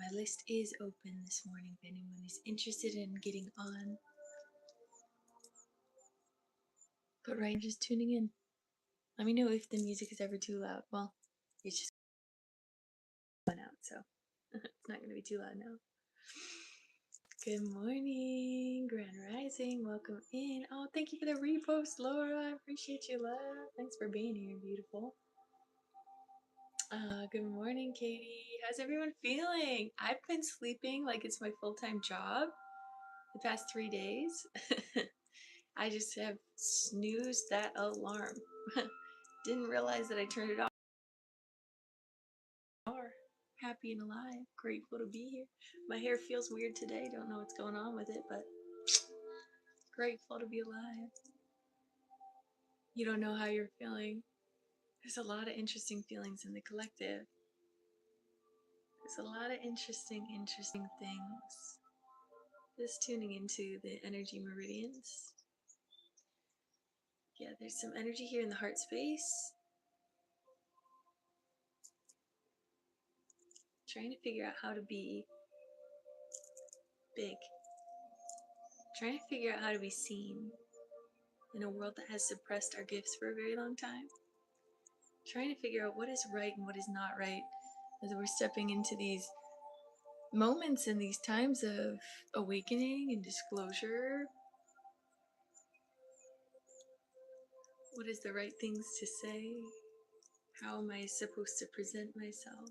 My list is open this morning if anyone is interested in getting on. But right now, just tuning in. Let me know if the music is ever too loud. Well, it's just going out, so it's not going to be too loud now. Good morning, Grand Rising. Welcome in. Oh, thank you for the repost, Laura. I appreciate your love. Thanks for being here, beautiful. Good morning, Katie. How's everyone feeling? I've been sleeping like it's my full-time job the past 3 days. I just have snoozed that alarm. Didn't realize that I turned it off. Happy and alive, grateful to be here. My hair feels weird today, don't know what's going on with it, but grateful to be alive. You don't know how you're feeling. There's a lot of interesting feelings in the collective. There's a lot of interesting things. Just tuning into the energy meridians. Yeah, there's some energy here in the heart space. Trying to figure out how to be big. Trying to figure out how to be seen in a world that has suppressed our gifts for a very long time. Trying to figure out what is right and what is not right as we're stepping into these moments and these times of awakening and disclosure. What is the right things to say? How am I supposed to present myself?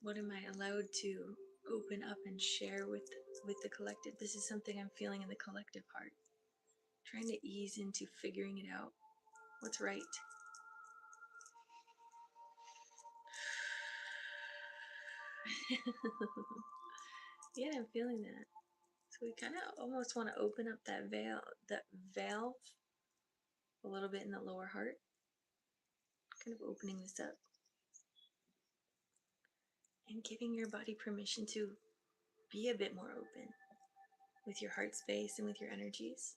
What am I allowed to open up and share with the collective? This is something I'm feeling in the collective heart. Trying to ease into figuring it out. What's right? Yeah, I'm feeling that. So we kind of almost want to open up that valve a little bit in the lower heart. Kind of opening this up. And giving your body permission to be a bit more open with your heart space and with your energies.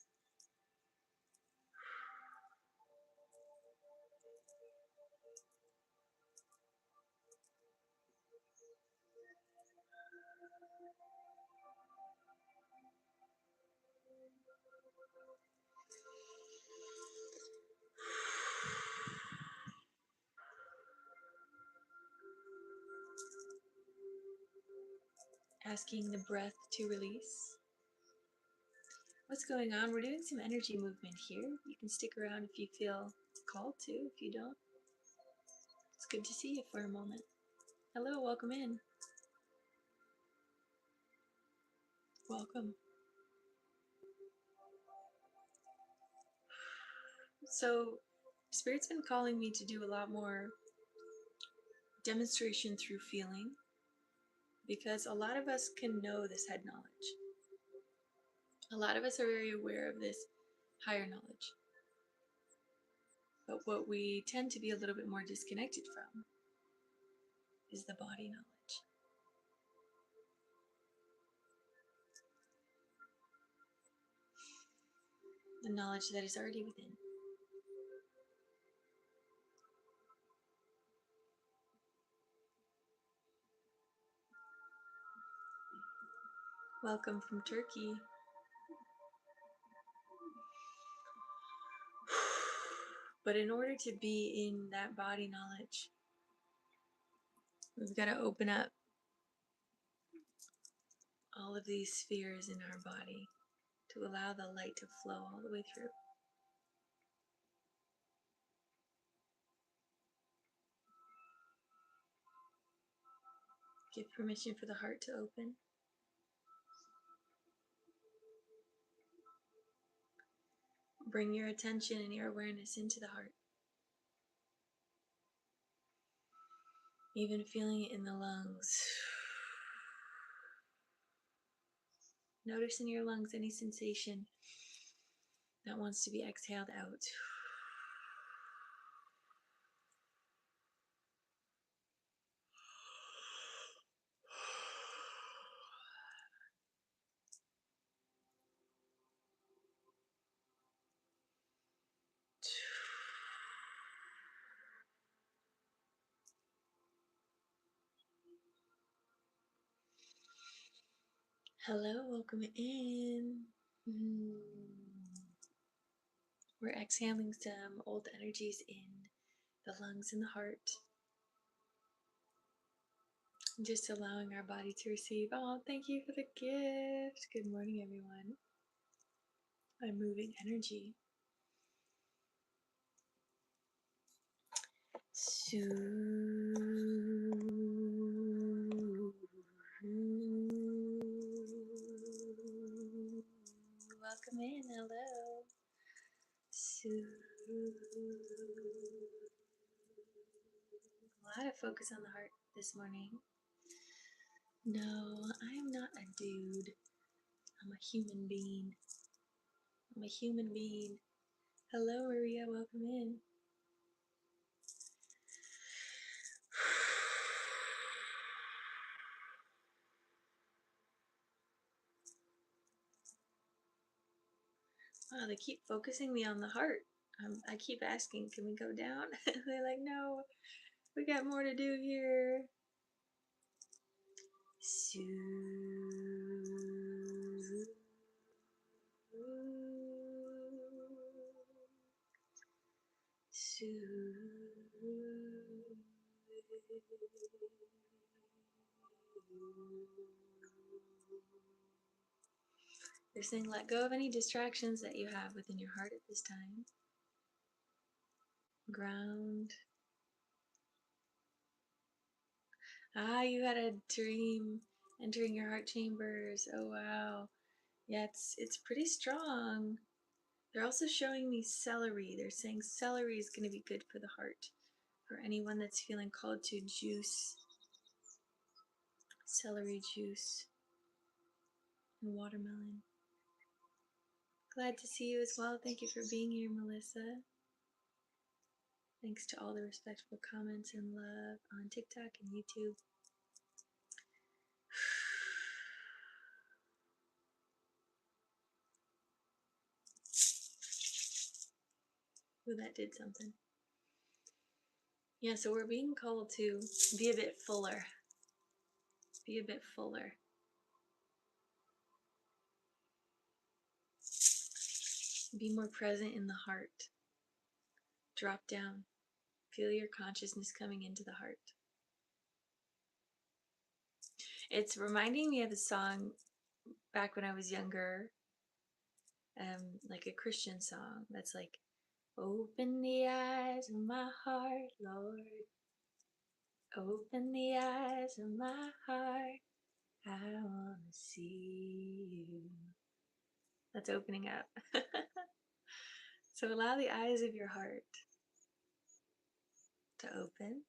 Asking the breath to release. What's going on? We're doing some energy movement here. You can stick around if you feel called to. If you don't, it's good to see you for a moment. Hello, welcome in. Welcome. So, Spirit's been calling me to do a lot more demonstration through feeling, because a lot of us can know this head knowledge. A lot of us are very aware of this higher knowledge. But what we tend to be a little bit more disconnected from is the body knowledge. The knowledge that is already within. Welcome from Turkey. But in order to be in that body knowledge, we've got to open up all of these spheres in our body to allow the light to flow all the way through. Give permission for the heart to open. Bring your attention and your awareness into the heart. Even feeling it in the lungs. Notice in your lungs any sensation that wants to be exhaled out. Hello, welcome in. We're exhaling some old energies in the lungs and the heart. Just allowing our body to receive. Oh, thank you for the gift. Good morning, everyone. I'm moving energy. Welcome in. Hello. A lot of focus on the heart this morning. No, I am not a dude. I'm a human being. I'm a human being. Hello, Maria. Welcome in. Wow, they keep focusing me on the heart. I keep asking, can we go down? They're like, no, we got more to do here. They're saying let go of any distractions that you have within your heart at this time. Ground. Ah, you had a dream entering your heart chambers. Oh wow. Yeah, it's pretty strong. They're also showing me celery. They're saying celery is going to be good for the heart. For anyone that's feeling called to juice, celery juice and watermelon. Glad to see you as well. Thank you for being here, Melissa. Thanks to all the respectful comments and love on TikTok and YouTube. Ooh, that did something. Yeah, so we're being called to be a bit fuller. Be a bit fuller. Be more present in the heart. Drop down. Feel your consciousness coming into the heart. It's reminding me of a song back when I was younger, like a Christian song that's like, open the eyes of my heart, Lord. Open the eyes of my heart. I want to see you. That's opening up. So allow the eyes of your heart to open,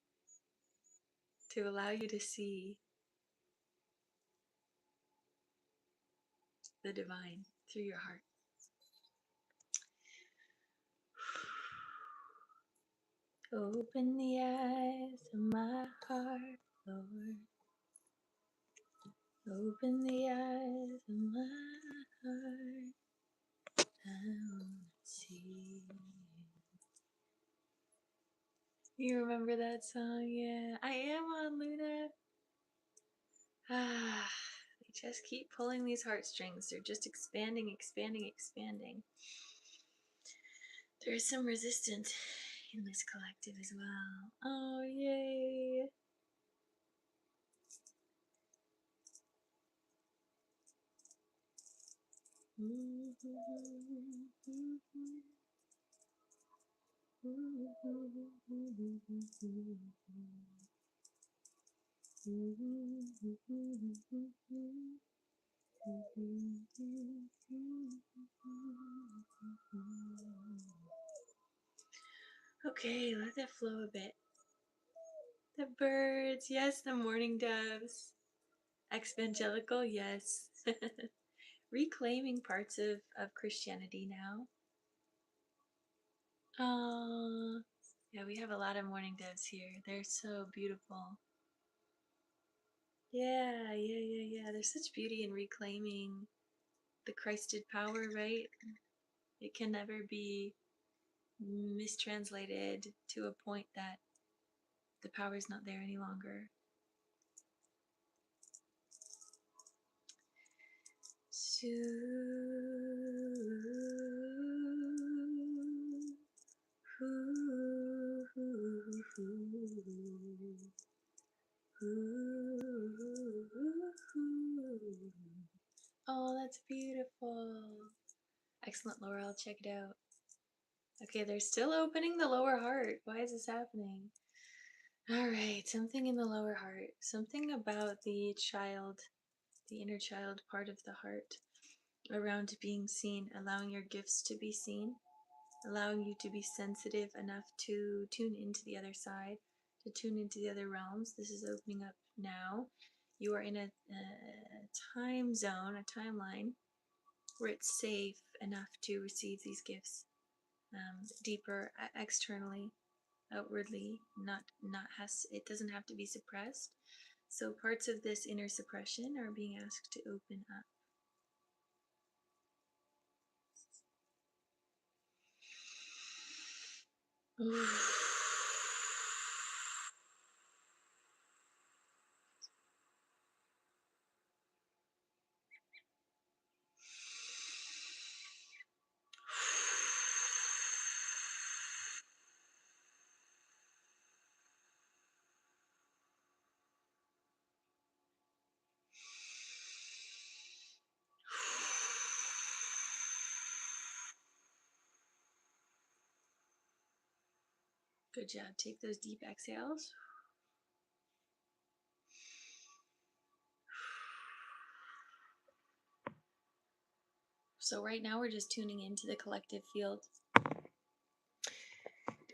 to allow you to see the divine through your heart. Open the eyes of my heart, Lord. Open the eyes of my heart. I want to see you. You remember that song? Yeah. I am on Luna. Ah, they just keep pulling these heartstrings. They're just expanding, expanding, expanding. There is some resistance in this collective as well. Oh, yay. Okay, let that flow a bit. The birds, yes, the morning doves. Evangelical, yes. Reclaiming parts of Christianity now. Yeah, we have a lot of morning doves here. They're so beautiful. Yeah. There's such beauty in reclaiming the Christed power, right? It can never be mistranslated to a point that the power is not there any longer. Oh, that's beautiful. Excellent, Laura. I'll check it out. Okay, they're still opening the lower heart. Why is this happening? All right, something in the lower heart. Something about the child, the inner child part of the heart, around being seen, allowing your gifts to be seen, allowing you to be sensitive enough to tune into the other side, to tune into the other realms. This is opening up now. You are in a time zone, a timeline, where it's safe enough to receive these gifts deeper, externally, outwardly. Not has it doesn't have to be suppressed. So parts of this inner suppression are being asked to open up. Good job. Take those deep exhales. So right now we're just tuning into the collective field,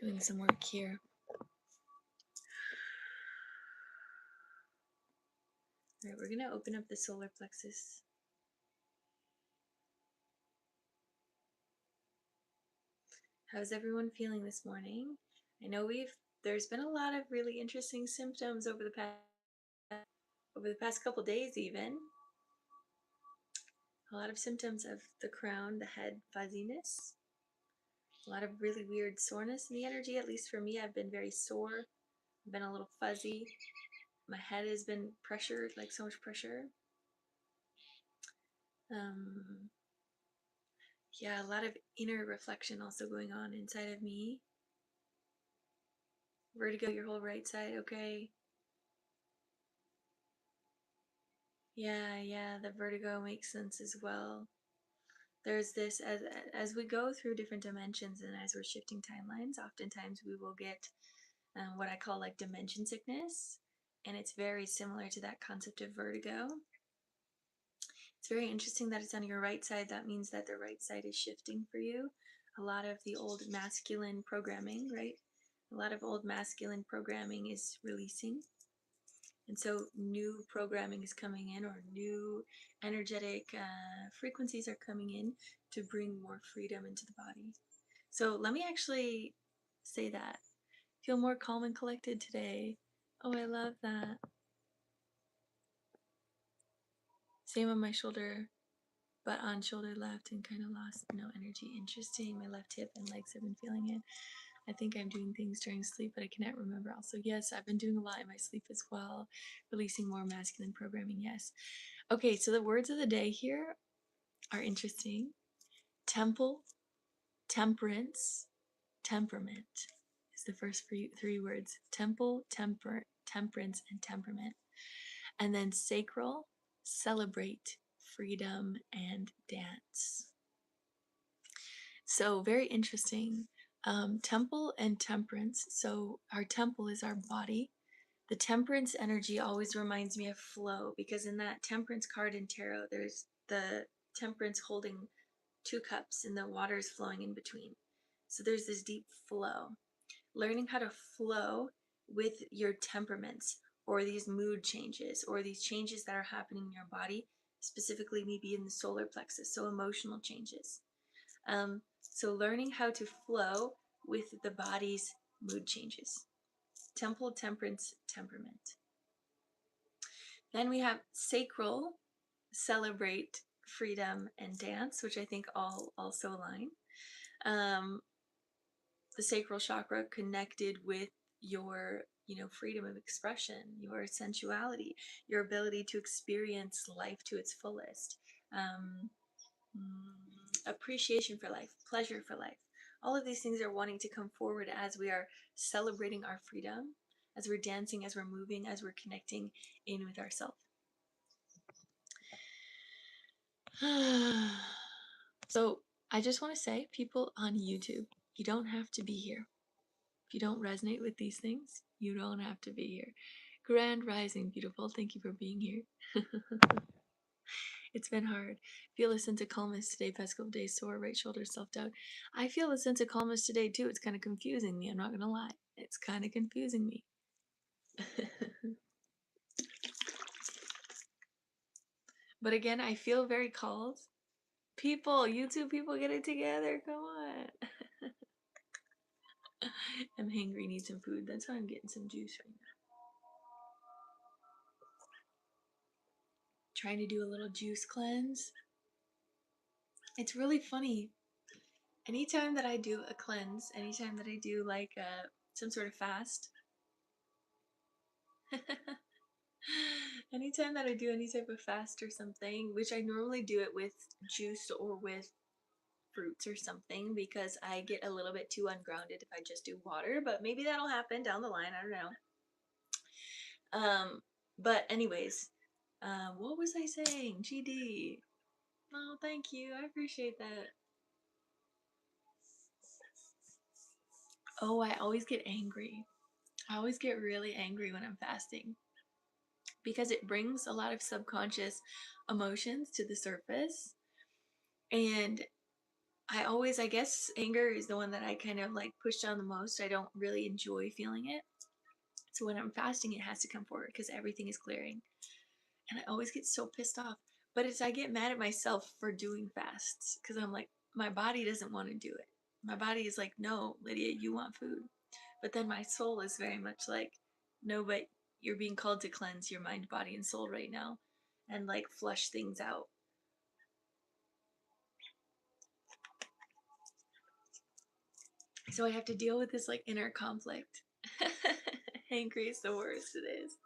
doing some work here. All right, we're going to open up the solar plexus. How's everyone feeling this morning? I know there's been a lot of really interesting symptoms over the past couple days even. A lot of symptoms of the crown, the head fuzziness, a lot of really weird soreness in the energy. At least for me, I've been very sore. I've been a little fuzzy. My head has been pressured, like so much pressure. Yeah, a lot of inner reflection also going on inside of me. Vertigo, your whole right side, okay? Yeah, the vertigo makes sense as well. There's this, as we go through different dimensions and as we're shifting timelines, oftentimes we will get what I call like dimension sickness, and it's very similar to that concept of vertigo. It's very interesting that it's on your right side. That means that the right side is shifting for you. A lot of the old masculine programming, right? A lot of old masculine programming is releasing. And so new programming is coming in, or new energetic frequencies are coming in to bring more freedom into the body. So let me actually say that. Feel more calm and collected today. Oh, I love that. Same on my shoulder, but on shoulder left and kind of lost no energy. Interesting. My left hip and legs have been feeling it. I think I'm doing things during sleep, but I cannot remember. Also, yes, I've been doing a lot in my sleep as well, releasing more masculine programming. Yes. Okay, so the words of the day here are interesting. Temple, temperance, temperament is the first three words. Temple, temperance, and temperament. And then sacral, celebrate, freedom, and dance. So very interesting. Temple and temperance. So our temple is our body. The temperance energy always reminds me of flow, because in that temperance card in tarot, there's the temperance holding two cups and the water is flowing in between. So there's this deep flow. Learning how to flow with your temperaments, or these mood changes, or these changes that are happening in your body, specifically maybe in the solar plexus, so emotional changes. So learning how to flow with the body's mood changes. Temple, temperance, temperament. Then we have sacral, celebrate, freedom, and dance, which I think all also align. The sacral chakra connected with your, freedom of expression, your sensuality, your ability to experience life to its fullest. appreciation for life, pleasure for life. All of these things are wanting to come forward as we are celebrating our freedom, as we're dancing, as we're moving, as we're connecting in with ourselves. So I just want to say, people on YouTube, you don't have to be here. If you don't resonate with these things, you don't have to be here. Grand Rising, beautiful. Thank you for being here. It's been hard. Feel a sense of calmness today, past couple days, sore right shoulder, self-doubt. I feel a sense of calmness today too. It's kind of confusing me, I'm not gonna lie. It's kind of confusing me. But again, I feel very called. People, YouTube people, get it together. Come on. I'm hungry, need some food. That's why I'm getting some juice right now. Trying to do a little juice cleanse. It's really funny. Anytime that I do a cleanse, anytime that I do like some sort of fast, anytime that I do any type of fast or something, which I normally do it with juice or with fruits or something, because I get a little bit too ungrounded if I just do water, but maybe that'll happen down the line, I don't know. But anyways, what was I saying? GD. Oh, thank you, I appreciate that. Oh, I always get angry. I always get really angry when I'm fasting, because it brings a lot of subconscious emotions to the surface. And I guess anger is the one that I kind of like push down the most. I don't really enjoy feeling it. So when I'm fasting, it has to come forward because everything is clearing. And I always get so pissed off. But I get mad at myself for doing fasts because I'm like, my body doesn't want to do it. My body is like, no, Lydia, you want food. But then my soul is very much like, no, but you're being called to cleanse your mind, body, and soul right now and like flush things out. So I have to deal with this like inner conflict. Angry is the worst it is.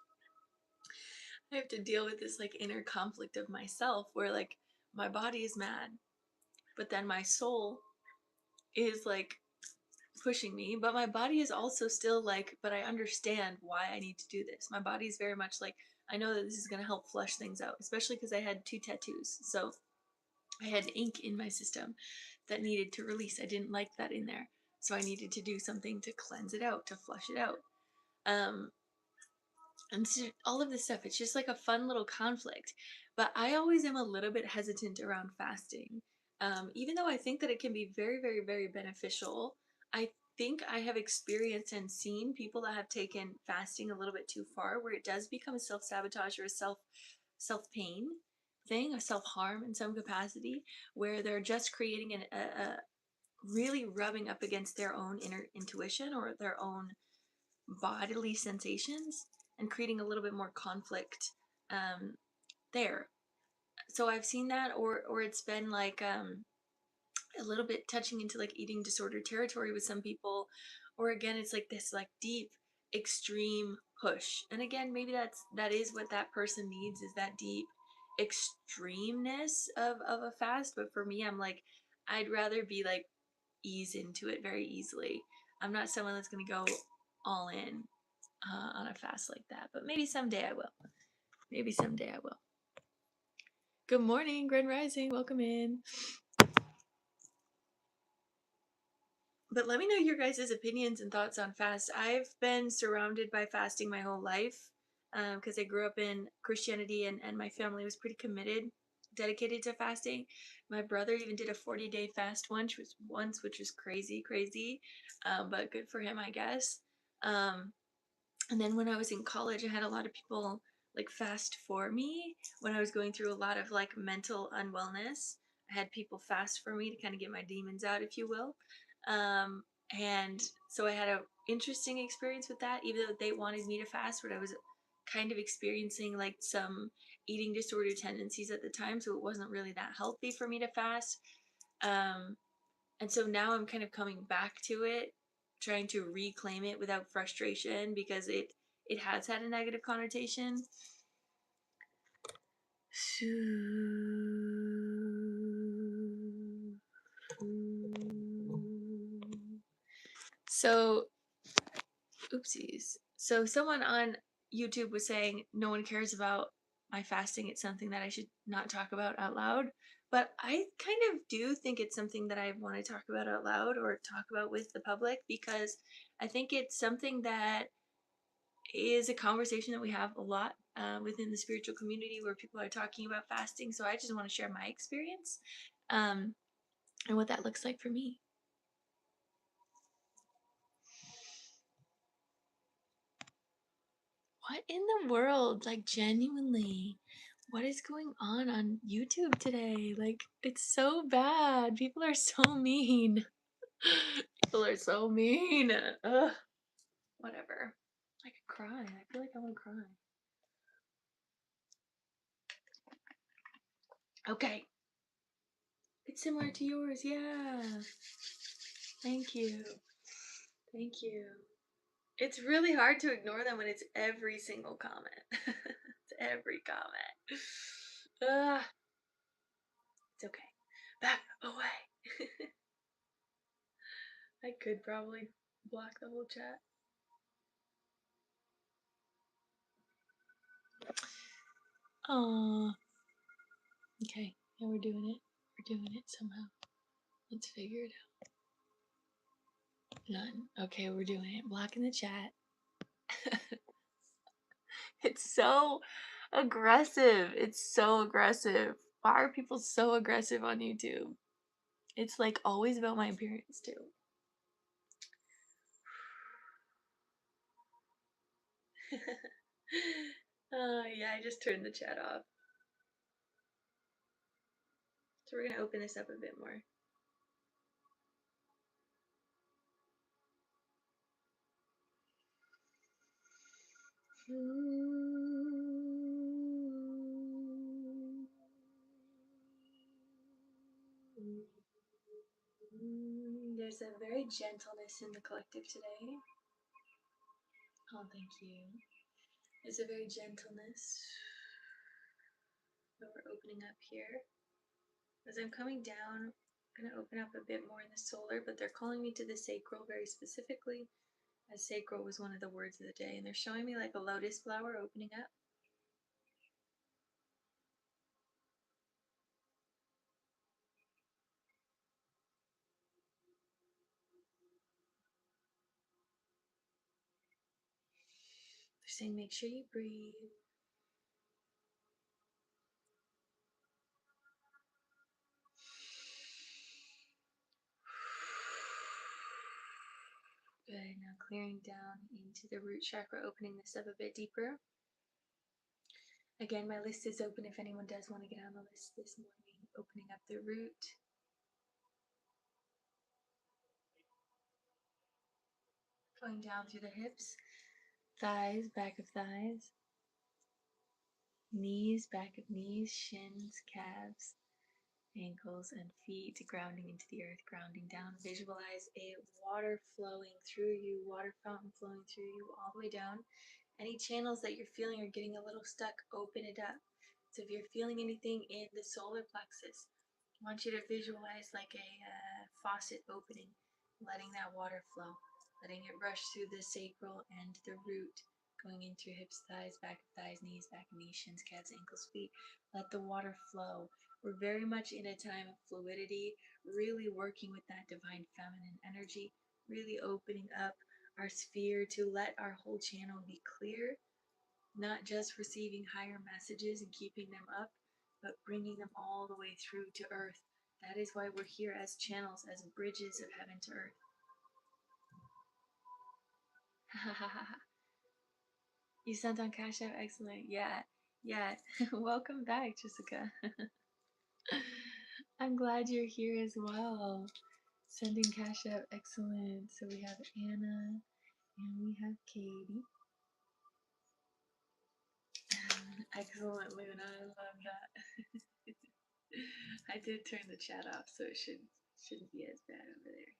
I have to deal with this like inner conflict of myself where like my body is mad, but then my soul is like pushing me, but my body is also still like, but I understand why I need to do this. My body is very much like, I know that this is going to help flush things out, especially because I had 2 tattoos. So I had ink in my system that needed to release. I didn't like that in there. So I needed to do something to cleanse it out, to flush it out. And so all of this stuff, it's just like a fun little conflict. But I always am a little bit hesitant around fasting. Even though I think that it can be very, very, very beneficial, I think I have experienced and seen people that have taken fasting a little bit too far, where it does become a self-sabotage or a self-pain thing, a self-harm in some capacity, where they're just creating a really rubbing up against their own inner intuition or their own bodily sensations and creating a little bit more conflict there. So I've seen that, or it's been like a little bit touching into like eating disorder territory with some people, or again it's like this like deep extreme push. And again, maybe that is what that person needs, is that deep extremeness of a fast. But for me, I'm like, I'd rather be like ease into it very easily. I'm not someone that's going to go all in on a fast like that, but maybe someday I will. Maybe someday I will. Good morning, Grand Rising. Welcome in. But let me know your guys' opinions and thoughts on fast. I've been surrounded by fasting my whole life because I grew up in Christianity, and my family was pretty committed, dedicated to fasting. My brother even did a 40-day fast once, which was crazy, but good for him, I guess. And then when I was in college, I had a lot of people like fast for me when I was going through a lot of like mental unwellness. I had people fast for me to kind of get my demons out, if you will. And so I had an interesting experience with that, even though they wanted me to fast, but I was kind of experiencing like some eating disorder tendencies at the time. So it wasn't really that healthy for me to fast. And so now I'm kind of coming back to it, trying to reclaim it without frustration, because it has had a negative connotation. So, oopsies. So someone on YouTube was saying no one cares about my fasting. It's something that I should not talk about out loud. But I kind of do think it's something that I want to talk about out loud or talk about with the public, because I think it's something that is a conversation that we have a lot within the spiritual community where people are talking about fasting. So I just want to share my experience and what that looks like for me. What in the world? Like, genuinely, what is going on YouTube today? Like, it's so bad. People are so mean. People are so mean. Ugh. Whatever. I could cry. I feel like I want to cry. Okay. It's similar to yours. Yeah. Thank you. Thank you. It's really hard to ignore them when it's every single comment. It's every comment. Ugh. It's okay. Back away. I could probably block the whole chat. Oh. Okay. Yeah, we're doing it. We're doing it somehow. Let's figure it out. None. Okay, we're doing it. Blocking the chat. It's so aggressive. It's so aggressive. Why are people so aggressive on YouTube? It's like always about my appearance too. Yeah, I just turned the chat off. So we're gonna open this up a bit more. There's a very gentleness in the collective today. Oh, thank you. There's a very gentleness that we're opening up here. As I'm coming down, I'm going to open up a bit more in the solar, but they're calling me to the sacral very specifically, as sacral was one of the words of the day, and they're showing me like a lotus flower opening up. They're saying make sure you breathe. Good, now clearing down into the root chakra, opening this up a bit deeper. Again, my list is open if anyone does want to get on the list this morning, opening up the root. Going down through the hips, thighs, back of thighs, knees, back of knees, shins, calves, ankles, and feet, grounding into the earth, grounding down. Visualize a water flowing through you, water fountain flowing through you all the way down. Any channels that you're feeling are getting a little stuck, open it up. So if you're feeling anything in the solar plexus, I want you to visualize like a faucet opening, letting that water flow, letting it rush through the sacral and the root, going in through hips, thighs, back of thighs, knees, back of knees, shins, calves, ankles, feet. Let the water flow. We're very much in a time of fluidity, really working with that divine feminine energy, really opening up our sphere to let our whole channel be clear, not just receiving higher messages and keeping them up, but bringing them all the way through to earth. That is why we're here as channels, as bridges of heaven to earth. You sent on Cash App? Excellent. Yeah. Yeah. Welcome back, Jessica. I'm glad you're here as well. Sending Cash App. Excellent. So we have Anna and we have Katie. Excellent, Luna. I love that. I did turn the chat off, so it shouldn't be as bad over there.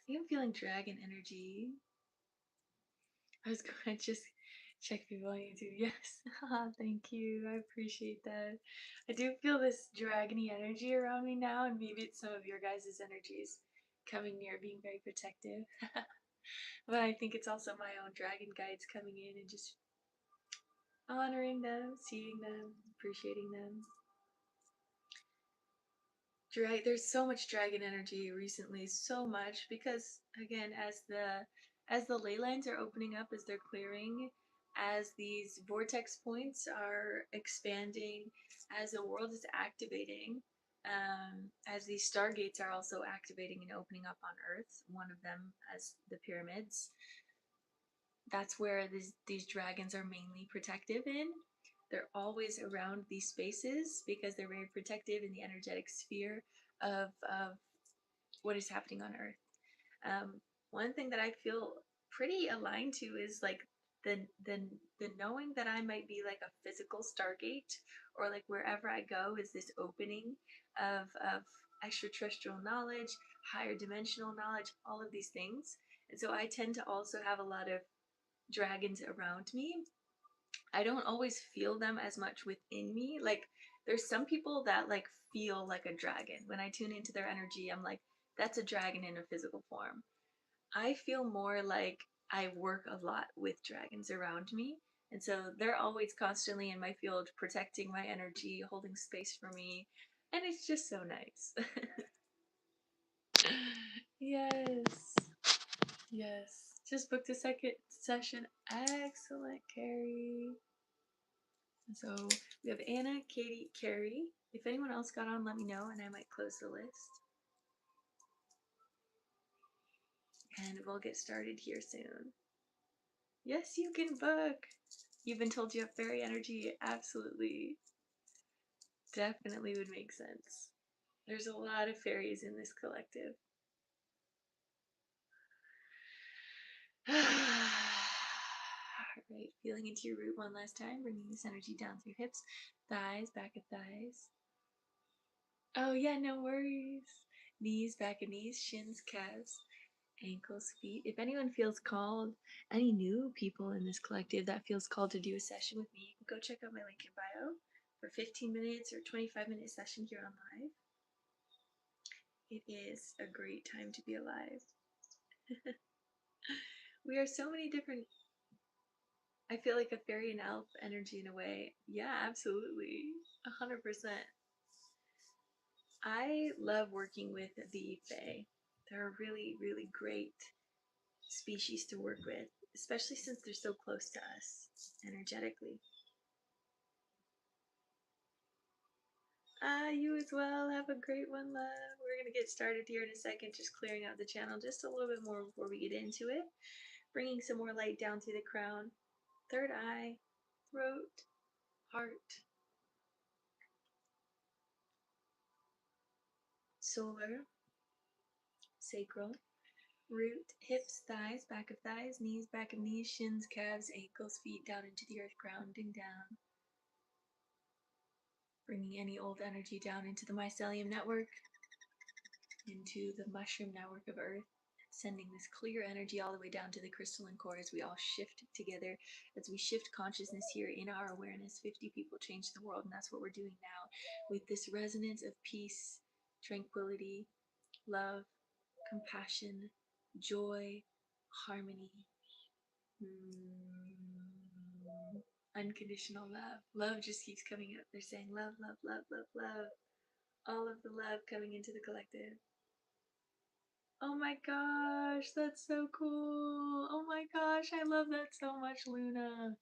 I'm feeling dragon energy. I was going to just check people on YouTube. Yes. Thank you. I appreciate that. I do feel this dragony energy around me now, and maybe it's some of your guys' energies coming near, being very protective. But I think it's also my own dragon guides coming in and just honoring them, seeing them, appreciating them. There's so much dragon energy recently, so much, because again, as the ley lines are opening up, as they're clearing, as these vortex points are expanding, as the world is activating, as these stargates are also activating and opening up on Earth, one of them as the pyramids, that's where these dragons are mainly protective in. They're always around these spaces because they're very protective in the energetic sphere of what is happening on Earth. One thing that I feel pretty aligned to is like the knowing that I might be like a physical stargate, or like wherever I go is this opening of extraterrestrial knowledge, higher dimensional knowledge, all of these things. And so I tend to also have a lot of dragons around me. I don't always feel them as much within me. Like there's some people that like feel like a dragon. When I tune into their energy, I'm like, that's a dragon in a physical form. I feel more like I work a lot with dragons around me. And so they're always constantly in my field, protecting my energy, holding space for me. And it's just so nice. Yes. Yes. Just booked a second session. Excellent, Carrie. So we have Anna, Katie, Carrie. If anyone else got on, let me know and I might close the list. And we'll get started here soon. Yes, you can book. You've been told you have fairy energy. Absolutely. Definitely would make sense. There's a lot of fairies in this collective. Alright, feeling into your root one last time, bringing this energy down through hips, thighs, back of thighs. Oh yeah, no worries. Knees, back of knees, shins, calves, ankles, feet. If anyone feels called, any new people in this collective that feels called to do a session with me, you can go check out my link in bio for 15 minutes or 25-minute session here on live. It is a great time to be alive. We are so many different. I feel like a fairy and elf energy in a way. Yeah, absolutely. 100%. I love working with the Fae. They're a really, really great species to work with, especially since they're so close to us energetically. You as well. Have a great one, love. We're going to get started here in a second, just clearing out the channel just a little bit more before we get into it. Bringing some more light down through the crown, third eye, throat, heart, solar, sacral, root, hips, thighs, back of thighs, knees, back of knees, shins, calves, ankles, feet down into the earth, grounding down. Bringing any old energy down into the mycelium network, into the mushroom network of earth, sending this clear energy all the way down to the crystalline core as we all shift together, as we shift consciousness here in our awareness. 50 people change the world, and that's what we're doing now with this resonance of peace, tranquility, love, compassion, joy, harmony, unconditional love. Love just keeps coming up. They're saying love, love, love, love, love. All of the love coming into the collective. Oh my gosh, that's so cool. Oh my gosh, I love that so much, Luna.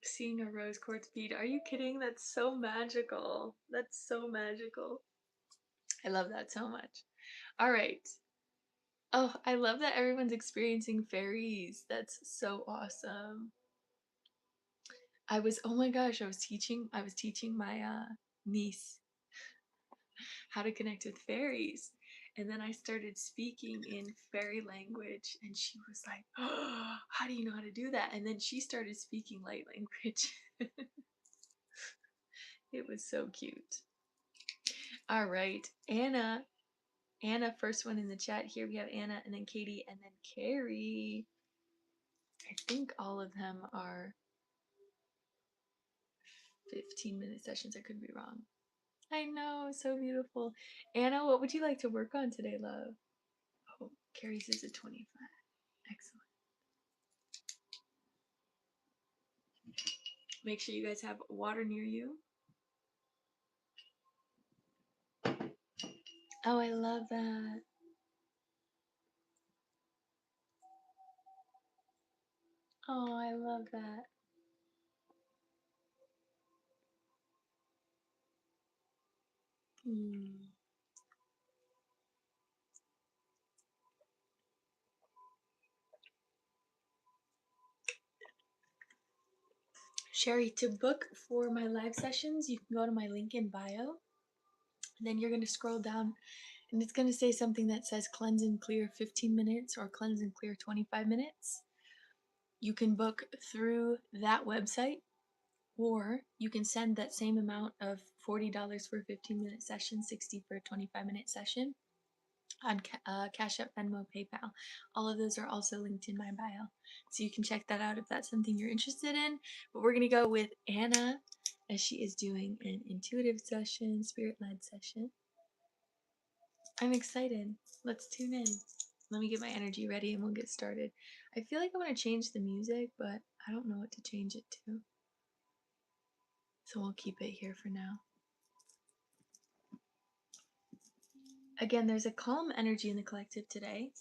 Seeing a rose quartz bead. Are you kidding? That's so magical. That's so magical. I love that so much. All right. Oh, I love that everyone's experiencing fairies. That's so awesome. Oh my gosh, I was teaching my niece how to connect with fairies. And then I started speaking in fairy language, and she was like, "Oh, how do you know how to do that?" And then she started speaking light language. It was so cute. All right, Anna, Anna, first one in the chat. Here we have Anna, and then Katie, and then Carrie. I think all of them are 15-minute sessions. I could be wrong. I know, so beautiful. Anna, what would you like to work on today, love? Oh, Carrie's is a 25. Excellent. Make sure you guys have water near you. Oh, I love that. Oh, I love that. Sherry, to book for my live sessions, you can go to my link in bio. And then you're going to scroll down and it's going to say something that says cleanse and clear 15 minutes or cleanse and clear 25 minutes. You can book through that website, or you can send that same amount of $40 for a 15-minute session, $60 for a 25-minute session on Cash App, Venmo, PayPal. All of those are also linked in my bio. So you can check that out if that's something you're interested in. But we're going to go with Anna as she is doing an intuitive session, spirit-led session. I'm excited. Let's tune in. Let me get my energy ready and we'll get started. I feel like I want to change the music, but I don't know what to change it to. So we'll keep it here for now. Again, there's a calm energy in the collective today.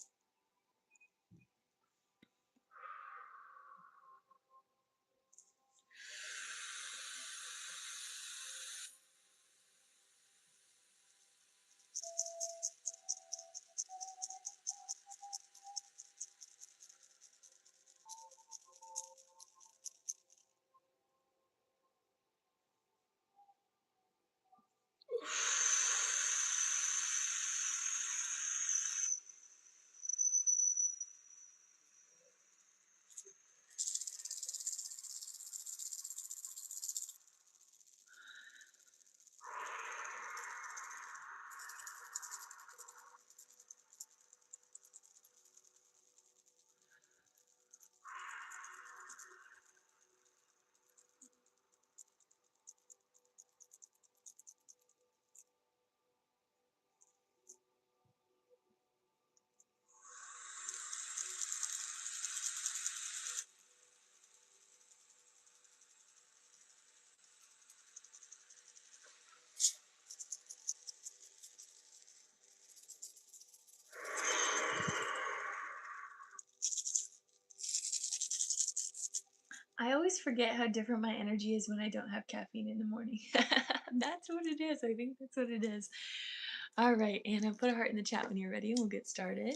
I always forget how different my energy is when I don't have caffeine in the morning. That's what it is. I think that's what it is. All right, Anna, put a heart in the chat when you're ready and we'll get started.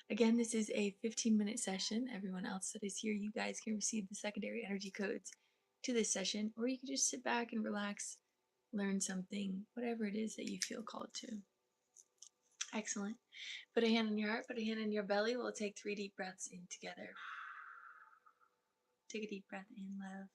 Again, this is a 15-minute session. Everyone else that is here, you guys can receive the secondary energy codes to this session, or you can just sit back and relax, learn something, whatever it is that you feel called to. Excellent. Put a hand on your heart, put a hand in your belly. We'll take 3 deep breaths in together. Take a deep breath in, love.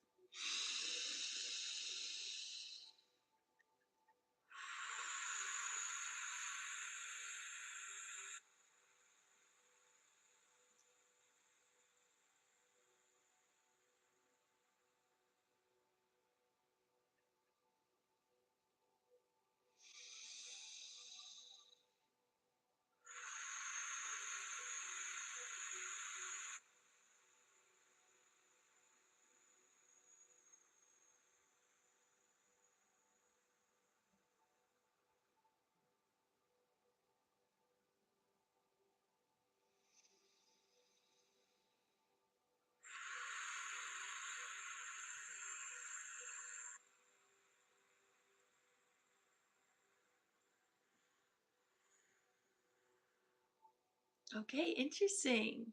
Okay, interesting.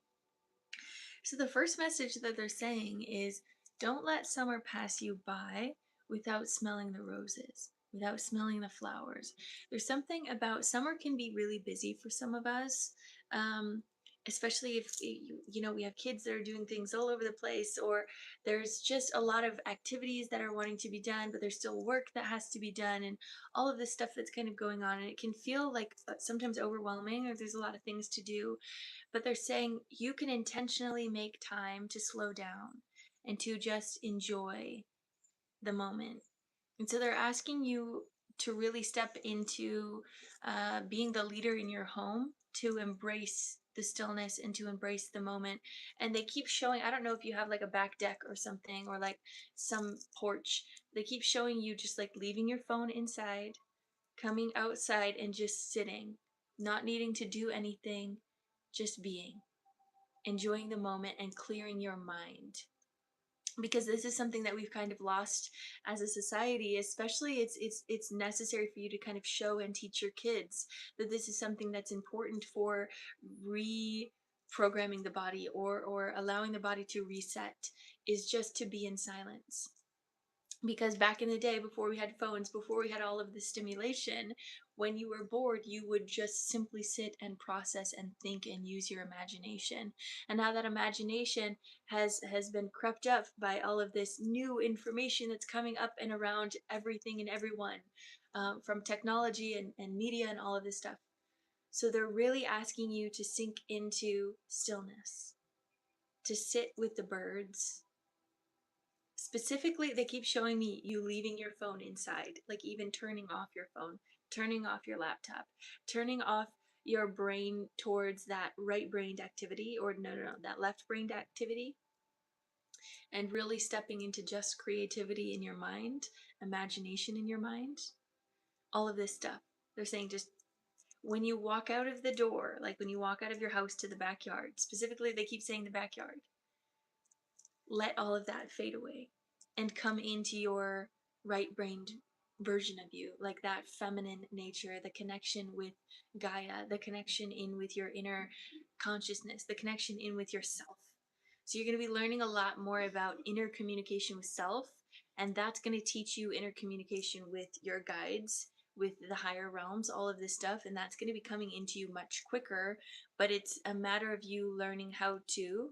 So the first message that they're saying is, don't let summer pass you by without smelling the roses, without smelling the flowers. There's something about summer can be really busy for some of us. especially if we have kids that are doing things all over the place, or there's just a lot of activities that are wanting to be done, but there's still work that has to be done, and all of this stuff that's kind of going on, and it can feel like sometimes overwhelming, or there's a lot of things to do. But they're saying you can intentionally make time to slow down and to just enjoy the moment. And so they're asking you to really step into being the leader in your home, to embrace the stillness and to embrace the moment. And they keep showing, I don't know if you have like a back deck or something, or like some porch. They keep showing you just like leaving your phone inside, coming outside and just sitting, not needing to do anything, just being, enjoying the moment and clearing your mind, because this is something that we've kind of lost as a society. Especially it's necessary for you to kind of show and teach your kids that this is something that's important for reprogramming the body, or allowing the body to reset, is just to be in silence. Because back in the day, before we had phones, before we had all of the stimulation, when you were bored, you would just simply sit and process and think and use your imagination. And now that imagination has been crept up by all of this new information that's coming up and around everything and everyone, from technology and media and all of this stuff. So they're really asking you to sink into stillness, to sit with the birds. Specifically, they keep showing me you leaving your phone inside, like even turning off your phone, turning off your laptop, turning off your brain towards that right brained activity, or no, that left brained activity, and really stepping into just creativity in your mind, imagination in your mind, all of this stuff. They're saying just when you walk out of the door, like when you walk out of your house to the backyard, specifically, they keep saying the backyard, let all of that fade away and come into your right brained version of you, like that feminine nature, the connection with Gaia, the connection in with your inner consciousness, the connection in with yourself. So you're going to be learning a lot more about inner communication with self, and that's going to teach you inner communication with your guides, with the higher realms, all of this stuff, and that's going to be coming into you much quicker. But it's a matter of you learning how to.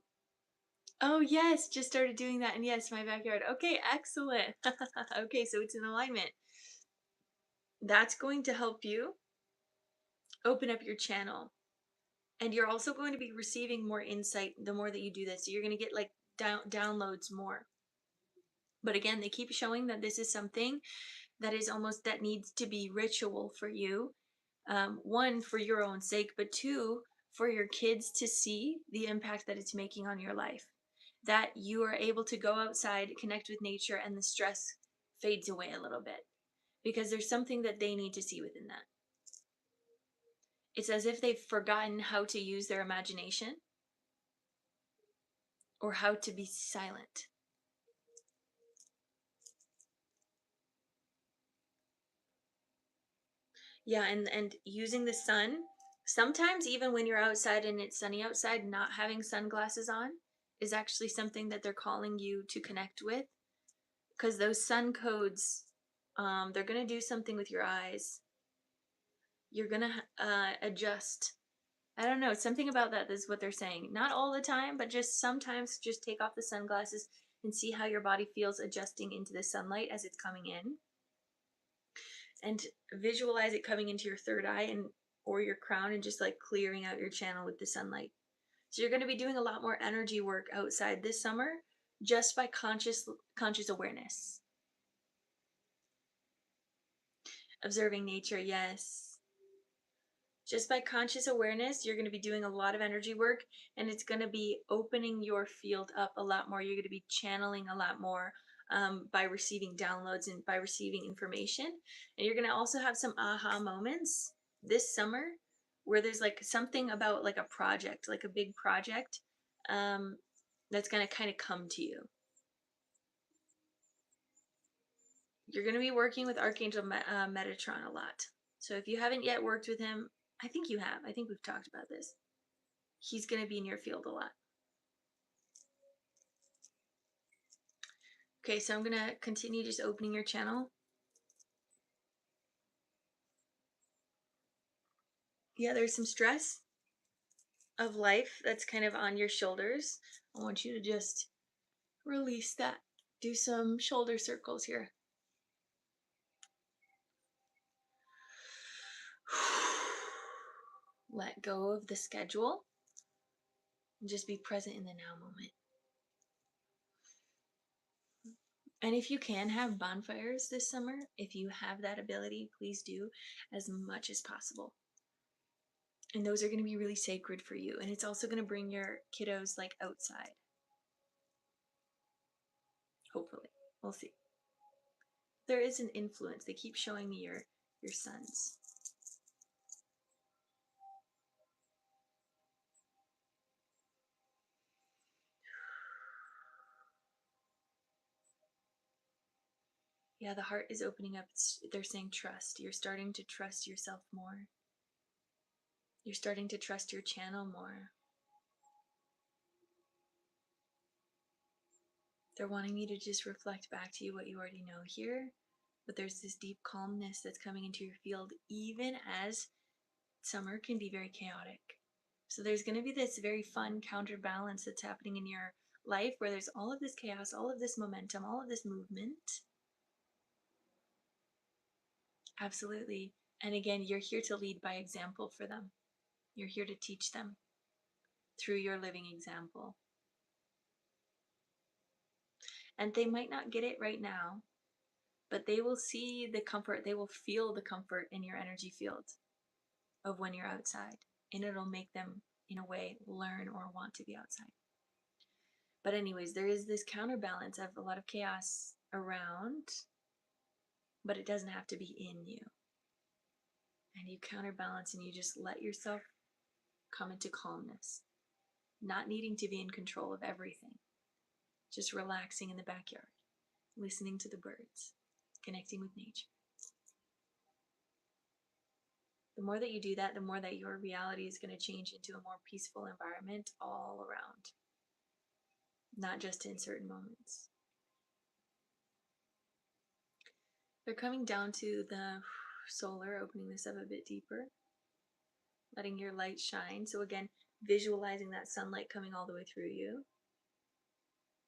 Oh, yes, just started doing that. And yes, my backyard. Okay, excellent. Okay, so it's in alignment. That's going to help you open up your channel. And you're also going to be receiving more insight the more that you do this. So you're going to get like downloads more. But again, they keep showing that this is something that is almost that needs to be ritual for you. One, for your own sake, but two, for your kids to see the impact that it's making on your life. That you are able to go outside, connect with nature, and the stress fades away a little bit, because there's something that they need to see within that. It's as if they've forgotten how to use their imagination, or how to be silent. Yeah, and using the sun, sometimes even when you're outside and it's sunny outside, not having sunglasses on is actually something that they're calling you to connect with, because those sun codes, they're going to do something with your eyes. You're going to adjust. I don't know, something about that is what they're saying. Not all the time, but just sometimes, just take off the sunglasses and see how your body feels adjusting into the sunlight as it's coming in. And visualize it coming into your third eye and or your crown, and just like clearing out your channel with the sunlight. So you're going to be doing a lot more energy work outside this summer, just by conscious awareness. Observing nature, yes. Just by conscious awareness, you're going to be doing a lot of energy work, and it's going to be opening your field up a lot more. You're going to be channeling a lot more, by receiving downloads and by receiving information. And you're going to also have some aha moments this summer, where there's like something about like a project, like a big project, that's going to kind of come to you. You're going to be working with Archangel Metatron a lot. So if you haven't yet worked with him, I think you have. I think we've talked about this. He's going to be in your field a lot. Okay, so I'm going to continue just opening your channel. Yeah, there's some stress. of life that's kind of on your shoulders. I want you to just release that. Do some shoulder circles here. Let go of the schedule and just be present in the now moment. And if you can have bonfires this summer, if you have that ability, please do as much as possible. And those are going to be really sacred for you. And it's also going to bring your kiddos like outside. Hopefully. We'll see. There is an influence. They keep showing me your sons. Yeah, the heart is opening up. They're saying trust. You're starting to trust yourself more. You're starting to trust your channel more. They're wanting me to just reflect back to you what you already know here. But there's this deep calmness that's coming into your field, even as summer can be very chaotic. So there's going to be this very fun counterbalance that's happening in your life where there's all of this chaos, all of this momentum, all of this movement. Absolutely. And again, you're here to lead by example for them. You're here to teach them through your living example. And they might not get it right now, but they will see the comfort, they will feel the comfort in your energy field of when you're outside. And it'll make them, in a way, learn or want to be outside. But anyways, there is this counterbalance of a lot of chaos around, but it doesn't have to be in you. And you counterbalance and you just let yourself come into calmness, not needing to be in control of everything, just relaxing in the backyard, listening to the birds, connecting with nature. The more that you do that, the more that your reality is going to change into a more peaceful environment all around, not just in certain moments. They're coming down to the solar, opening this up a bit deeper, letting your light shine. So again, visualizing that sunlight coming all the way through you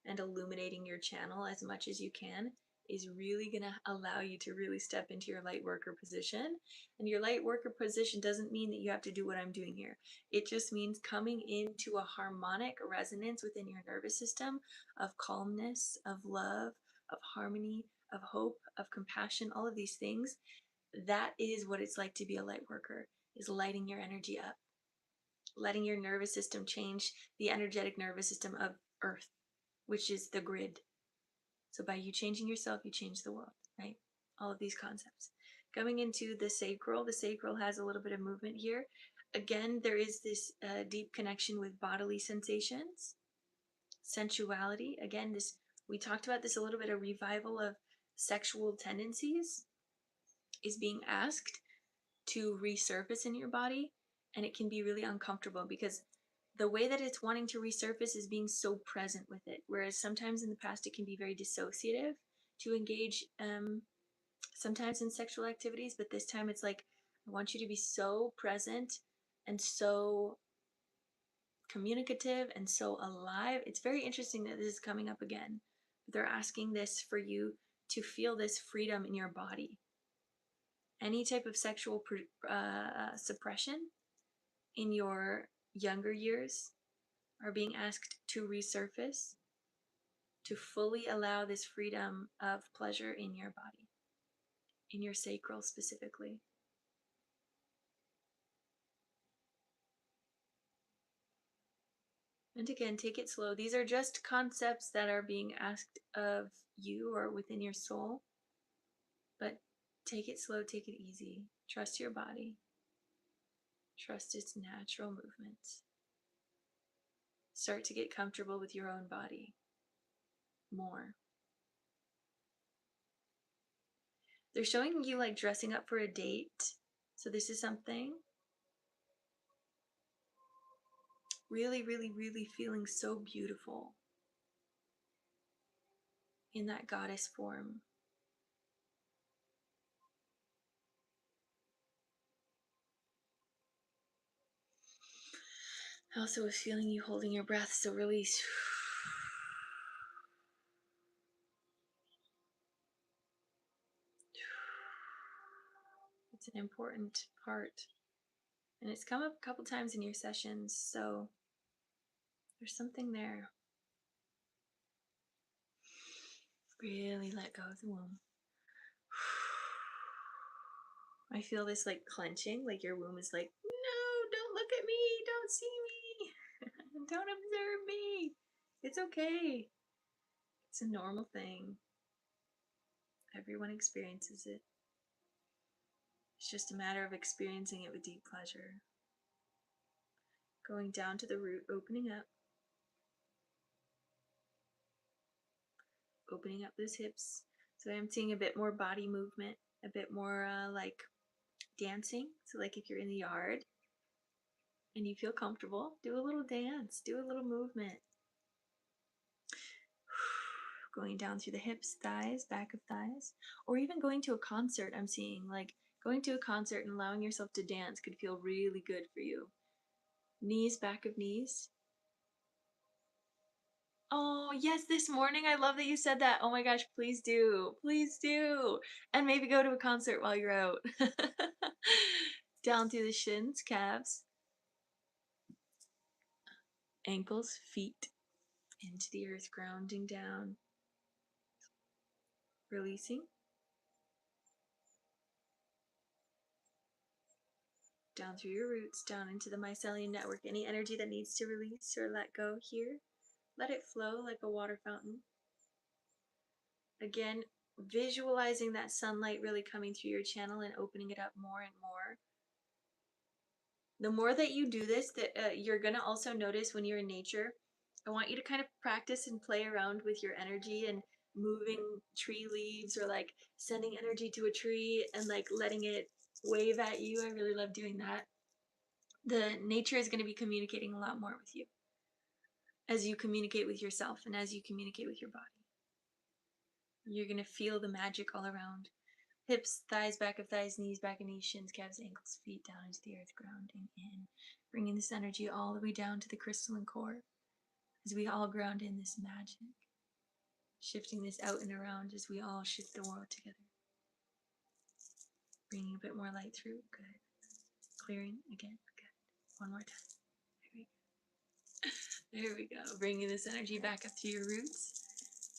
and illuminating your channel as much as you can is really going to allow you to really step into your light worker position. And your light worker position doesn't mean that you have to do what I'm doing here. It just means coming into a harmonic resonance within your nervous system of calmness, of love, of harmony, of hope, of compassion, all of these things. That is what it's like to be a light worker, is lighting your energy up, letting your nervous system change the energetic nervous system of Earth, which is the grid. So by you changing yourself, you change the world, right? All of these concepts. Coming into the sacral has a little bit of movement here. Again, there is this deep connection with bodily sensations, sensuality. Again, we talked about this a little bit, a revival of sexual tendencies is being asked to resurface in your body, and it can be really uncomfortable because the way that it's wanting to resurface is being so present with it, whereas sometimes in the past it can be very dissociative to engage sometimes in sexual activities, but this time it's like I want you to be so present and so communicative and so alive. It's very interesting that this is coming up again. They're asking this for you to feel this freedom in your body. Any type of sexual suppression in your younger years are being asked to resurface, to fully allow this freedom of pleasure in your body, in your sacral specifically. And again, take it slow. These are just concepts that are being asked of you or within your soul. But take it slow, take it easy. Trust your body. Trust its natural movements. Start to get comfortable with your own body more. They're showing you like dressing up for a date. So this is something really, really, really feeling so beautiful in that goddess form. I also was feeling you holding your breath, so release. It's an important part. And it's come up a couple times in your sessions, so there's something there. Really let go of the womb. I feel this like clenching, like your womb is like, no, don't look at me, don't see me, don't observe me. It's okay. It's a normal thing. Everyone experiences it. It's just a matter of experiencing it with deep pleasure. Going down to the root, opening up those hips. So I'm seeing a bit more body movement, a bit more like dancing. So like if you're in the yard and you feel comfortable, do a little dance, do a little movement. Going down through the hips, thighs, back of thighs, or even going to a concert. I'm seeing like going to a concert and allowing yourself to dance could feel really good for you. Knees, back of knees. Oh, yes, this morning. I love that you said that. Oh my gosh, please do. Please do. And maybe go to a concert while you're out. Down through the shins, calves, ankles, feet, into the earth, grounding down. Releasing. Down through your roots, down into the mycelium network. Any energy that needs to release or let go here, let it flow like a water fountain. Again, visualizing that sunlight really coming through your channel and opening it up more and more. The more that you do this, you're going to also notice when you're in nature. I want you to kind of practice and play around with your energy and moving tree leaves or like sending energy to a tree and like letting it wave at you. I really love doing that. The nature is going to be communicating a lot more with you as you communicate with yourself and as you communicate with your body. You're going to feel the magic all around. Hips, thighs, back of thighs, knees, back of knees, shins, calves, ankles, feet, down into the earth, grounding in. Bringing this energy all the way down to the crystalline core as we all ground in this magic. Shifting this out and around as we all shift the world together. Bringing a bit more light through. Good. Clearing again. Good. One more time. There we go. Bringing this energy back up to your roots.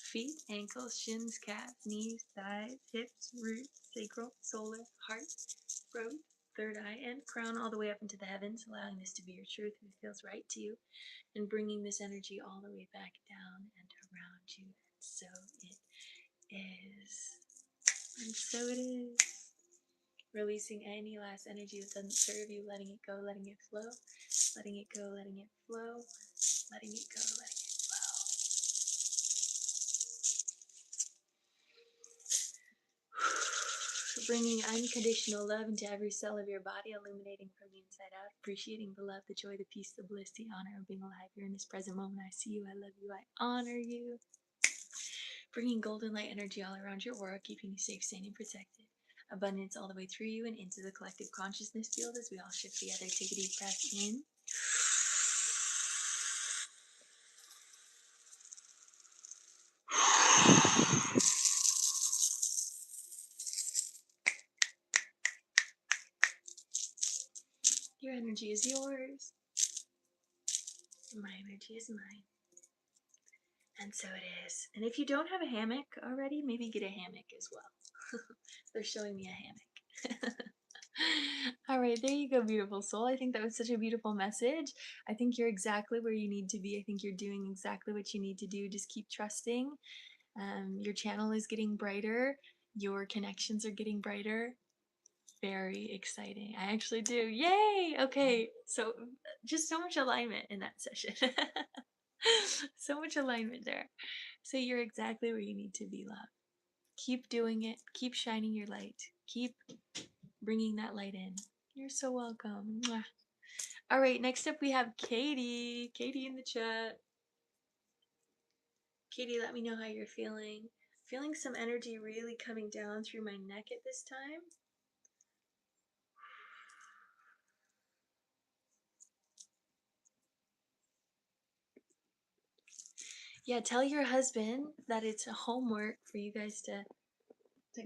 Feet, ankles, shins, calves, knees, thighs, hips, roots, sacral, solar, heart, throat, third eye, and crown all the way up into the heavens, allowing this to be your truth if it feels right to you, and bringing this energy all the way back down and around you. And so it is. And so it is. Releasing any last energy that doesn't serve you, letting it go, letting it flow, letting it go, letting it flow, letting it go, letting it flow. Bringing unconditional love into every cell of your body, illuminating from the inside out, appreciating the love, the joy, the peace, the bliss, the honor of being alive here in this present moment. I see you, I love you, I honor you. Bringing golden light energy all around your aura, keeping you safe, sane, and protected. Abundance all the way through you and into the collective consciousness field as we all shift together. Take a deep breath in. Your energy is yours. My energy is mine. And so it is. And if you don't have a hammock already, maybe get a hammock as well. They're showing me a hammock. All right, there you go, beautiful soul. I think that was such a beautiful message. I think you're exactly where you need to be. I think you're doing exactly what you need to do. Just keep trusting. Your channel is getting brighter. Your connections are getting brighter. Very exciting. I actually do. Yay! Okay, so just so much alignment in that session. So much alignment there. So you're exactly where you need to be, love. Keep doing it. Keep shining your light. Keep bringing that light in. You're so welcome. Mwah. All right, next up we have Katie. Katie in the chat. Katie, let me know how you're feeling. Feeling some energy really coming down through my neck at this time. Yeah, tell your husband that it's a homework for you guys to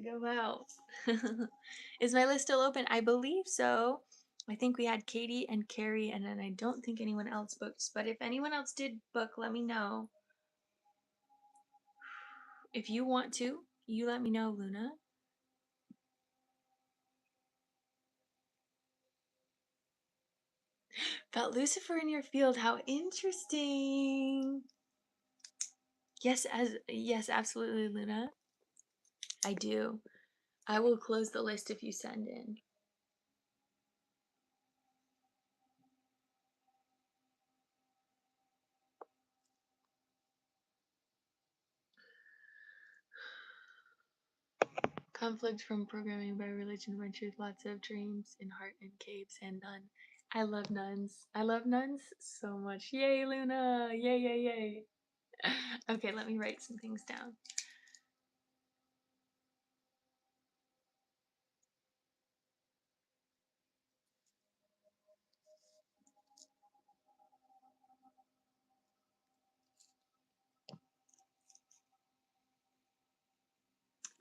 go out. Is my list still open? I believe so. I think we had Katie and Carrie, and then I don't think anyone else booked. But if anyone else did book, let me know. If you want to, you let me know, Luna. Felt Lucifer in your field. How interesting. Yes, yes, absolutely, Luna. I do. I will close the list if you send in. Conflict from programming by religion, my truth, lots of dreams in heart and caves and none. I love nuns. I love nuns so much. Yay, Luna! Yay, yay, yay. Okay, let me write some things down.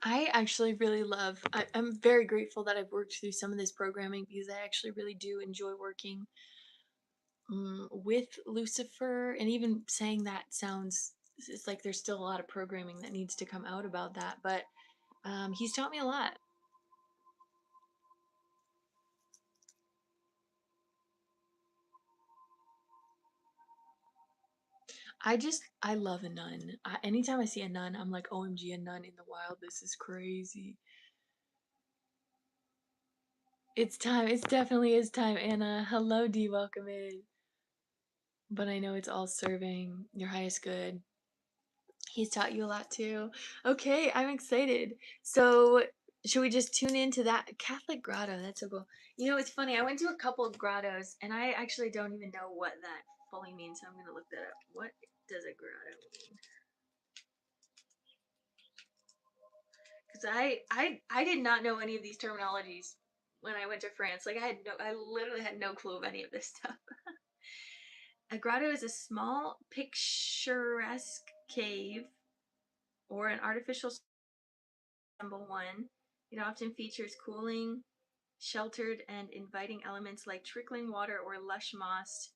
I actually really love, I'm very grateful that I've worked through some of this programming because I actually really do enjoy working with Lucifer. And even saying that sounds, it's like there's still a lot of programming that needs to come out about that. But he's taught me a lot. I love a nun. Anytime I see a nun, I'm like, OMG, a nun in the wild. This is crazy. It's time. It's definitely is time, Anna. Hello, D. Welcome in. But I know it's all serving your highest good. He's taught you a lot too. Okay, I'm excited. So, should we just tune into that Catholic grotto? That's so cool. You know, it's funny. I went to a couple of grottos, and I actually don't even know what that fully means. So I'm gonna look that up. What does a grotto mean? Because I did not know any of these terminologies when I went to France. Like I literally had no clue of any of this stuff. A grotto is a small picturesque cave or an artificial symbol one. It often features cooling, sheltered, and inviting elements like trickling water or lush moss.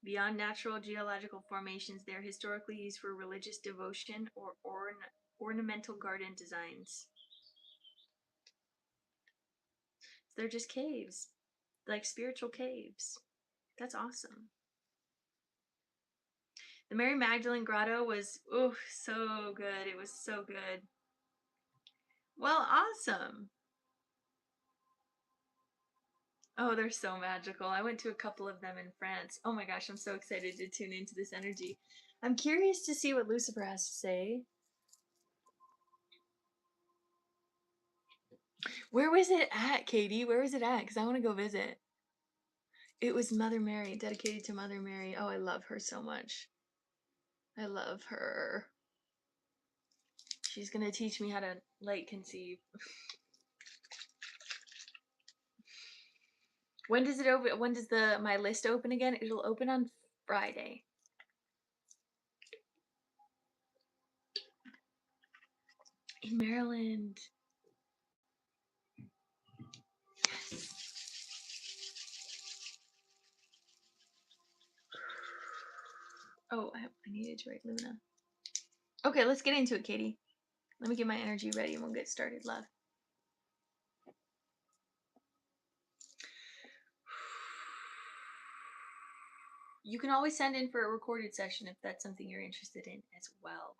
Beyond natural geological formations, they are historically used for religious devotion or ornamental garden designs. They're just caves, like spiritual caves. That's awesome. The Mary Magdalene Grotto was, so good. It was so good. Well, awesome. Oh, they're so magical. I went to a couple of them in France. Oh my gosh, I'm so excited to tune into this energy. I'm curious to see what Lucifer has to say. Where was it at, Katie? Where was it at? Because I want to go visit. It was Mother Mary, dedicated to Mother Mary. Oh, I love her so much. I love her. She's going to teach me how to light conceive. When does it open? When does my list open again? It'll open on Friday. In Maryland. Oh, I needed to write Luna. Okay, let's get into it, Katie. Let me get my energy ready and we'll get started, love. You can always send in for a recorded session if that's something you're interested in as well.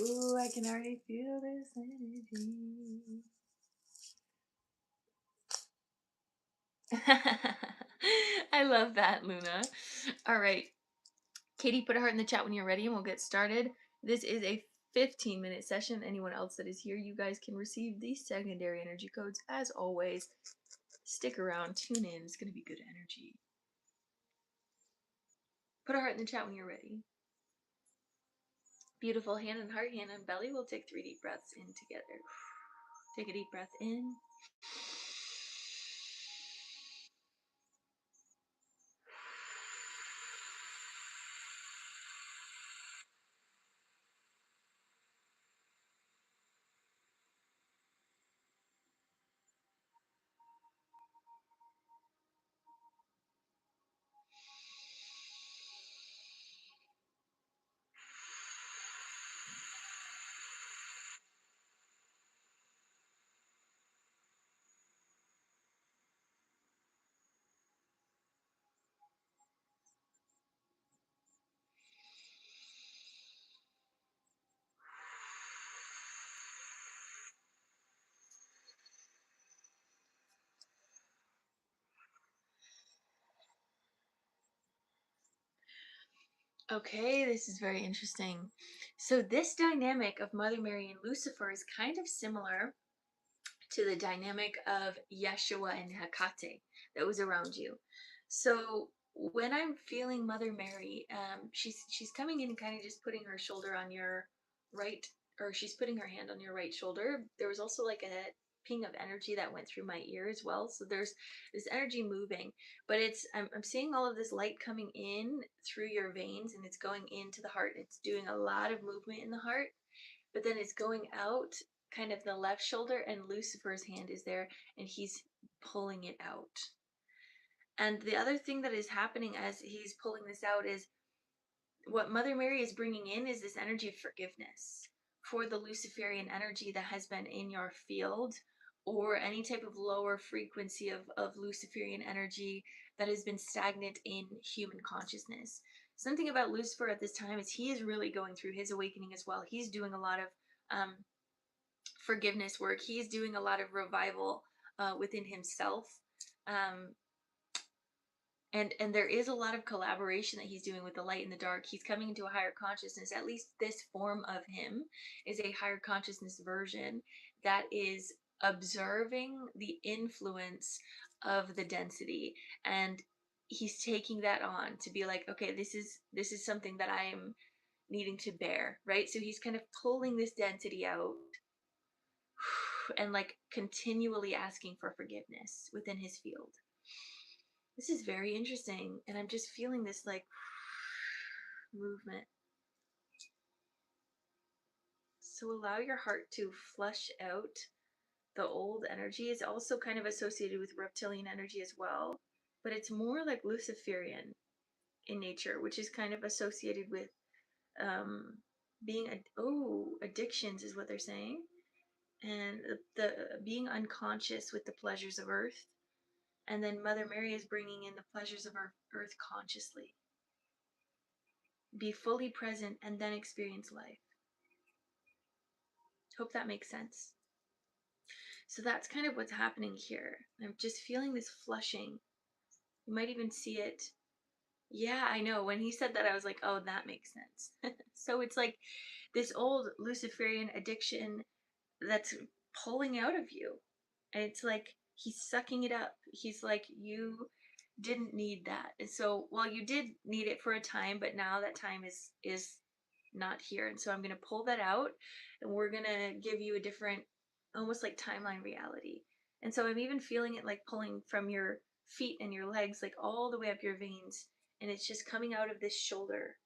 Ooh, I can already feel this energy. I love that, Luna. All right. Katie, put a heart in the chat when you're ready and we'll get started. This is a 15-minute session. Anyone else that is here, you guys can receive these secondary energy codes. As always, stick around, tune in. It's going to be good energy. Put a heart in the chat when you're ready. Beautiful. Hand and heart, hand and belly. We'll take 3 deep breaths in together. Take a deep breath in. Okay, this is very interesting. So this dynamic of Mother Mary and Lucifer is kind of similar to the dynamic of Yeshua and Hecate that was around you. So when I'm feeling Mother Mary, she's coming in and kind of just putting her shoulder on your right, or she's putting her hand on your right shoulder. There was also like a ping of energy that went through my ear as well. So there's this energy moving, but I'm seeing all of this light coming in through your veins and it's going into the heart. It's doing a lot of movement in the heart, but then it's going out kind of the left shoulder, and Lucifer's hand is there and he's pulling it out. And the other thing that is happening as he's pulling this out is what Mother Mary is bringing in is this energy of forgiveness for the Luciferian energy that has been in your field, or any type of lower frequency of Luciferian energy that has been stagnant in human consciousness. Something about Lucifer at this time is he is really going through his awakening as well. He's doing a lot of forgiveness work. He's doing a lot of revival within himself. Um, and there is a lot of collaboration that he's doing with the light and the dark. He's coming into a higher consciousness. At least this form of him is a higher consciousness version that is observing the influence of the density, and he's taking that on to be like, okay, this is something that I am needing to bear, right? So he's kind of pulling this density out and like continually asking for forgiveness within his field. This is very interesting, and I'm just feeling this like movement. So allow your heart to flush out the old energy. It's also kind of associated with reptilian energy as well, but it's more like Luciferian in nature, which is kind of associated with um, being addictions is what they're saying, and the being unconscious with the pleasures of earth. And then Mother Mary is bringing in the pleasures of earth consciously. Be fully present and then experience life. Hope that makes sense. So that's kind of what's happening here. I'm just feeling this flushing. You might even see it. Yeah, I know. When he said that, I was like, oh, that makes sense. So it's like this old Luciferian addiction that's pulling out of you. And it's like he's sucking it up. He's like, you didn't need that. And so, well, you did need it for a time, but now that time is not here. And so I'm going to pull that out, and we're going to give you a different, almost like timeline reality. And so I'm even feeling it like pulling from your feet and your legs, like all the way up your veins. And it's just coming out of this shoulder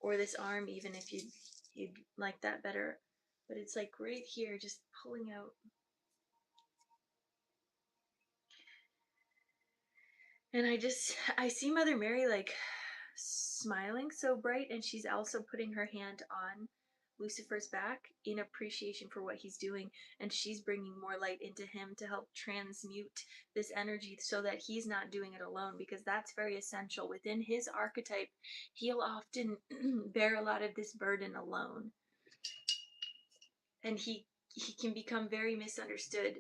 or this arm, even if you'd like that better. But it's like right here, just pulling out. And I see Mother Mary like smiling so bright, and she's also putting her hand on Lucifer's back in appreciation for what he's doing, and she's bringing more light into him to help transmute this energy so that he's not doing it alone, because that's very essential. Within his archetype, he'll often bear a lot of this burden alone. and he can become very misunderstood.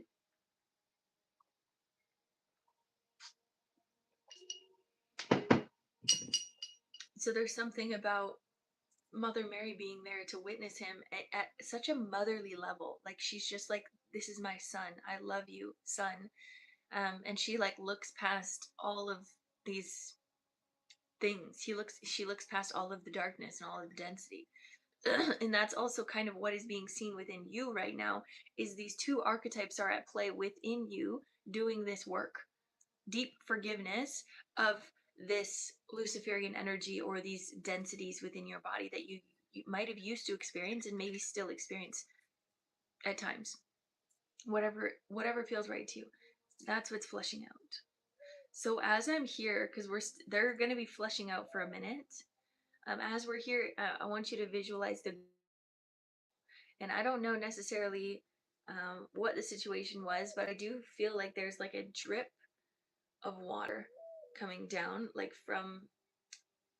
So there's something about Mother Mary being there to witness him at such a motherly level. Like she's just like, this is my son. I love you, son. And she like looks past all of these things. She looks past all of the darkness and all of the density. And that's also kind of what is being seen within you right now, is these two archetypes are at play within you doing this work. Deep forgiveness of this Luciferian energy or these densities within your body that you might have used to experience and maybe still experience at times. Whatever feels right to you. That's what's flushing out. So as I'm here, because they're going to be flushing out for a minute. As we're here, I want you to visualize and I don't know necessarily what the situation was, but I do feel like there's like a drip of water coming down, like from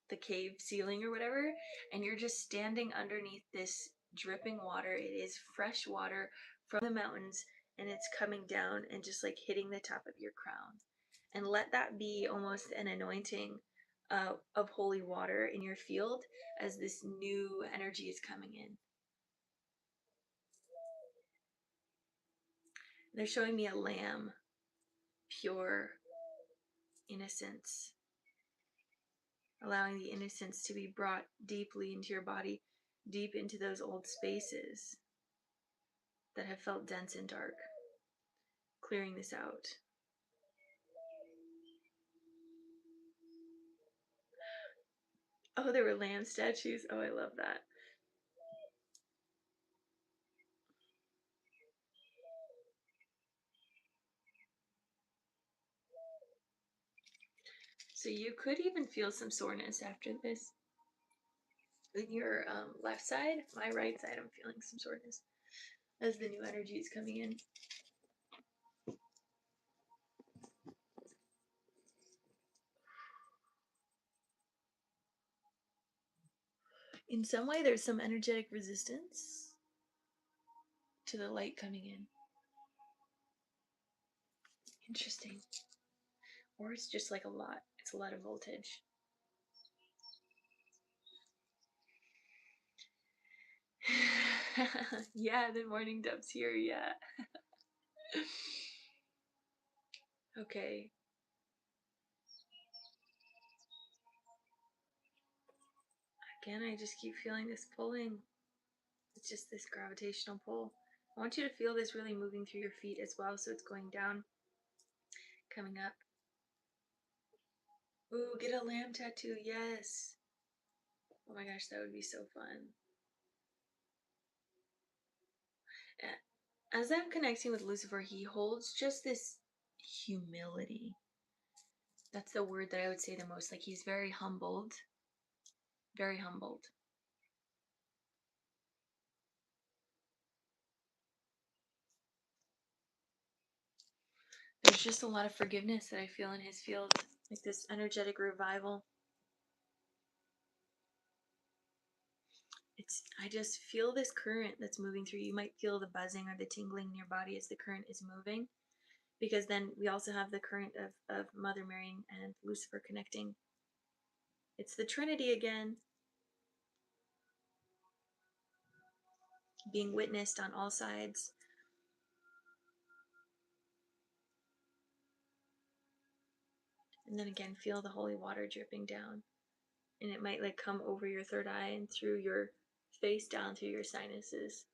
the cave ceiling or whatever, and you're just standing underneath this dripping water. It is fresh water from the mountains, and it's coming down and just like hitting the top of your crown. And let that be almost an anointing of holy water in your field as this new energy is coming in. They're showing me a lamb, pure innocence, allowing the innocence to be brought deeply into your body, deep into those old spaces that have felt dense and dark. Clearing this out. Oh, there were lamb statues. Oh, I love that. So you could even feel some soreness after this. In your left side, my right side, I'm feeling some soreness as the new energy is coming in. In some way, there's some energetic resistance to the light coming in. Interesting. Or it's just like a lot. It's a lot of voltage. Yeah, the morning dove's here, yeah. Okay. Again, I just keep feeling this pulling. It's just this gravitational pull. I want you to feel this really moving through your feet as well. So it's going down, coming up. Ooh, get a lamb tattoo. Yes. Oh my gosh, that would be so fun. As I'm connecting with Lucifer, he holds just this humility. That's the word that I would say the most. Like he's very humbled. Very humbled. There's just a lot of forgiveness that I feel in his field. Like this energetic revival. I just feel this current that's moving through. You might feel the buzzing or the tingling in your body as the current is moving, because then we also have the current of Mother Mary and Lucifer connecting. It's the Trinity again, being witnessed on all sides. And then again, feel the holy water dripping down, and it might like come over your third eye and through your face, down through your sinuses,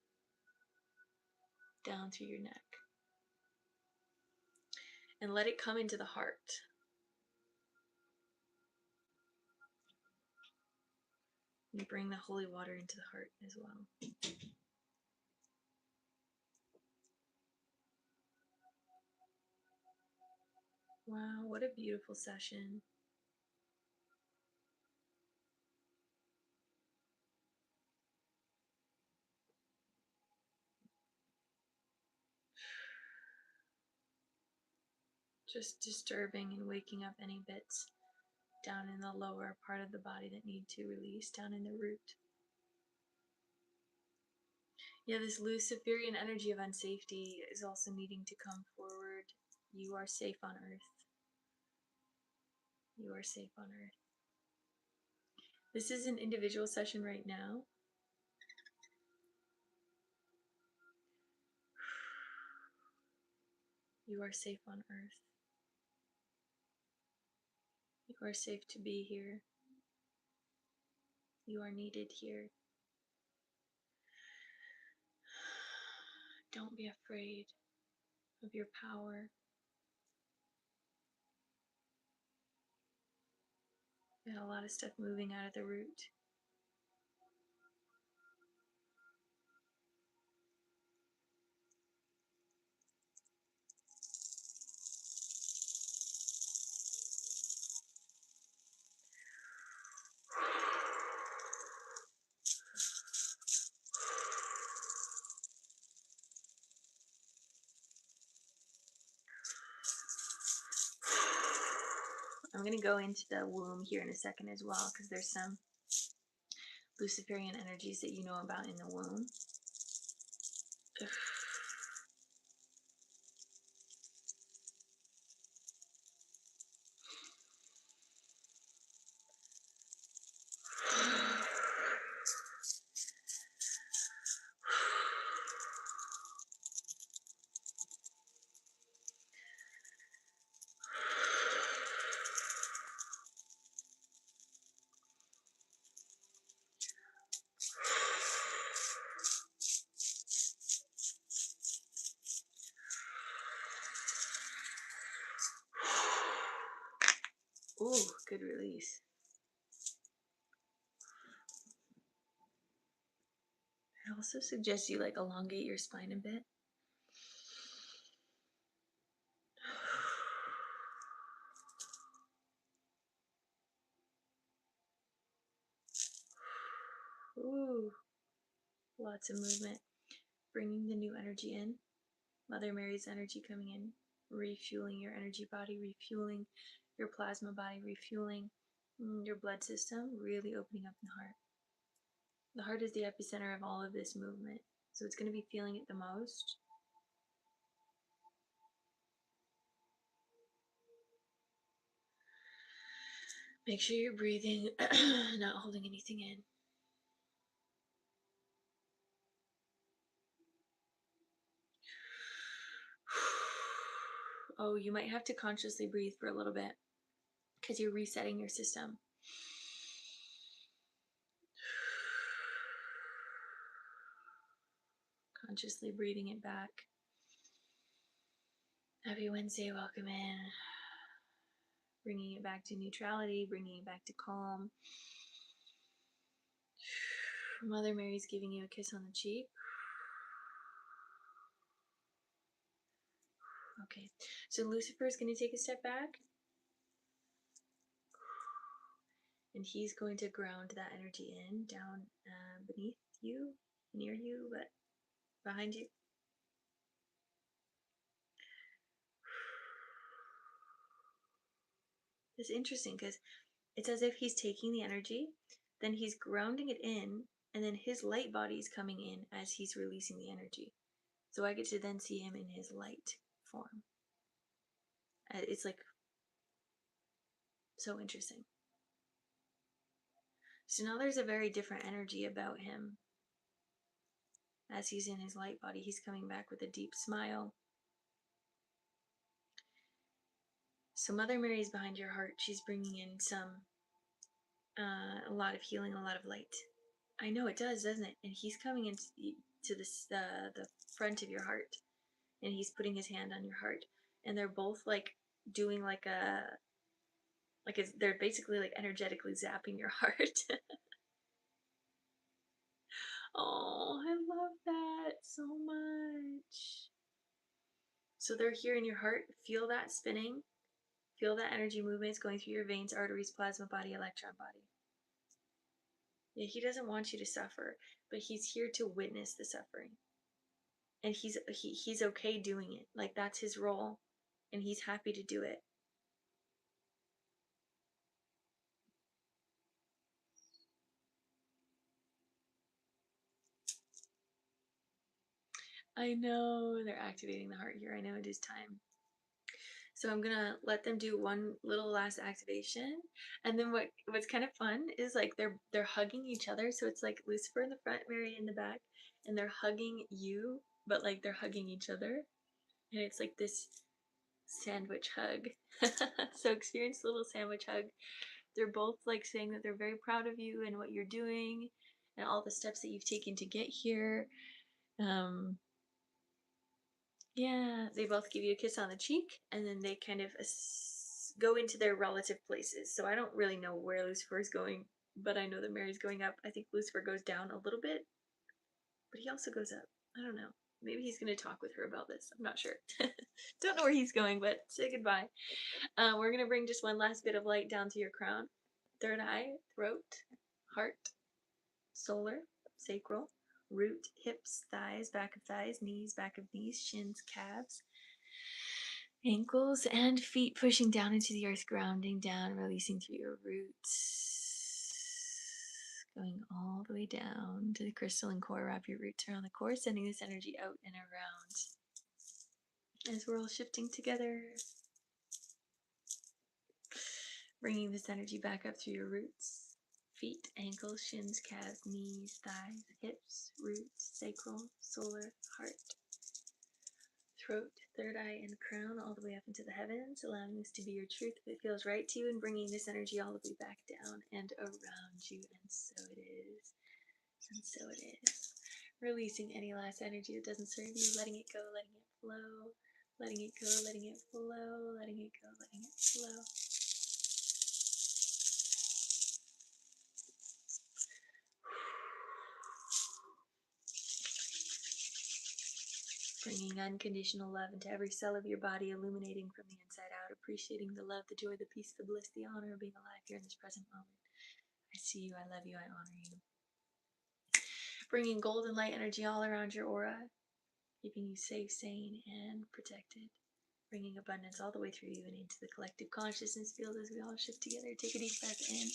down through your neck, and let it come into the heart. You bring the holy water into the heart as well. Wow, what a beautiful session. Just disturbing and waking up any bits down in the lower part of the body that need to release, down in the root. Yeah, this Luciferian energy of unsafety is also needing to come forward. You are safe on Earth. You are safe on Earth. This is an individual session right now. You are safe on Earth. You are safe to be here. You are needed here. Don't be afraid of your power. Got a lot of stuff moving out of the root. I'm going to go into the womb here in a second as well, because there's some Luciferian energies that you know about in the womb. Ooh, good release. I also suggest you like elongate your spine a bit. Ooh, lots of movement. Bringing the new energy in. Mother Mary's energy coming in. Refueling your energy body, refueling your plasma body, refueling your blood system, really opening up the heart. The heart is the epicenter of all of this movement, so it's going to be feeling it the most. Make sure you're breathing, not holding anything in. Oh, you might have to consciously breathe for a little bit because you're resetting your system. Consciously breathing it back. Happy Wednesday, welcome in. Bringing it back to neutrality, bringing it back to calm. Mother Mary's giving you a kiss on the cheek. Okay, so Lucifer is going to take a step back. And he's going to ground that energy in, down beneath you, near you, but behind you. It's interesting because it's as if he's taking the energy, then he's grounding it in, and then his light body is coming in as he's releasing the energy. So I get to then see him in his light form. It's like so interesting. So now there's a very different energy about him. As he's in his light body, he's coming back with a deep smile. So Mother Mary is behind your heart. She's bringing in a lot of healing, a lot of light. I know it does, doesn't it? And he's coming into this the front of your heart, and he's putting his hand on your heart, and they're both like doing they're basically like energetically zapping your heart. Oh, I love that so much. So they're here in your heart. Feel that spinning. Feel that energy movements going through your veins, arteries, plasma body, electron body. Yeah, he doesn't want you to suffer, but he's here to witness the suffering. And he's okay doing it. Like that's his role, and he's happy to do it. I know they're activating the heart here. I know it is time. So I'm gonna let them do one little last activation, and then what's kind of fun is like they're hugging each other. So it's like Lucifer in the front, Mary in the back, and they're hugging you, but like they're hugging each other, and it's like this sandwich hug. So experience a little sandwich hug. They're both like saying that they're very proud of you and what you're doing, and all the steps that you've taken to get here. Yeah, they both give you a kiss on the cheek, and then they kind of go into their relative places. So I don't really know where Lucifer is going, but I know that Mary's going up. I think Lucifer goes down a little bit, but he also goes up. I don't know. Maybe he's going to talk with her about this. I'm not sure. Don't know where he's going, but say goodbye. We're going to bring just one last bit of light down to your crown. Third eye, throat, heart, solar, sacral, root, hips, thighs, back of thighs, knees, back of knees, shins, calves, ankles and feet, pushing down into the earth, grounding down, releasing through your roots, going all the way down to the crystalline core. Wrap your roots around the core, sending this energy out and around as we're all shifting together, bringing this energy back up through your roots, feet, ankles, shins, calves, knees, thighs, hips, roots, sacral, solar, heart, throat, third eye, and crown, all the way up into the heavens, allowing this to be your truth if it feels right to you, and bringing this energy all the way back down and around you. And so it is. And so it is. Releasing any last energy that doesn't serve you, letting it go, letting it flow, letting it go, letting it flow, letting it go, letting it flow. Bringing unconditional love into every cell of your body, illuminating from the inside out, appreciating the love, the joy, the peace, the bliss, the honor of being alive here in this present moment. I see you, I love you, I honor you. Bringing golden light energy all around your aura, keeping you safe, sane, and protected. Bringing abundance all the way through you and into the collective consciousness field as we all shift together. Take a deep breath in.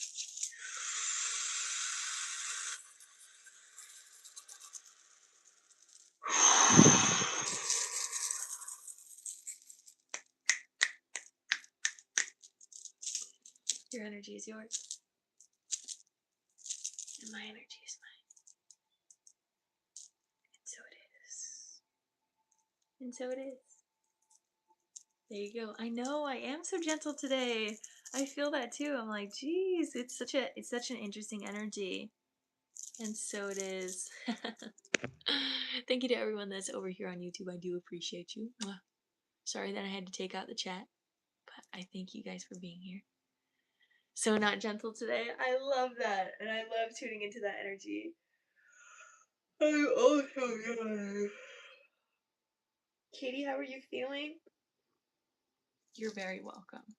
Your energy is yours, and my energy is mine. And so it is. And so it is. There you go. I know I am so gentle today. I feel that too. I'm like, geez, it's such an interesting energy. And so it is. Thank you to everyone that's over here on YouTube. I do appreciate you. Sorry that I had to take out the chat, but I thank you guys for being here. So not gentle today. I love that, and I love tuning into that energy. I'm also good. Katie, how are you feeling? You're very welcome.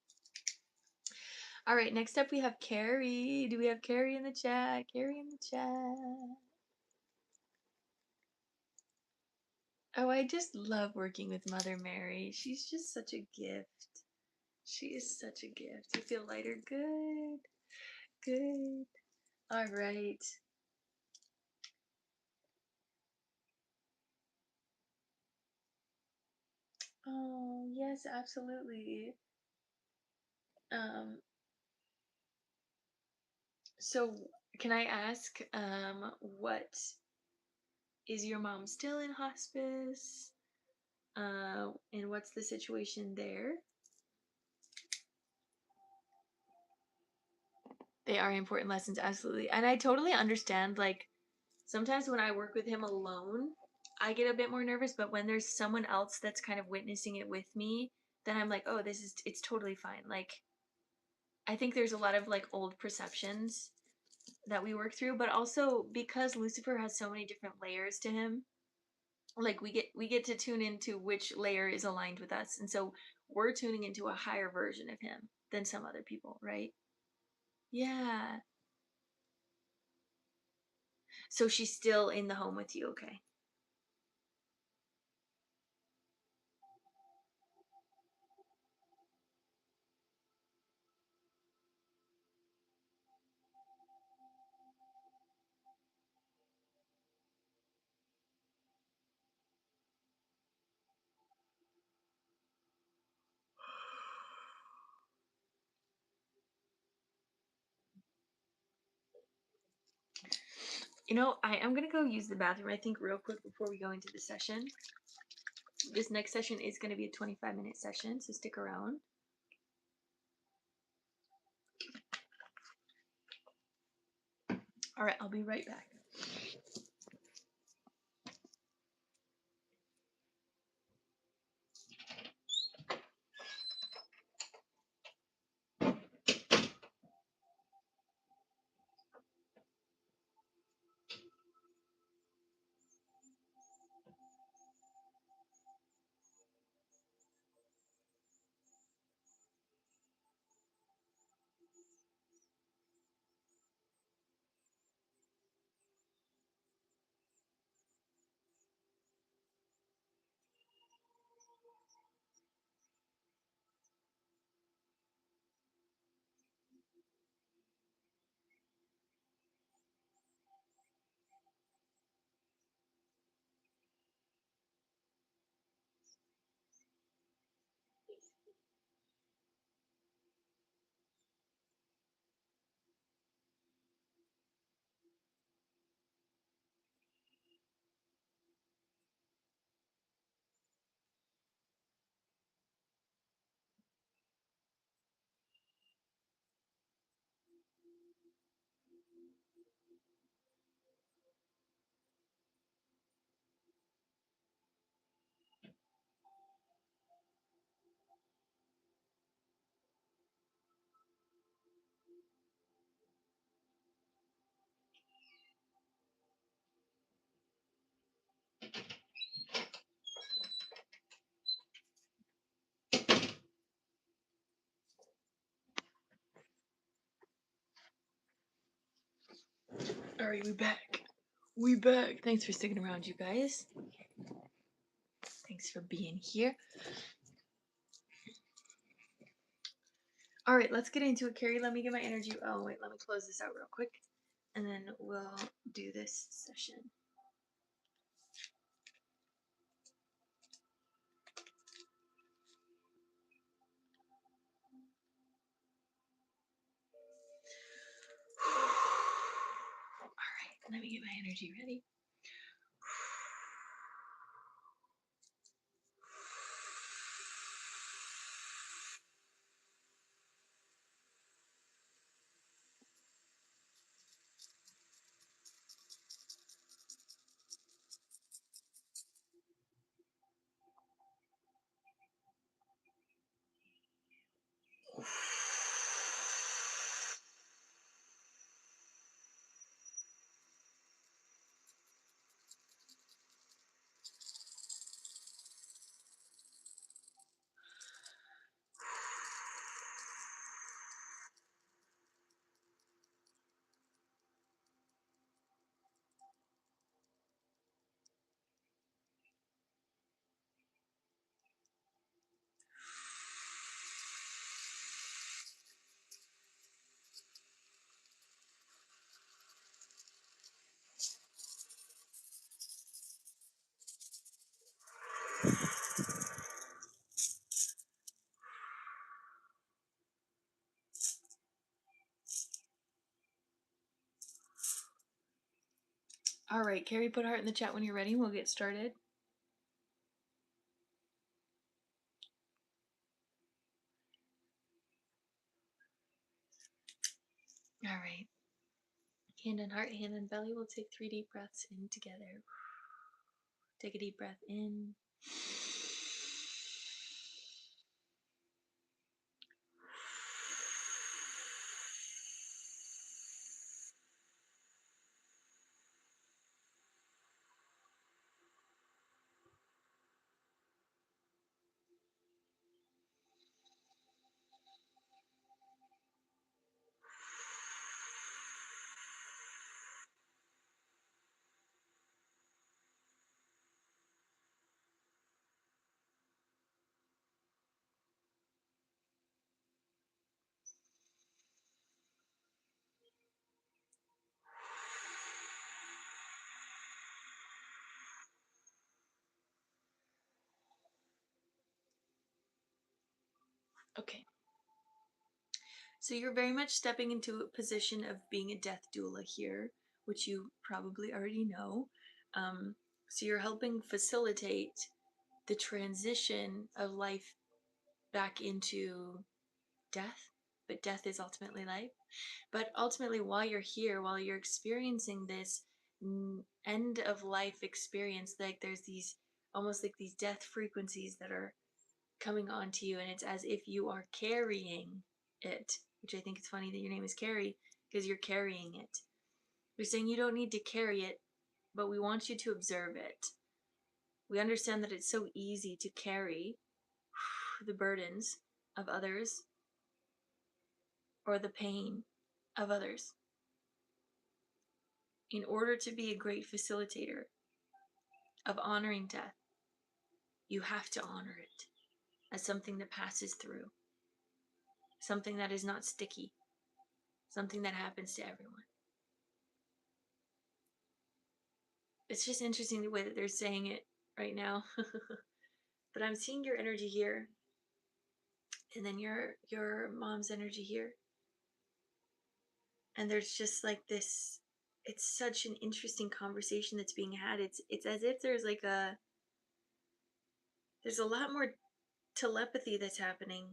All right, next up we have Carrie. Do we have Carrie in the chat? Carrie in the chat. Oh, I just love working with Mother Mary. She's just such a gift. She is such a gift. You feel lighter? Good. Good. All right. Oh, yes, absolutely. So can I ask, what is your mom still in hospice? And what's the situation there? They are important lessons, absolutely. And I totally understand, like, sometimes when I work with him alone, I get a bit more nervous, but when there's someone else that's kind of witnessing it with me, then I'm like, oh, it's totally fine. Like, I think there's a lot of, like, old perceptions that we work through, but also because Lucifer has so many different layers to him, like, we get to tune into which layer is aligned with us. And so we're tuning into a higher version of him than some other people, right? Yeah. So she's still in the home with you, okay? You know, I am gonna go use the bathroom, I think, real quick before we go into the session. This next session is gonna be a 25-minute session, so stick around. All right, I'll be right back. All right, we back. We back. Thanks for sticking around, you guys. Thanks for being here. All right, let's get into it. Carrie, let me get my energy. Oh, wait, let me close this out real quick, and then we'll do this session. All right, let me get my energy ready. All right, Carrie, put a heart in the chat when you're ready. We'll get started. All right. Hand on heart, hand on belly. We'll take 3 deep breaths in together. Take a deep breath in. Okay. So you're very much stepping into a position of being a death doula here, which you probably already know. So you're helping facilitate the transition of life back into death, but death is ultimately life. But ultimately, while you're here, while you're experiencing this end of life experience, like there's these almost like these death frequencies that are coming onto you, and it's as if you are carrying it, which I think it's funny that your name is Carrie because you're carrying it. We're saying you don't need to carry it, but we want you to observe it. We understand that it's so easy to carry the burdens of others or the pain of others. In order to be a great facilitator of honoring death, you have to honor it as something that passes through, something that is not sticky, something that happens to everyone. It's just interesting the way that they're saying it right now. But I'm seeing your energy here, and then your mom's energy here. And there's just like this, it's such an interesting conversation that's being had. It's as if there's like there's a lot more telepathy that's happening.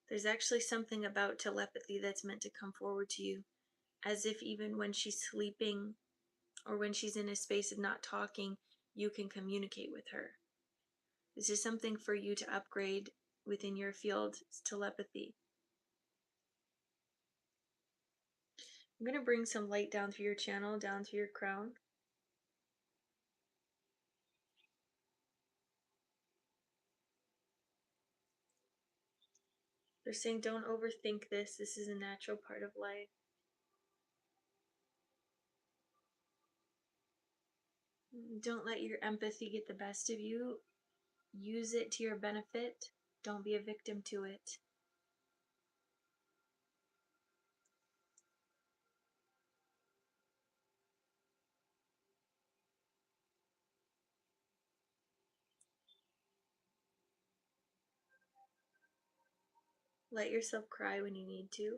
There's actually something about telepathy that's meant to come forward to you, as if even when she's sleeping or when she's in a space of not talking, you can communicate with her. This is something for you to upgrade within your field, telepathy. I'm going to bring some light down through your channel, down through your crown. They're saying don't overthink this. This is a natural part of life. Don't let your empathy get the best of you. Use it to your benefit. Don't be a victim to it. Let yourself cry when you need to.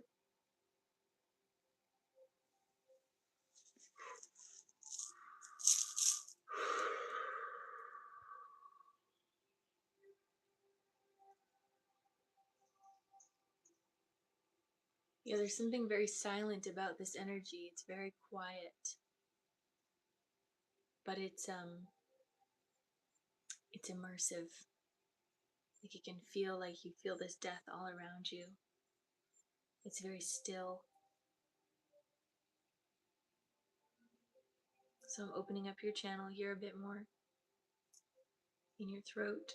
Yeah, there's something very silent about this energy. It's very quiet. But it's immersive. Like you can feel like you feel this death all around you. It's very still. So I'm opening up your channel here a bit more in your throat.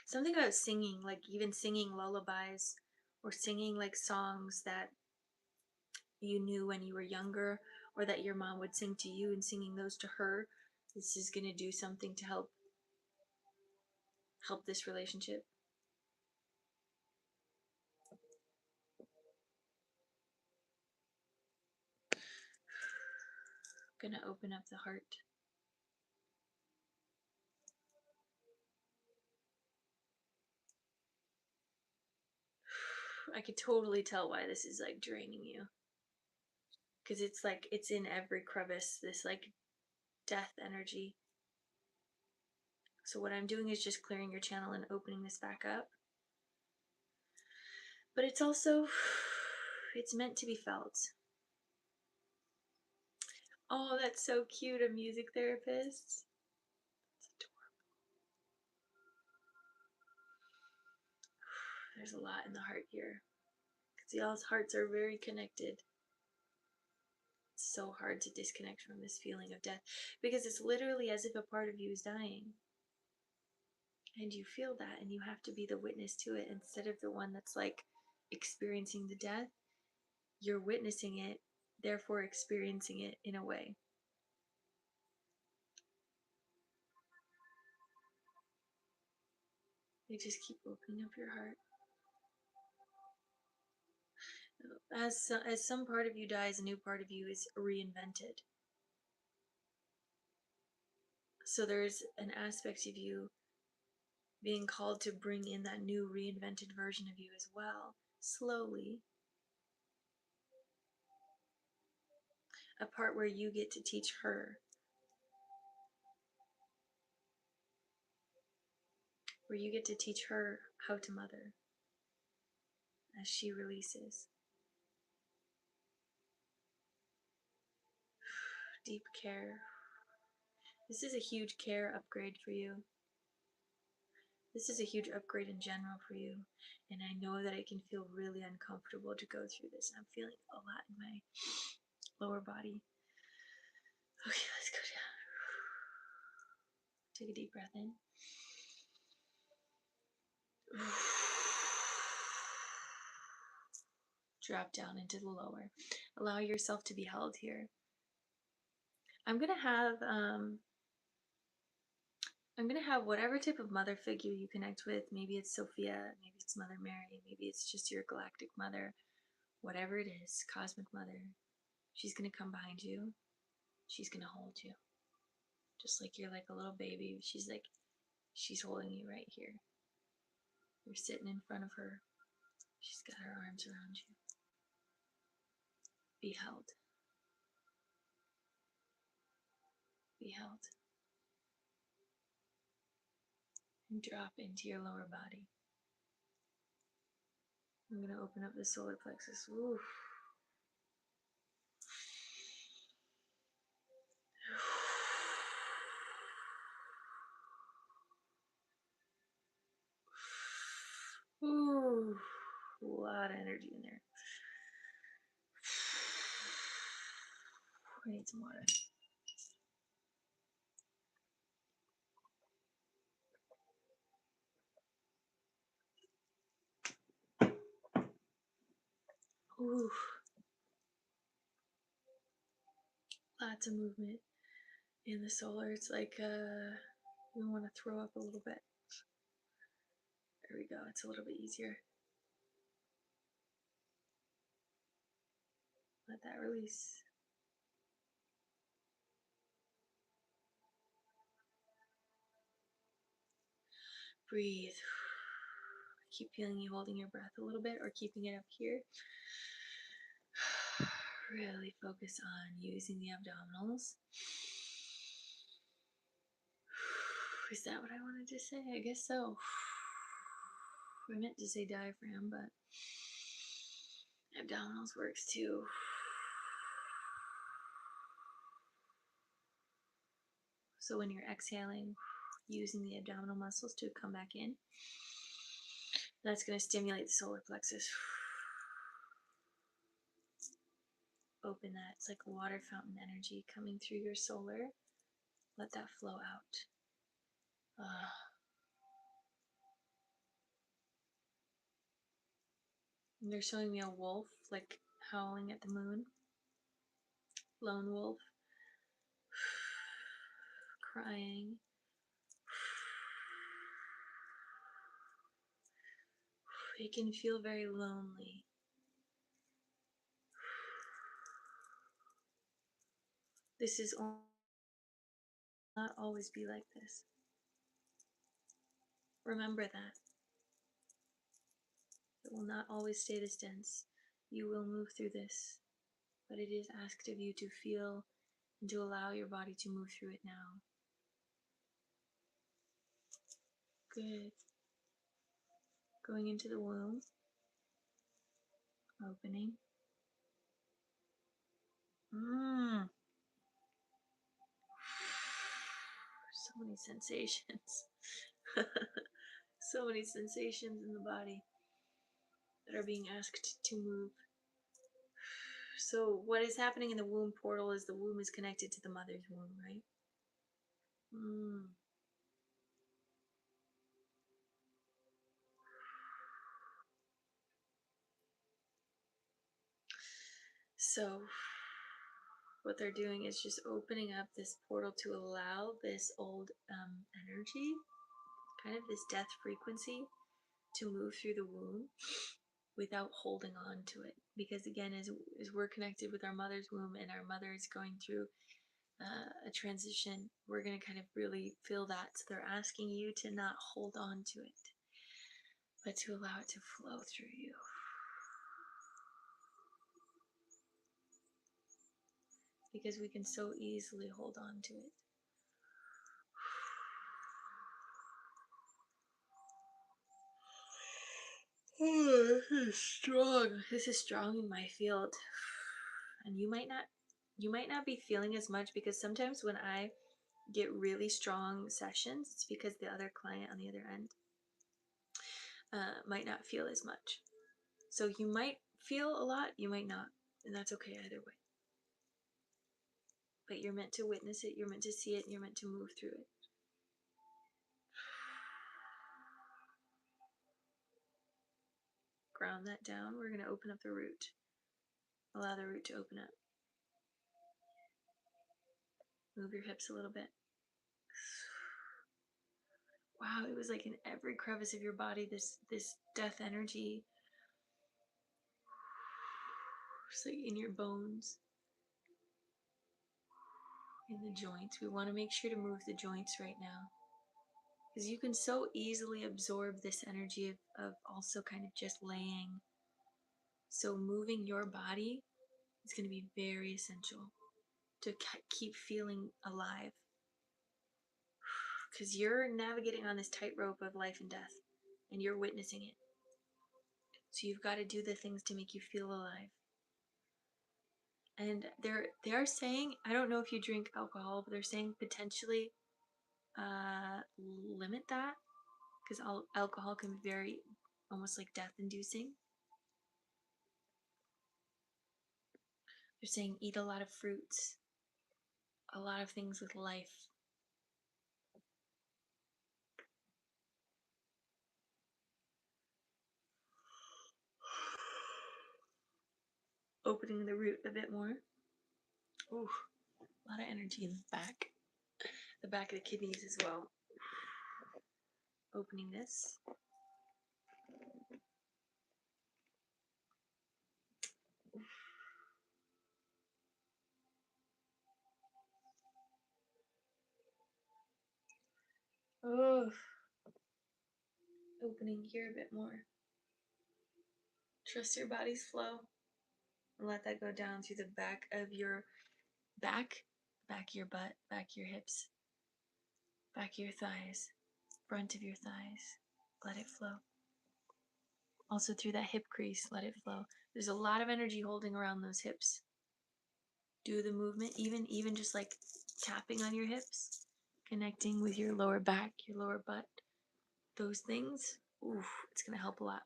Something about singing, like even singing lullabies or singing like songs that you knew when you were younger or that your mom would sing to you and singing those to her. This is going to do something to help this relationship. I'm going to open up the heart. I could totally tell why this is like draining you. Because it's like, it's in every crevice, this like death energy. So what I'm doing is just clearing your channel and opening this back up. But it's also, it's meant to be felt. Oh, that's so cute, a music therapist. That's adorable. There's a lot in the heart here. Because y'all's hearts are very connected. It's so hard to disconnect from this feeling of death. Because it's literally as if a part of you is dying. And you feel that, and you have to be the witness to it instead of the one that's like experiencing the death. You're witnessing it, therefore experiencing it in a way. You just keep opening up your heart. As some part of you dies, a new part of you is reinvented. So there's an aspect of you being called to bring in that new reinvented version of you as well, slowly. a part where you get to teach her, where you get to teach her how to mother as she releases. Deep care. This is a huge care upgrade for you. This is a huge upgrade in general for you. And I know that it can feel really uncomfortable to go through this. I'm feeling a lot in my lower body. Okay, let's go down. Take a deep breath in. Drop down into the lower. Allow yourself to be held here. I'm gonna have whatever type of mother figure you connect with. Maybe it's Sophia, maybe it's Mother Mary, maybe it's just your galactic mother, whatever it is, cosmic mother. She's gonna come behind you. She's gonna hold you. Just like you're like a little baby. She's holding you right here. You're sitting in front of her. She's got her arms around you. Be held. Be held. And drop into your lower body. I'm going to open up the solar plexus. Oof. Ooh. A lot of energy in there. I need some water. Ooh. Lots of movement in the solar. It's like we want to throw up a little bit. There we go. It's a little bit easier. Let that release. Breathe. Keep feeling you holding your breath a little bit or keeping it up here. Really focus on using the abdominals. Is that what I wanted to say? I guess so. I meant to say diaphragm, but abdominals works too. So when you're exhaling, using the abdominal muscles to come back in, that's going to stimulate the solar plexus. Open that. It's like a water fountain energy coming through your solar. Let that flow out. And they're showing me a wolf, like howling at the moon. Lone wolf. Crying. It can feel very lonely. This is not always be like this. Remember that. It will not always stay this dense. You will move through this, but it is asked of you to feel and to allow your body to move through it now. Good. Going into the womb. Opening. So many sensations. So many sensations in the body that are being asked to move. So what is happening in the womb portal is the womb is connected to the mother's womb, right? So what they're doing is just opening up this portal to allow this old energy, kind of this death frequency, to move through the womb without holding on to it. Because again, as we're connected with our mother's womb and our mother is going through a transition, we're going to kind of really feel that. So they're asking you to not hold on to it, but to allow it to flow through you. because we can so easily hold on to it. Oh, this is strong. This is strong in my field. And you might not be feeling as much, because sometimes when I get really strong sessions, it's because the other client on the other end might not feel as much. So you might feel a lot, you might not, and that's okay either way. But you're meant to witness it, you're meant to see it, and you're meant to move through it. Ground that down. We're going to open up the root. Allow the root to open up. Move your hips a little bit. Wow, it was like in every crevice of your body, this death energy. Just like in your bones, in the joints. We want to make sure to move the joints right now, because you can so easily absorb this energy of also kind of just laying. So moving your body is going to be very essential to keep feeling alive, because you're navigating on this tightrope of life and death, and you're witnessing it. So you've got to do the things to make you feel alive. And they are saying, I don't know if you drink alcohol, but they're saying potentially limit that, because alcohol can be very almost like death inducing. They're saying eat a lot of fruits, a lot of things with life. Opening the root a bit more. Ooh, a lot of energy in the back of the kidneys as well. Opening this. Oh, opening here a bit more. Trust your body's flow. And let that go down through the back of your back of your butt, back of your hips, back of your thighs, front of your thighs. Let it flow. Also through that hip crease, let it flow. There's a lot of energy holding around those hips. Do the movement, even just like tapping on your hips, connecting with your lower back, your lower butt. Those things, oof, it's going to help a lot.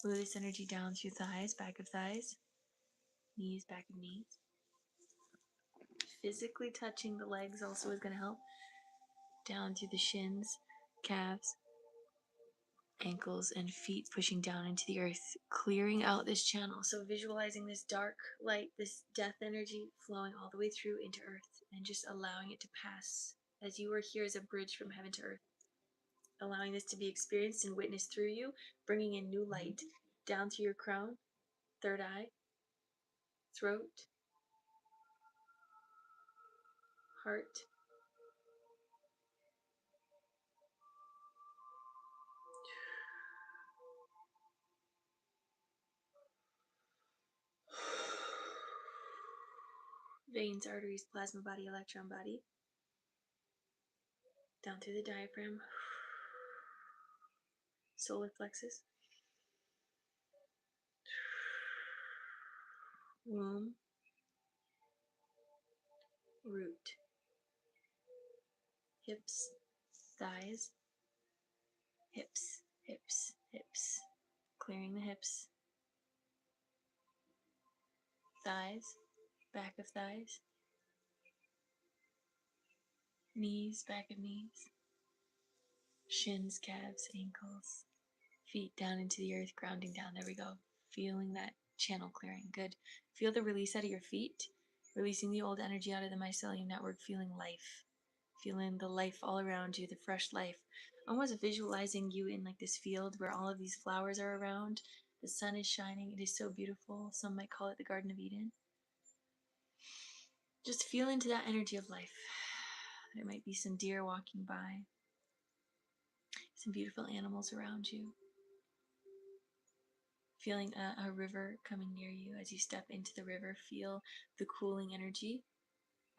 Move this energy down through thighs, back of thighs, knees, back of knees. Physically touching the legs also is going to help. Down through the shins, calves, ankles, and feet, pushing down into the earth, clearing out this channel. So visualizing this dark light, this death energy flowing all the way through into earth, and just allowing it to pass as you are here as a bridge from heaven to earth. Allowing this to be experienced and witnessed through you, bringing in new light down through your crown, third eye, throat, heart, veins, arteries, plasma body, electron body, down through the diaphragm, solar plexus, womb, root, hips, thighs, hips, hips, hips, clearing the hips, thighs, back of thighs, knees, back of knees, shins, calves, ankles, feet down into the earth, grounding down. There we go. Feeling that channel clearing. Good. Feel the release out of your feet, releasing the old energy out of the mycelium network, feeling life. Feeling the life all around you, the fresh life. Almost visualizing you in like this field where all of these flowers are around. The sun is shining. It is so beautiful. Some might call it the Garden of Eden. Just feel into that energy of life. There might be some deer walking by. Some beautiful animals around you. feeling a river coming near you. As you step into the river, feel the cooling energy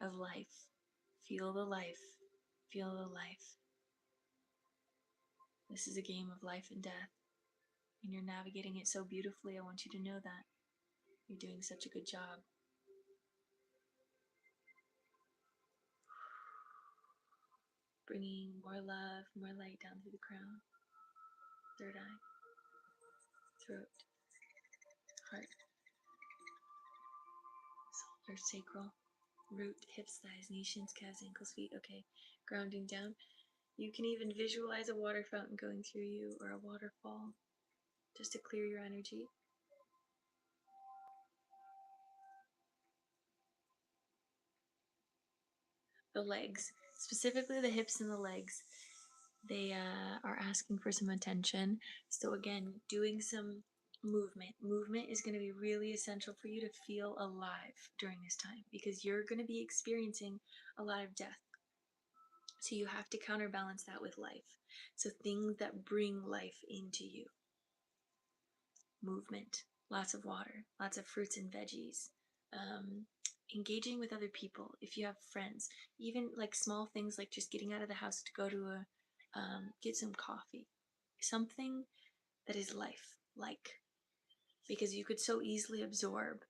of life. Feel the life. Feel the life. This is a game of life and death, and you're navigating it so beautifully. I want you to know that. You're doing such a good job. Bringing more love, more light down through the crown, third eye, throat, heart, solar, sacral, root, hips, thighs, knees, shins, calves, ankles, feet. Okay, grounding down. You can even visualize a water fountain going through you or a waterfall just to clear your energy. The legs, specifically the hips and the legs, they are asking for some attention. So again, doing some movement. Movement is going to be really essential for you to feel alive during this time because you're going to be experiencing a lot of death. So you have to counterbalance that with life. So things that bring life into you. Movement, lots of water, lots of fruits and veggies. Engaging with other people, if you have friends, even like small things like just getting out of the house to go to get some coffee, something that is life like, because you could so easily absorb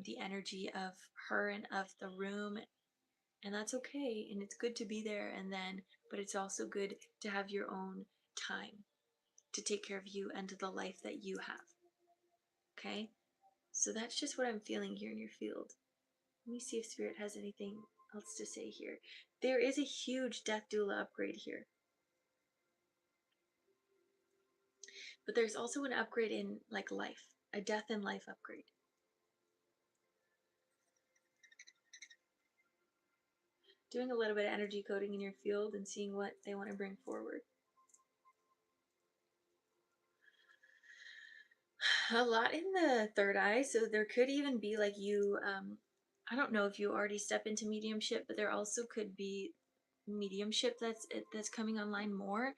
the energy of her and of the room, and that's okay, and it's good to be there, and then, but it's also good to have your own time to take care of you and the life that you have. Okay, so that's just what I'm feeling here in your field. Let me see if Spirit has anything else to say here. There is a huge death doula upgrade here. But there's also an upgrade in like life, a death and life upgrade. Doing a little bit of energy coding in your field and seeing what they want to bring forward. A lot in the third eye, so there could even be like you, I don't know if you already step into mediumship, but there also could be mediumship that's coming online more,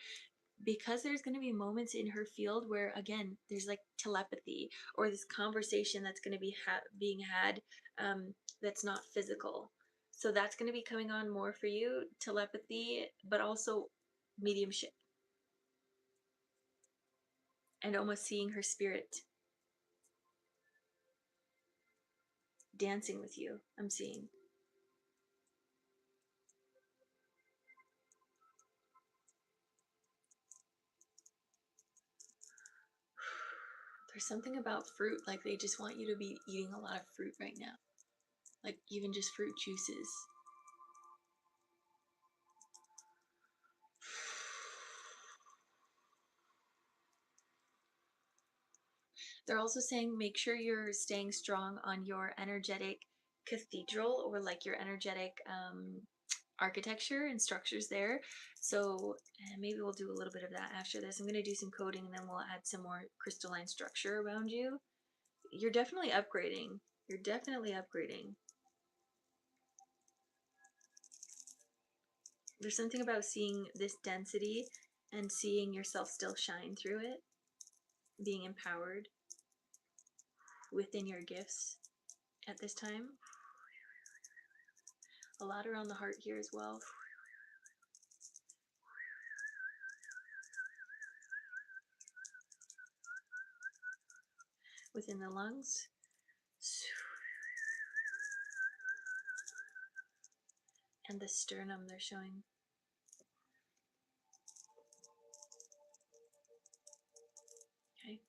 because there's going to be moments in her field where again there's like telepathy or this conversation that's going to be being had, that's not physical. So that's going to be coming on more for you, telepathy, but also mediumship and almost seeing her spirit dancing with you. I'm seeing. There's something about fruit, like they just want you to be eating a lot of fruit right now, like even just fruit juices. They're also saying make sure you're staying strong on your energetic cathedral, or like your energetic architecture and structures there. So maybe we'll do a little bit of that after this. I'm going to do some coding and then we'll add some more crystalline structure around you. You're definitely upgrading. You're definitely upgrading. There's something about seeing this density and seeing yourself still shine through it, being empowered within your gifts at this time. A lot around the heart here as well. Within the lungs. And the sternum they're showing. Okay.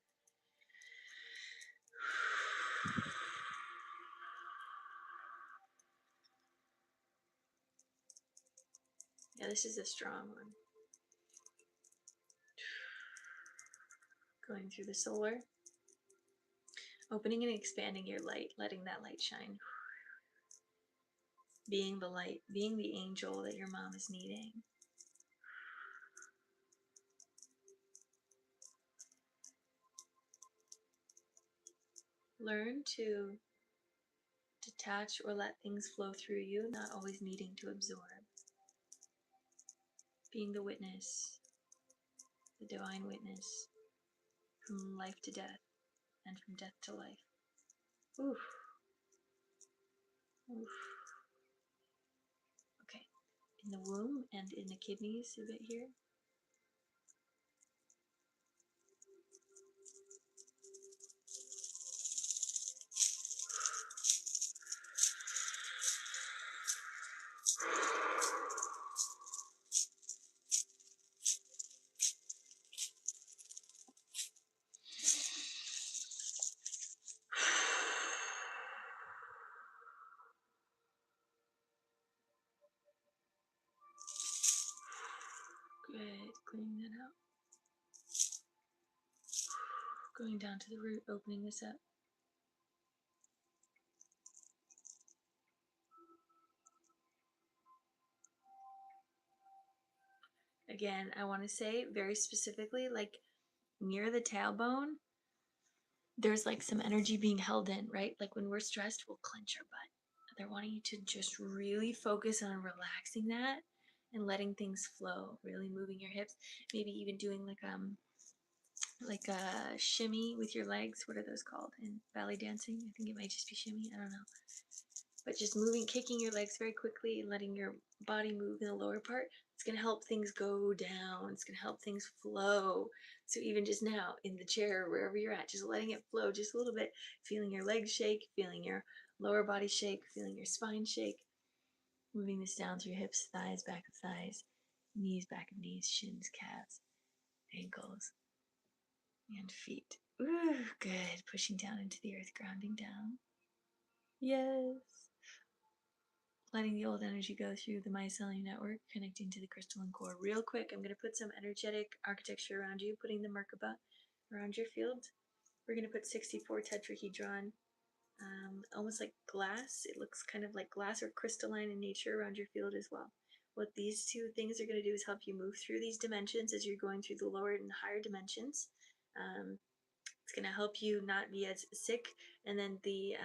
Yeah, this is a strong one. Going through the solar. Opening and expanding your light, letting that light shine. Being the light, being the angel that your mom is needing. Learn to detach or let things flow through you, not always needing to absorb. Being the witness, the divine witness, from life to death. and from death to life. Oof. Oof. Okay. In the womb and in the kidneys a bit here. Good. Cleaning that out. Going down to the root, opening this up. Again, I want to say very specifically, like near the tailbone, there's like some energy being held in, right? Like when we're stressed, we'll clench our butt. They're wanting you to just really focus on relaxing that and letting things flow, really moving your hips, maybe even doing like a shimmy with your legs. What are those called in ballet dancing? I think it might just be shimmy. I don't know. But just moving, kicking your legs very quickly and letting your body move in the lower part, it's going to help things go down. It's going to help things flow. So even just now in the chair or wherever you're at, just letting it flow just a little bit, feeling your legs shake, feeling your lower body shake, feeling your spine shake, moving this down through hips, thighs, back of thighs, knees, back of knees, shins, calves, ankles, and feet. Ooh, good. Pushing down into the earth, grounding down. Yes. Letting the old energy go through the mycelium network, connecting to the crystalline core. Real quick, I'm going to put some energetic architecture around you, putting the Merkaba around your field. We're going to put 64 tetrahedron, almost like glass. It looks kind of like glass or crystalline in nature around your field as well. What these two things are going to do is help you move through these dimensions as you're going through the lower and higher dimensions. It's going to help you not be as sick, and then the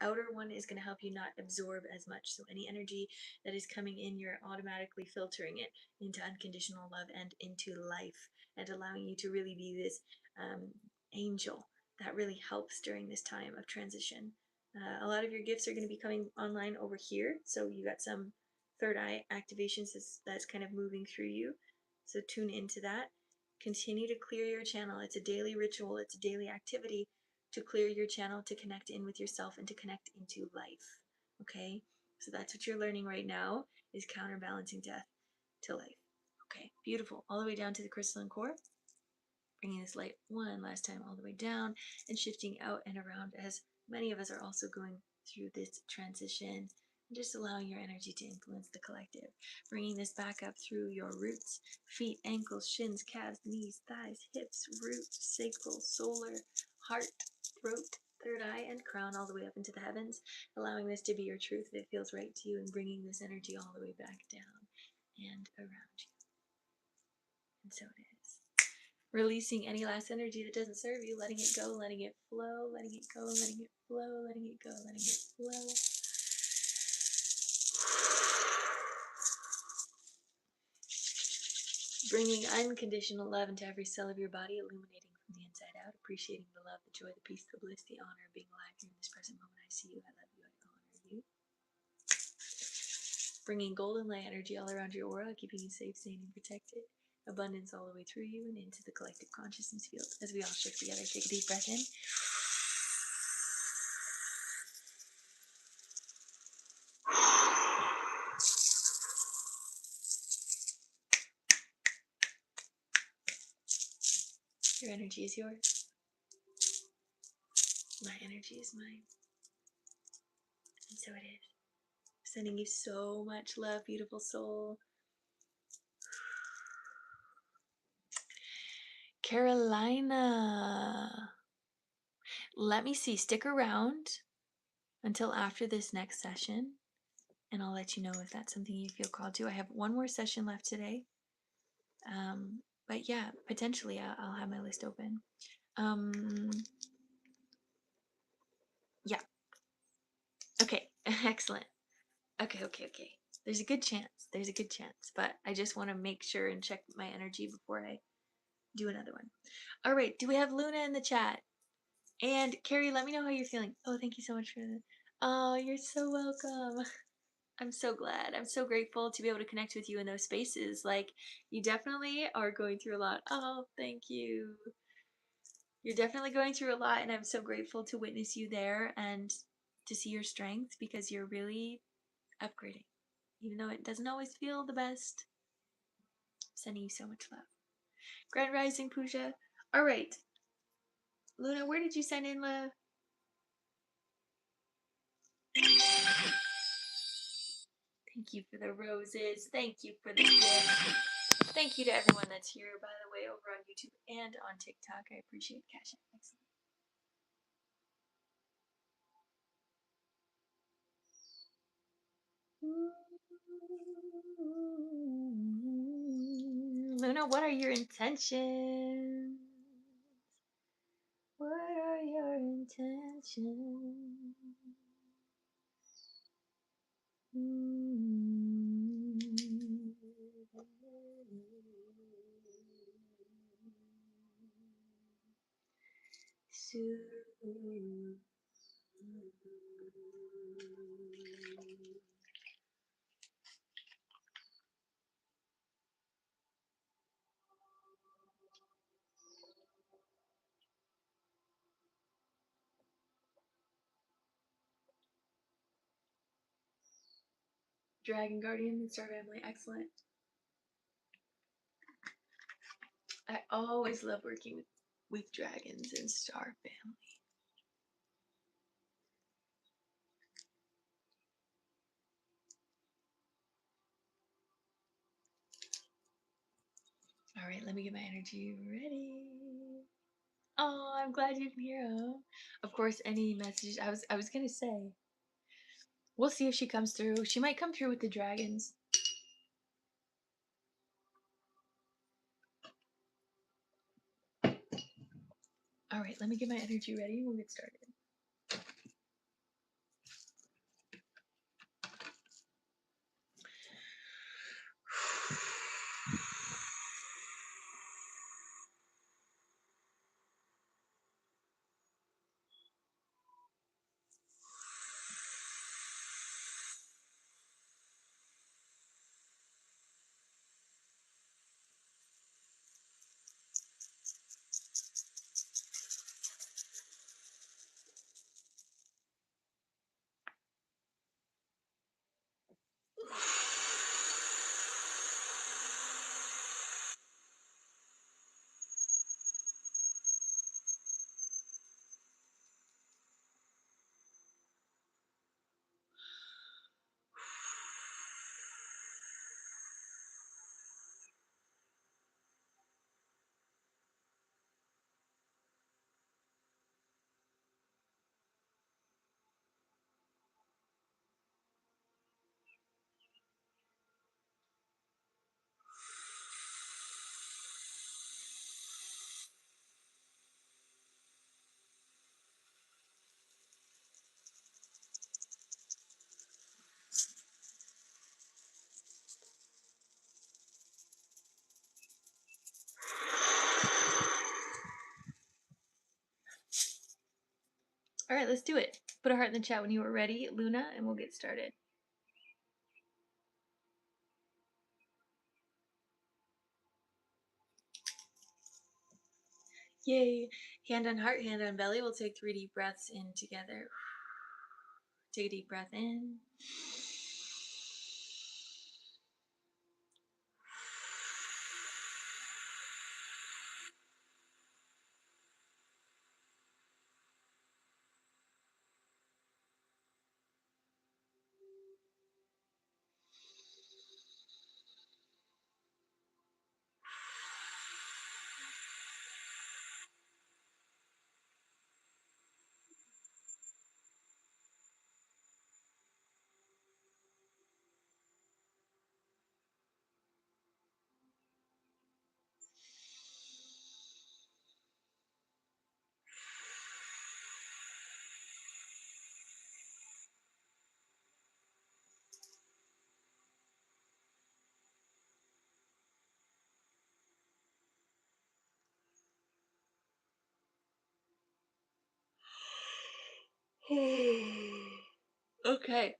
outer one is going to help you not absorb as much. So any energy that is coming in, you're automatically filtering it into unconditional love and into life, and allowing you to really be this angel that really helps during this time of transition. A lot of your gifts are going to be coming online over here, so you got some third eye activations that's kind of moving through you, so tune into that. Continue to clear your channel. It's a daily ritual, it's a daily activity to clear your channel, to connect in with yourself, and to connect into life. Okay? So that's what you're learning right now, is counterbalancing death to life. Okay, beautiful. All the way down to the crystalline core. Bringing this light one last time all the way down and shifting out and around as many of us are also going through this transition. Just allowing your energy to influence the collective. Bringing this back up through your roots, feet, ankles, shins, calves, knees, thighs, hips, root, sacral, solar, heart, throat, third eye, and crown, all the way up into the heavens. Allowing this to be your truth that feels right to you, and bringing this energy all the way back down and around you. And so it is. Releasing any last energy that doesn't serve you, letting it go, letting it flow, letting it go, letting it flow, letting it go, letting it flow. Bringing unconditional love into every cell of your body, illuminating from the inside out, appreciating the love, the joy, the peace, the bliss, the honor of being alive here in this present moment. I see you, I love you, I honor you. Bringing golden light energy all around your aura, keeping you safe, sane, and protected. Abundance all the way through you and into the collective consciousness field. As we all shift together, take a deep breath in. Your energy is yours. My energy is mine. And so it is. Sending you so much love, beautiful soul. Carolina. Let me see. Stick around until after this next session, and I'll let you know if that's something you feel called to. I have one more session left today. But yeah, potentially I'll have my list open. Yeah. Okay. Excellent. Okay. There's a good chance. But I just want to make sure and check my energy before I do another one. All right. Do we have Luna in the chat? And Carrie, let me know how you're feeling. Oh, thank you so much for that. Oh, you're so welcome. I'm so glad. I'm so grateful to be able to connect with you in those spaces. Like, you definitely are going through a lot. Oh, thank you. You're definitely going through a lot, and I'm so grateful to witness you there and to see your strength because you're really upgrading. Even though it doesn't always feel the best. Sending you so much love. Grand Rising, Pooja. All right. Luna, where did you send in, love? Thank you for the roses. Thank you for the gifts. Thank you to everyone that's here, by the way, over on YouTube and on TikTok. I appreciate Cash App. Excellent. Luna, what are your intentions? What are your intentions? Dragon Guardian and Star Family, excellent. I always love working with dragons and Star Family. All right, let me get my energy ready. Oh, I'm glad you can hear her. Of course, any messages. I was gonna say, we'll see if she comes through. She might come through with the dragons. All right, let me get my energy ready and we'll get started. All right, let's do it. Put a heart in the chat when you are ready, Luna, and we'll get started. Yay. Hand on heart, hand on belly. We'll take 3 deep breaths in together. Take a deep breath in. Okay.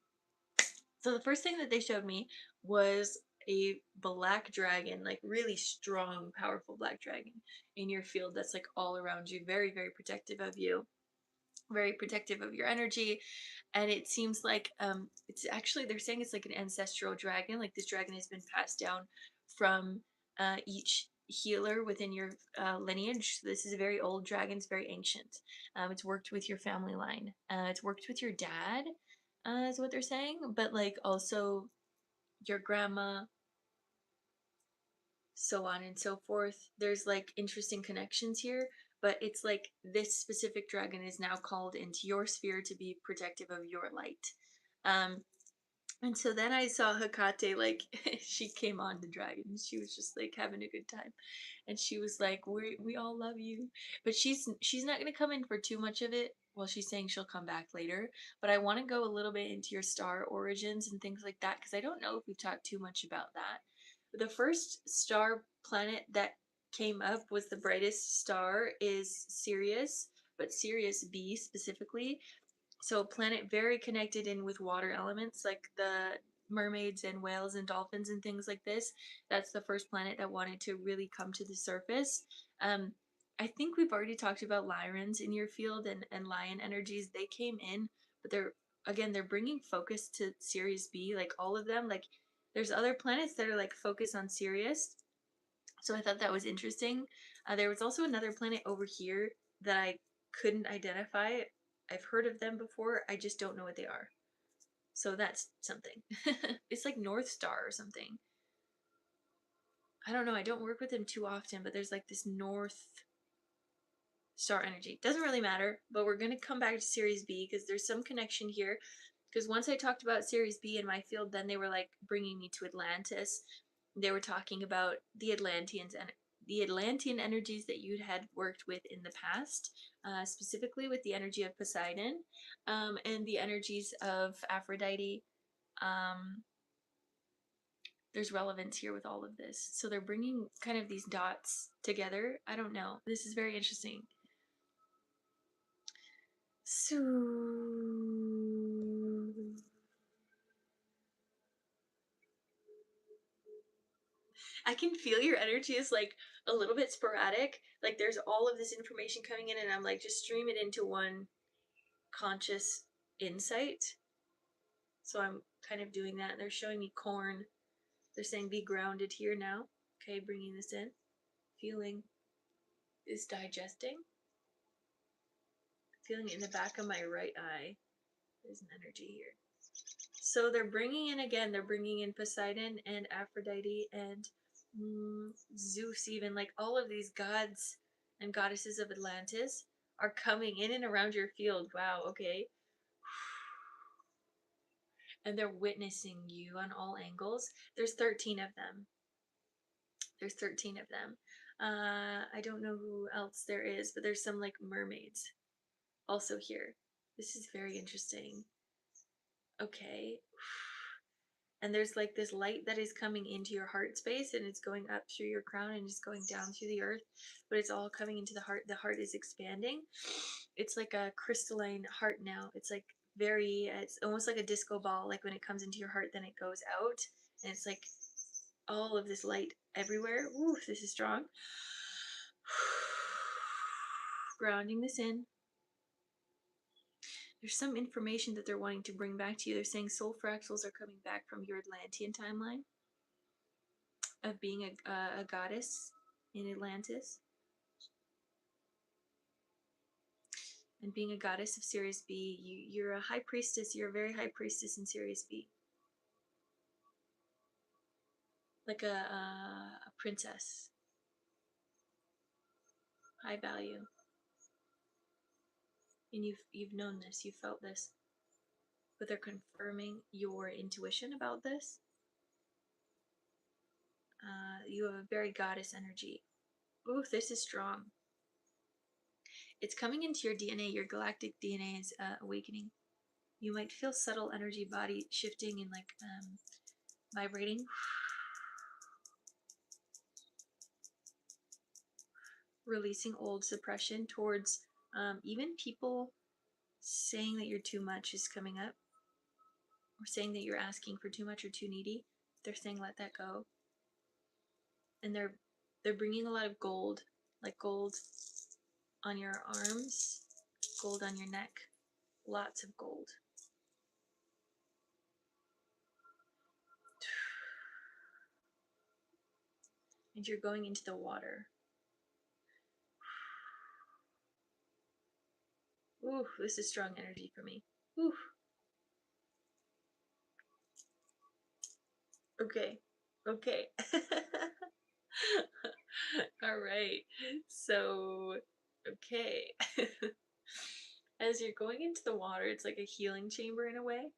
So the first thing that they showed me was a black dragon, like really strong, powerful black dragon in your field that's like all around you, very, very protective of you, very protective of your energy. And it seems like it's actually, they're saying it's like an ancestral dragon, like this dragon has been passed down from each healer within your lineage. This is a very old dragon, it's very ancient. It's worked with your family line, it's worked with your dad, is what they're saying, but like also your grandma, so on and so forth. There's like interesting connections here, but it's like this specific dragon is now called into your sphere to be protective of your light. Um, and so then I saw Hecate, like, she came on the dragon. She was just like having a good time. And she was like, we all love you. But she's not gonna come in for too much of it. Well, she's saying she'll come back later. But I want to go a little bit into your star origins and things like that, because I don't know if we've talked too much about that. The first star planet that came up was the brightest star is Sirius, but Sirius B specifically. So a planet very connected in with water elements like the mermaids and whales and dolphins and things like this. That's the first planet that wanted to really come to the surface. um, I think we've already talked about Lyrans in your field, and lion energies. They came in, but they're, again, they're bringing focus to Sirius B, like all of them. Like there's other planets that are like focused on Sirius, so I thought that was interesting. There was also another planet over here that I couldn't identify. I've heard of them before, I just don't know what they are. So that's something. It's like North Star or something. I don't know, I don't work with them too often, but there's like this North Star energy. Doesn't really matter, but we're going to come back to Series B because there's some connection here. Because once I talked about Series B in my field, then they were like bringing me to Atlantis. They were talking about the Atlanteans and the Atlantean energies that you had worked with in the past, specifically with the energy of Poseidon, and the energies of Aphrodite. Um, there's relevance here with all of this. So they're bringing kind of these dots together. I don't know. This is very interesting. So I can feel your energy is like a little bit sporadic. Like there's all of this information coming in, and I'm like, just stream it into one conscious insight. So I'm kind of doing that. And they're showing me corn. They're saying be grounded here now. Okay, bringing this in. Feeling is digesting. Feeling it in the back of my right eye. There's an energy here. So they're bringing in, again, they're bringing in Poseidon and Aphrodite and Zeus, even like all of these gods and goddesses of Atlantis are coming in and around your field. Wow, okay. And they're witnessing you on all angles. There's 13 of them. There's 13 of them. I don't know who else there is, but there's some like mermaids also here. This is very interesting. Okay. And there's like this light that is coming into your heart space, and it's going up through your crown and just going down through the earth, but it's all coming into the heart is expanding. It's like a crystalline heart now. It's like very, it's almost like a disco ball. Like when it comes into your heart, then it goes out, and it's like all of this light everywhere. Ooh, this is strong. Grounding this in. There's some information that they're wanting to bring back to you. They're saying soul fractals are coming back from your Atlantean timeline of being a goddess in Atlantis, and being a goddess of Sirius B. You're a high priestess. You're a very high priestess in Sirius B, like a princess, high value. And you've known this, you've felt this, but they're confirming your intuition about this. You have a very goddess energy. Ooh, this is strong. It's coming into your DNA. Your galactic DNA is awakening. You might feel subtle energy body shifting and like vibrating. Releasing old suppression towards even people saying that you're too much is coming up. or saying that you're asking for too much or too needy, they're saying let that go. And they're bringing a lot of gold, like gold on your arms, gold on your neck, lots of gold. And you're going into the water. Ooh, this is strong energy for me. Ooh. Okay. Okay. All right. So, okay. As you're going into the water, it's like a healing chamber in a way.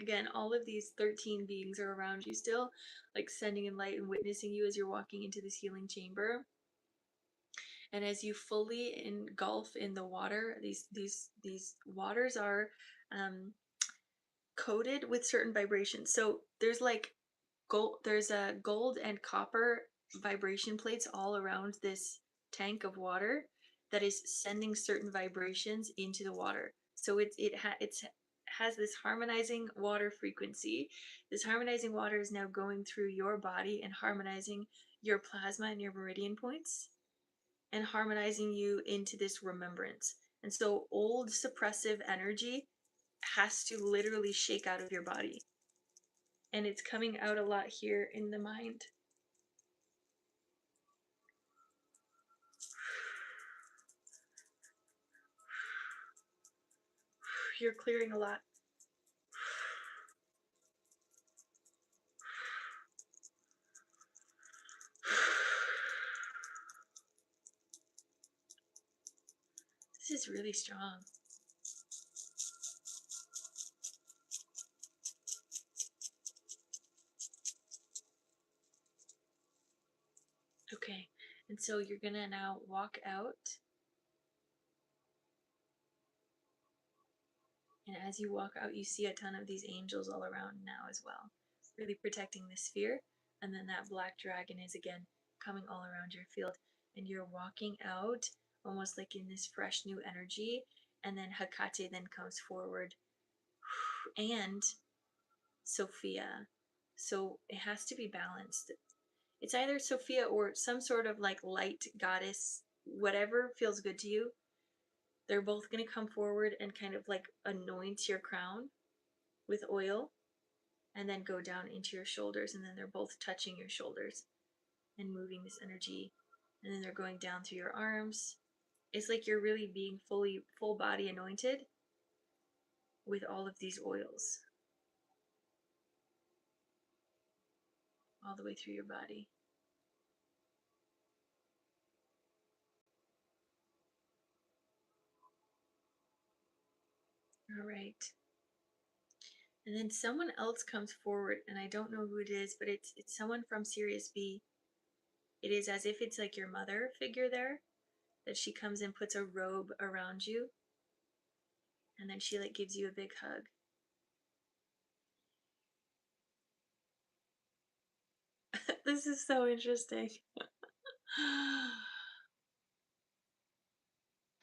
Again, all of these 13 beings are around you still, like sending in light and witnessing you as you're walking into this healing chamber. And as you fully engulf in the water, these waters are coated with certain vibrations. So there's like gold, there's a gold and copper vibration plates all around this tank of water that is sending certain vibrations into the water. So it has this harmonizing water frequency. This harmonizing water is now going through your body and harmonizing your plasma and your meridian points and harmonizing you into this remembrance. And so old suppressive energy has to literally shake out of your body. And it's coming out a lot here in the mind. You're clearing a lot. This is really strong. Okay, and so you're gonna now walk out. And as you walk out, you see a ton of these angels all around now as well, really protecting the sphere. And then that black dragon is again coming all around your field. And you're walking out almost like in this fresh new energy. And then Hecate then comes forward. And Sophia. So it has to be balanced. It's either Sophia or some sort of like light goddess, whatever feels good to you. They're both going to come forward and kind of like anoint your crown with oil and then go down into your shoulders. And then they're both touching your shoulders and moving this energy. And then they're going down through your arms. It's like you're really being full body anointed with all of these oils all the way through your body. All right. And then someone else comes forward, and I don't know who it is, but it's someone from Sirius B. It is as if it's like your mother figure there, that she comes and puts a robe around you, and then she like gives you a big hug. This is so interesting.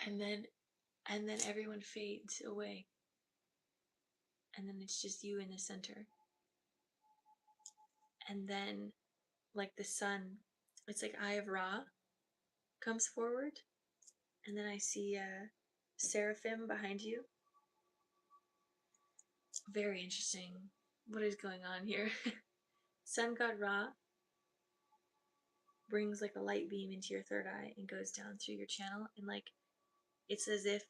and then everyone fades away, and then it's just you in the center. And then like the sun, it's like Eye of Ra comes forward, and then I see a seraphim behind you. Very interesting. What is going on here? Sun god Ra brings like a light beam into your third eye and goes down through your channel, and like it's as if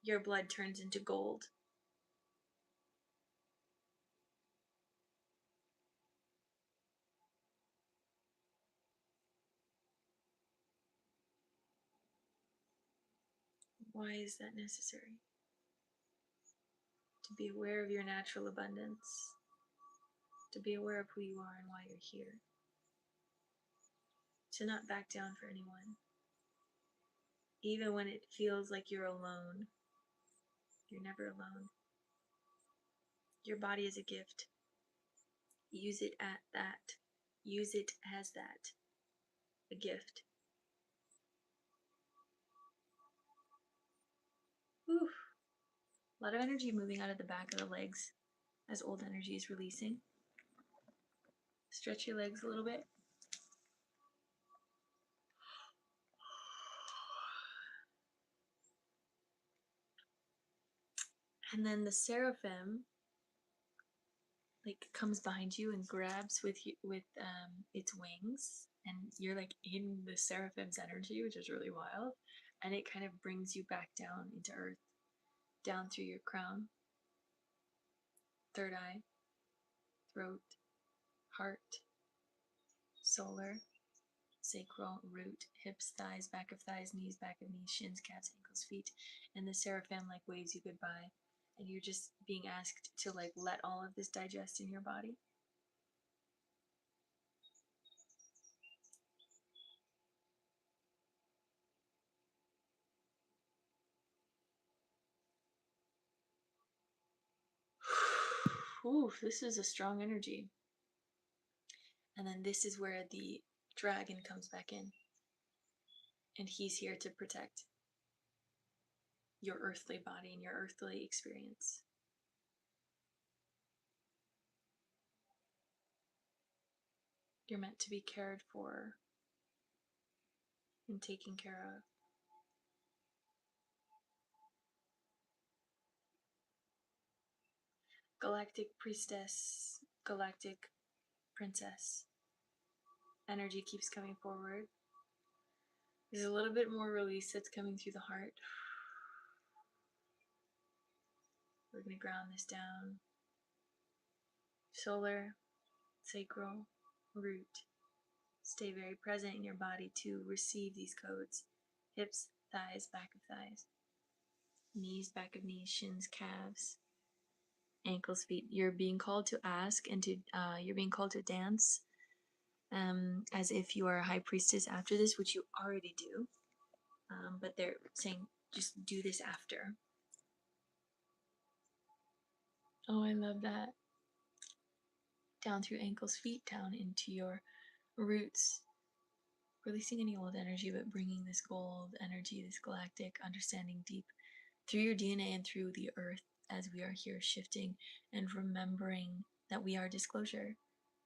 your blood turns into gold. Why is that necessary? To be aware of your natural abundance, to be aware of who you are and why you're here, to not back down for anyone. Even when it feels like you're alone, you're never alone. Your body is a gift. Use it at that. Use it as that. A gift. Whew. A lot of energy moving out of the back of the legs. as old energy is releasing. Stretch your legs a little bit. And then the seraphim like comes behind you and grabs with its wings, and you're like in the seraphim's energy, which is really wild. And it kind of brings you back down into earth, down through your crown, third eye, throat, heart, solar, sacral, root, hips, thighs, back of thighs, knees, shins, calves, ankles, feet. And the seraphim like waves you goodbye, and you're just being asked to like let all of this digest in your body. Ooh, this is a strong energy. And then this is where the dragon comes back in, and he's here to protect your earthly body and your earthly experience. You're meant to be cared for and taken care of. Galactic priestess, galactic princess. Energy keeps coming forward. There's a little bit more release that's coming through the heart. We're going to ground this down. Solar, sacral, root. Stay very present in your body to receive these codes. Hips, thighs, back of thighs. Knees, back of knees, shins, calves, ankles, feet. You're being called to ask and to you're being called to dance as if you are a high priestess after this, which you already do. But they're saying just do this after. Oh, I love that. Down through ankles, feet, down into your roots. Releasing any old energy, but bringing this gold energy, this galactic understanding deep through your DNA and through the earth as we are here shifting and remembering that we are disclosure.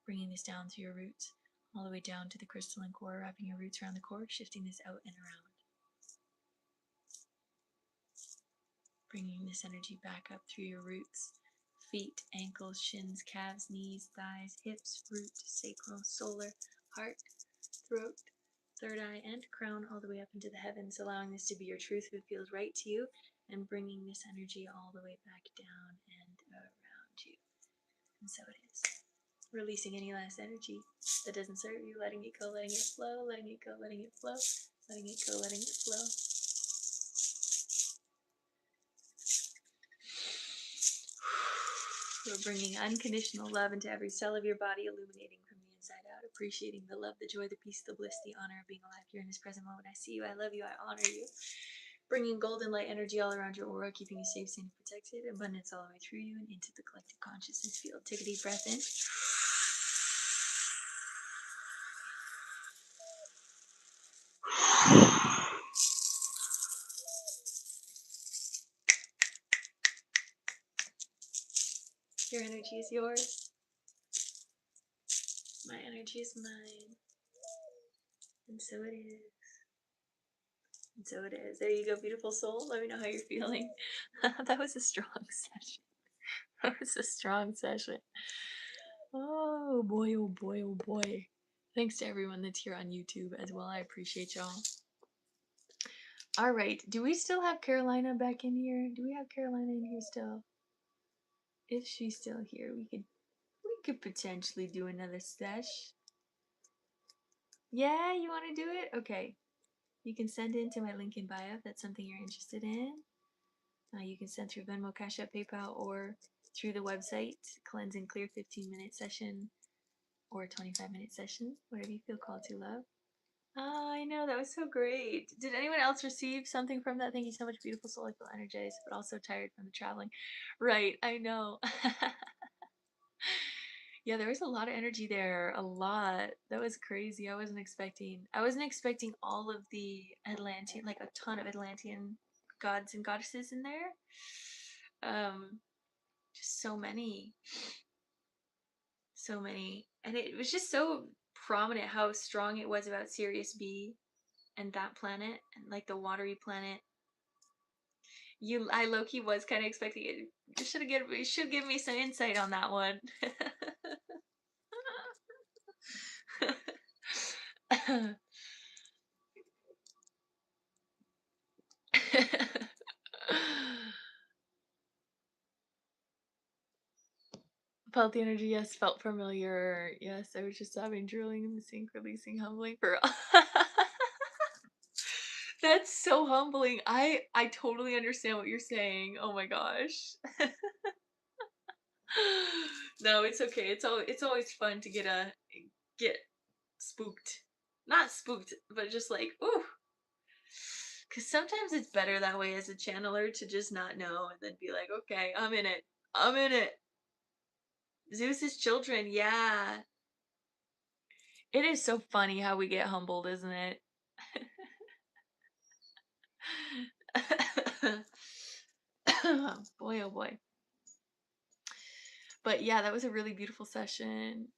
Bringing this down through your roots, all the way down to the crystalline core, wrapping your roots around the core, shifting this out and around. Bringing this energy back up through your roots, feet, ankles, shins, calves, knees, thighs, hips, root, sacral, solar, heart, throat, third eye, and crown, all the way up into the heavens, allowing this to be your truth if it feels right to you, and bringing this energy all the way back down and around you. And so it is. Releasing any last energy that doesn't serve you, letting it go, letting it flow, letting it go, letting it flow, letting it go, letting it flow. We're bringing unconditional love into every cell of your body, illuminating from the inside out, appreciating the love, the joy, the peace, the bliss, the honor of being alive here in this present moment. I see you, I love you, I honor you. Bringing golden light energy all around your aura, keeping you safe, sane, and protected. Abundance all the way through you and into the collective consciousness field. Take a deep breath in. Your energy is yours. My energy is mine. And so it is. And so it is. There you go, beautiful soul. Let me know how you're feeling. That was a strong session. That was a strong session. Oh boy, oh boy, oh boy. Thanks to everyone that's here on YouTube as well. I appreciate y'all. All right. Do we still have Carolina back in here? Do we have Carolina in here still? If she's still here, we could potentially do another sesh. Yeah, you want to do it? Okay. You can send it to my link in bio if that's something you're interested in. You can send through Venmo, Cash App, PayPal, or through the website, Cleanse and Clear 15-minute session or a 25-minute session, whatever you feel called to, love. Oh, I know, that was so great. Did anyone else receive something from that? Thank you so much, beautiful soul. I feel energized, but also tired from the traveling. Right, I know. Yeah, there was a lot of energy there. A lot. That was crazy. I wasn't expecting all of the Atlantean, like a ton of Atlantean gods and goddesses in there. Just so many. So many. And it was just so prominent how strong it was about Sirius B and that planet and like the watery planet. I low-key was kind of expecting it. You should give me some insight on that one. Felt the energy, yes, felt familiar. Yes, I was just having drilling and sync releasing humbling for That's so humbling. I totally understand what you're saying. Oh my gosh. No, it's okay. It's always fun to get spooked. Not spooked, but just like, ooh. Cause sometimes it's better that way as a channeler to just not know and then be like, okay, I'm in it. I'm in it. Zeus's children, yeah. It is so funny how we get humbled, isn't it? Boy, oh boy. But yeah, that was a really beautiful session.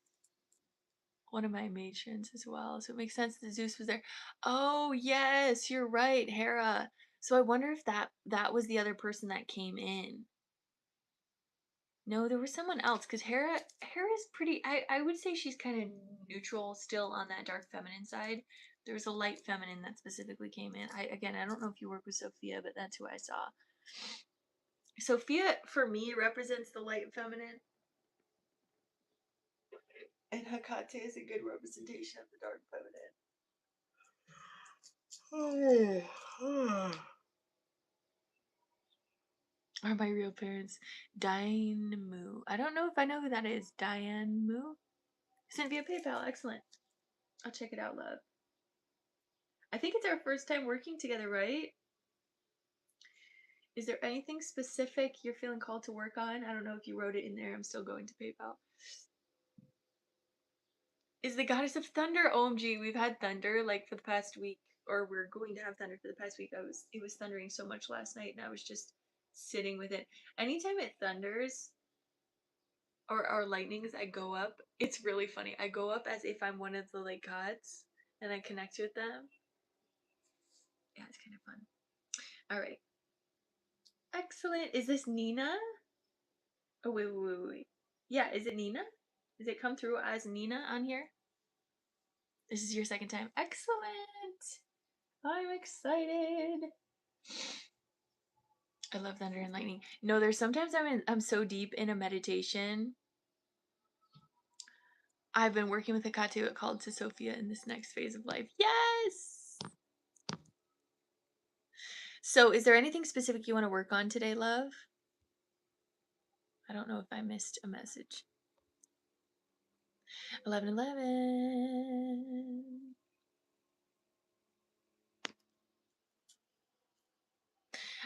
One of my matrons as well. So it makes sense that Zeus was there. Oh, yes, you're right, Hera. So I wonder if that was the other person that came in. No, there was someone else because Hera's pretty I would say she's kind of neutral still on that dark feminine side. There was a light feminine that specifically came in. I don't know if you work with Sophia, but that's who I saw. Sophia for me represents the light feminine. And Hecate is a good representation of the dark feminine. Are my real parents Diane Moo? I don't know if I know who that is. Diane Moo? Sent via PayPal. Excellent. I'll check it out, love. I think it's our first time working together, right? Is there anything specific you're feeling called to work on? I don't know if you wrote it in there. I'm still going to PayPal. Is the goddess of thunder? OMG, we've had thunder like for the past week, or we're going to have thunder for the past week. It was thundering so much last night, and I was just sitting with it. Anytime it thunders or lightnings, I go up. It's really funny. I go up as if I'm one of the like gods, and I connect with them. Yeah, it's kind of fun. All right. Excellent. Is this Nina? Oh, wait. Yeah, is it Nina? Does it come through as Nina on here? This is your second time. Excellent. I'm excited. I love thunder and lightning. No, there's sometimes I'm so deep in a meditation. I've been working with a Katu called to Sophia in this next phase of life. Yes. So, is there anything specific you want to work on today, love? I don't know if I missed a message. 11:11.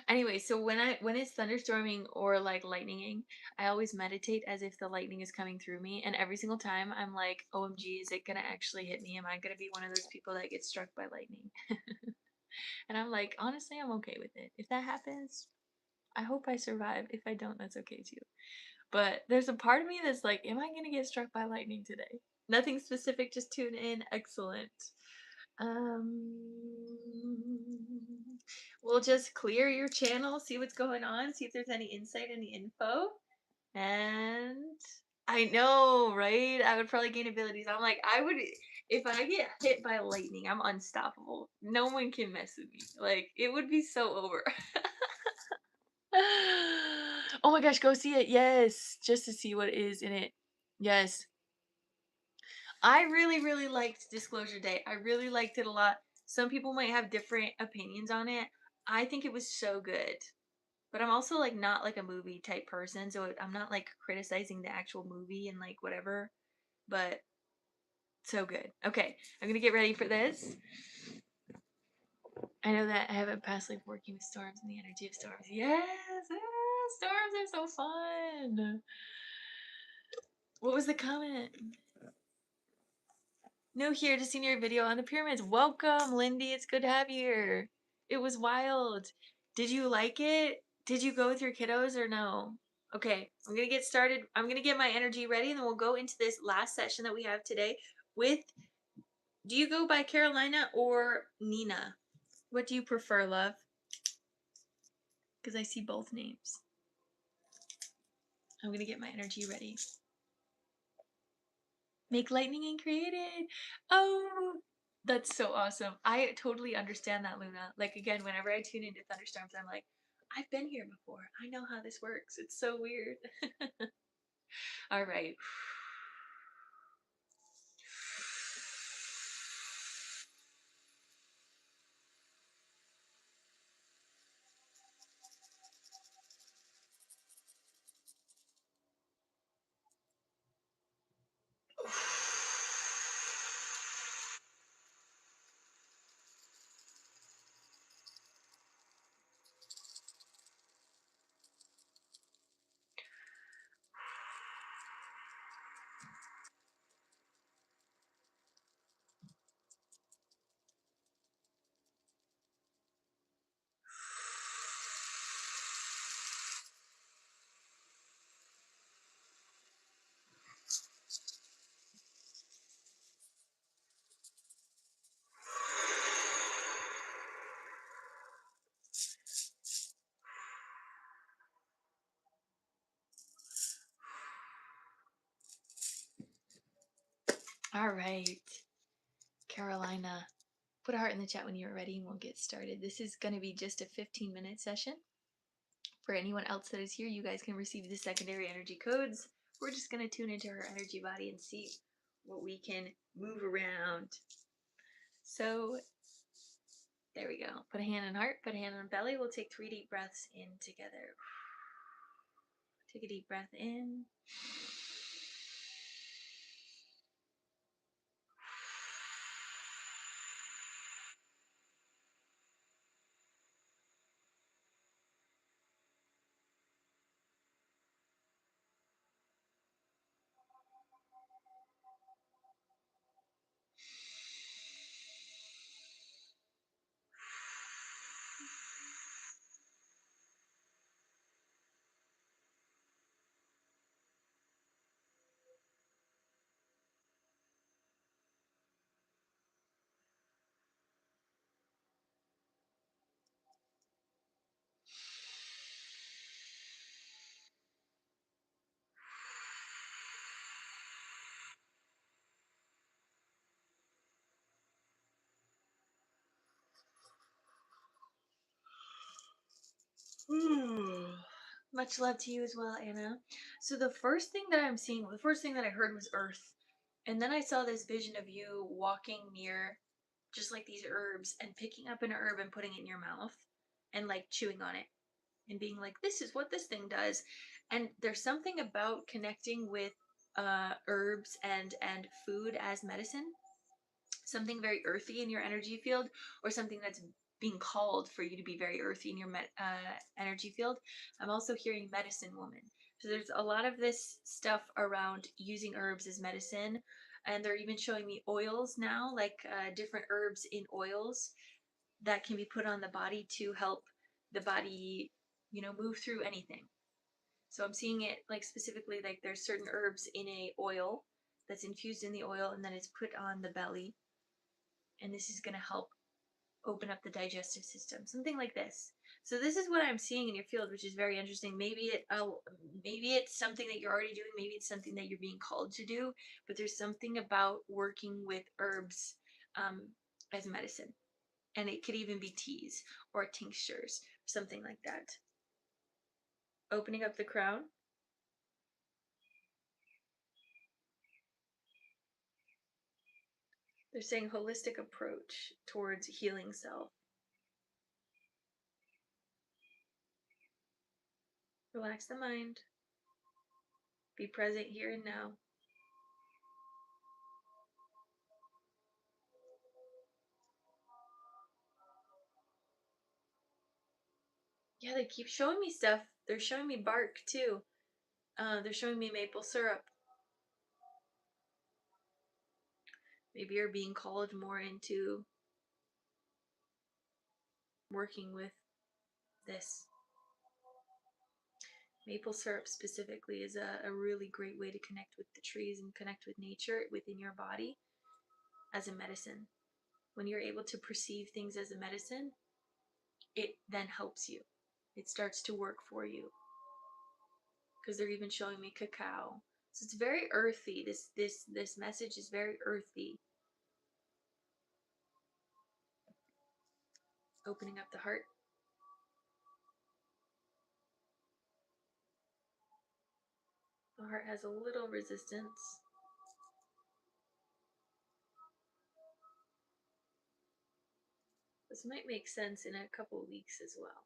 Anyway, so when it's thunderstorming or like lightninging, I always meditate as if the lightning is coming through me, and every single time I'm like, OMG, is it gonna actually hit me? Am I gonna be one of those people that gets struck by lightning? And I'm like, honestly, I'm okay with it. If that happens, I hope I survive. If I don't, that's okay too. But there's a part of me that's like, am I gonna get struck by lightning today? Nothing specific, just tune in. Excellent. We'll just clear your channel, see what's going on, see if there's any insight, any info. And I know, right? I would probably gain abilities. I'm like, if I get hit by lightning, I'm unstoppable. No one can mess with me. Like, it would be so over. Oh my gosh, go see it. Yes, just to see what is in it. Yes. I really liked Disclosure Day. I really liked it a lot. Some people might have different opinions on it. I think it was so good. But I'm also like not like a movie type person, so I'm not like criticizing the actual movie and like whatever. But so good. Okay, I'm gonna get ready for this. I know that I have a past life working with storms and the energy of storms. Yes, storms are so fun. What was the comment? New here, just seen your video on the pyramids. Welcome, Lindy. It's good to have you here. It was wild. Did you like it? Did you go with your kiddos or no? Okay, I'm gonna get started. I'm gonna get my energy ready, and then we'll go into this last session that we have today with. Do you go by Carolina or Nina? What do you prefer, love? Because I see both names. I'm gonna get my energy ready. Make lightning and create it. Oh, that's so awesome. I totally understand that, Luna. Like, again, whenever I tune into thunderstorms, I'm like, I've been here before. I know how this works. It's so weird. All right. All right, Carolina, put a heart in the chat when you're ready and we'll get started. This is going to be just a 15-minute session. For anyone else that is here, you guys can receive the secondary energy codes. We're just going to tune into her energy body and see what we can move around. So there we go. Put a hand on heart, put a hand on belly. We'll take 3 deep breaths in together. Take a deep breath in. Much love to you as well, Anna. So the first thing that I'm seeing, the first thing that I heard was earth. And then I saw this vision of you walking near just like these herbs and picking up an herb and putting it in your mouth and like chewing on it and being like, this is what this thing does. And there's something about connecting with herbs and food as medicine, something very earthy in your energy field, or something that's being called for you to be very earthy in your energy field. I'm also hearing medicine woman. So there's a lot of this stuff around using herbs as medicine, and they're even showing me oils now, like different herbs in oils that can be put on the body to help the body, move through anything. So I'm seeing it like specifically like there's certain herbs in a oil that's infused in the oil and then it's put on the belly, and this is going to help open up the digestive system, something like this. So this is what I'm seeing in your field, which is very interesting. Maybe it's something that you're already doing, maybe it's something that you're being called to do, but there's something about working with herbs as medicine, and it could even be teas or tinctures, something like that. Opening up the crown. They're saying holistic approach towards healing self. Relax the mind. Be present here and now. Yeah, they keep showing me stuff. They're showing me bark too. They're showing me maple syrup. Maybe you're being called more into working with this. Maple syrup specifically is a really great way to connect with the trees and connect with nature within your body as a medicine. When you're able to perceive things as a medicine, it then helps you. It starts to work for you. Because they're even showing me cacao. So it's very earthy. This message is very earthy. Opening up the heart. The heart has a little resistance. This might make sense in a couple of weeks as well,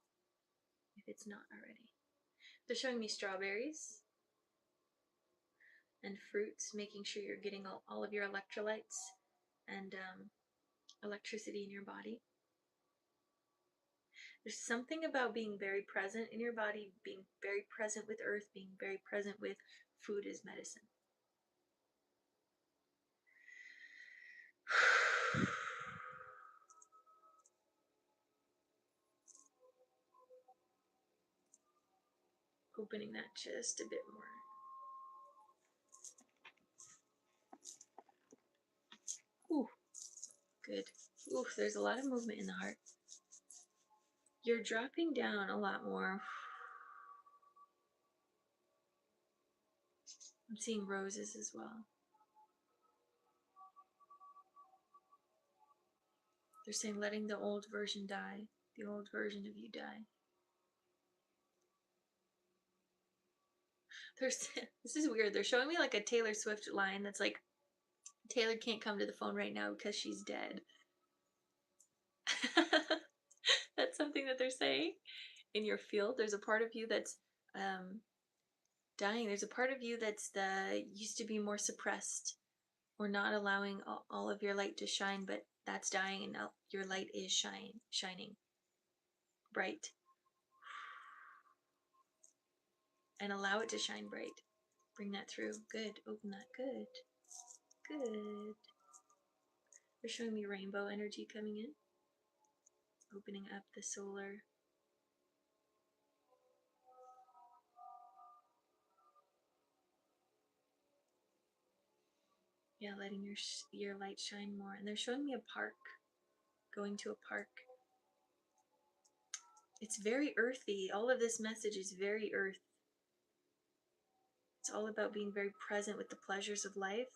if it's not already. They're showing me strawberries and fruits, making sure you're getting all of your electrolytes and electricity in your body. There's something about being very present in your body, being very present with earth, being very present with food as medicine. Opening that just a bit more. Ooh, good. Ooh, there's a lot of movement in the heart. You're dropping down a lot more. I'm seeing roses as well. They're saying letting the old version die, the old version of you die. This is weird. They're showing me like a Taylor Swift line that's like, Taylor can't come to the phone right now because she's dead. That's something that they're saying in your field. There's a part of you that's dying. There's a part of you that's used to be more suppressed or not allowing all of your light to shine, but that's dying, and now your light is shining bright. And allow it to shine bright. Bring that through. Good. Open that. Good. Good. They're showing me rainbow energy coming in. Opening up the solar. Yeah, letting your light shine more. And they're showing me a park. Going to a park. It's very earthy. All of this message is very earth. It's all about being very present with the pleasures of life.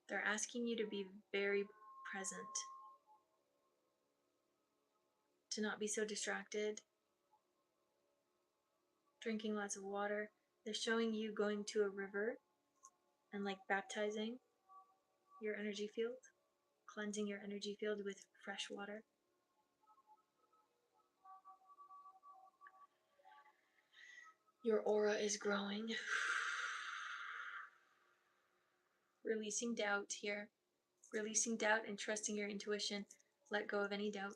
They're asking you to be very present. To not be so distracted. Drinking lots of water. They're showing you going to a river and like baptizing your energy field. Cleansing your energy field with fresh water. Your aura is growing. Releasing doubt here. Releasing doubt and trusting your intuition. Let go of any doubt.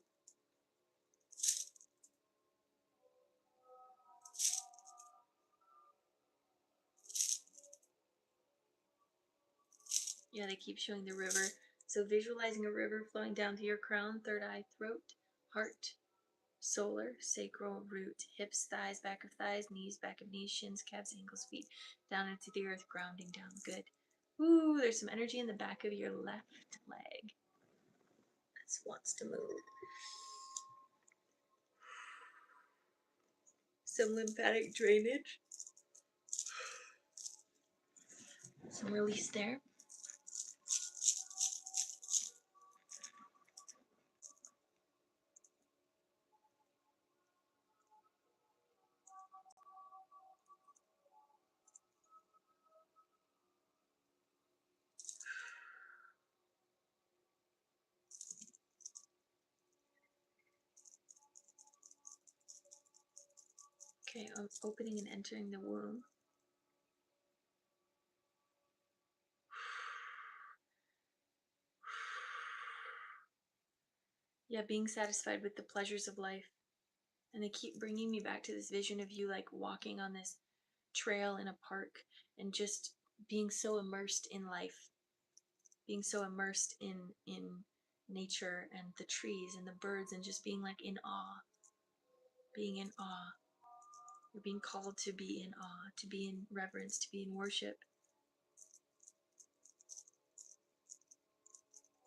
Yeah, they keep showing the river. So visualizing a river flowing down to your crown, third eye, throat, heart, solar, sacral, root, hips, thighs, back of thighs, knees, back of knees, shins, calves, ankles, feet, down into the earth, grounding down. Good. Ooh, there's some energy in the back of your left leg. This wants to move. Some lymphatic drainage. Some release there. Okay, I'm opening and entering the womb. Yeah, being satisfied with the pleasures of life. And they keep bringing me back to this vision of you like walking on this trail in a park and just being so immersed in life, being so immersed in nature and the trees and the birds and just being like in awe. being in awe. You're being called to be in awe, to be in reverence, to be in worship.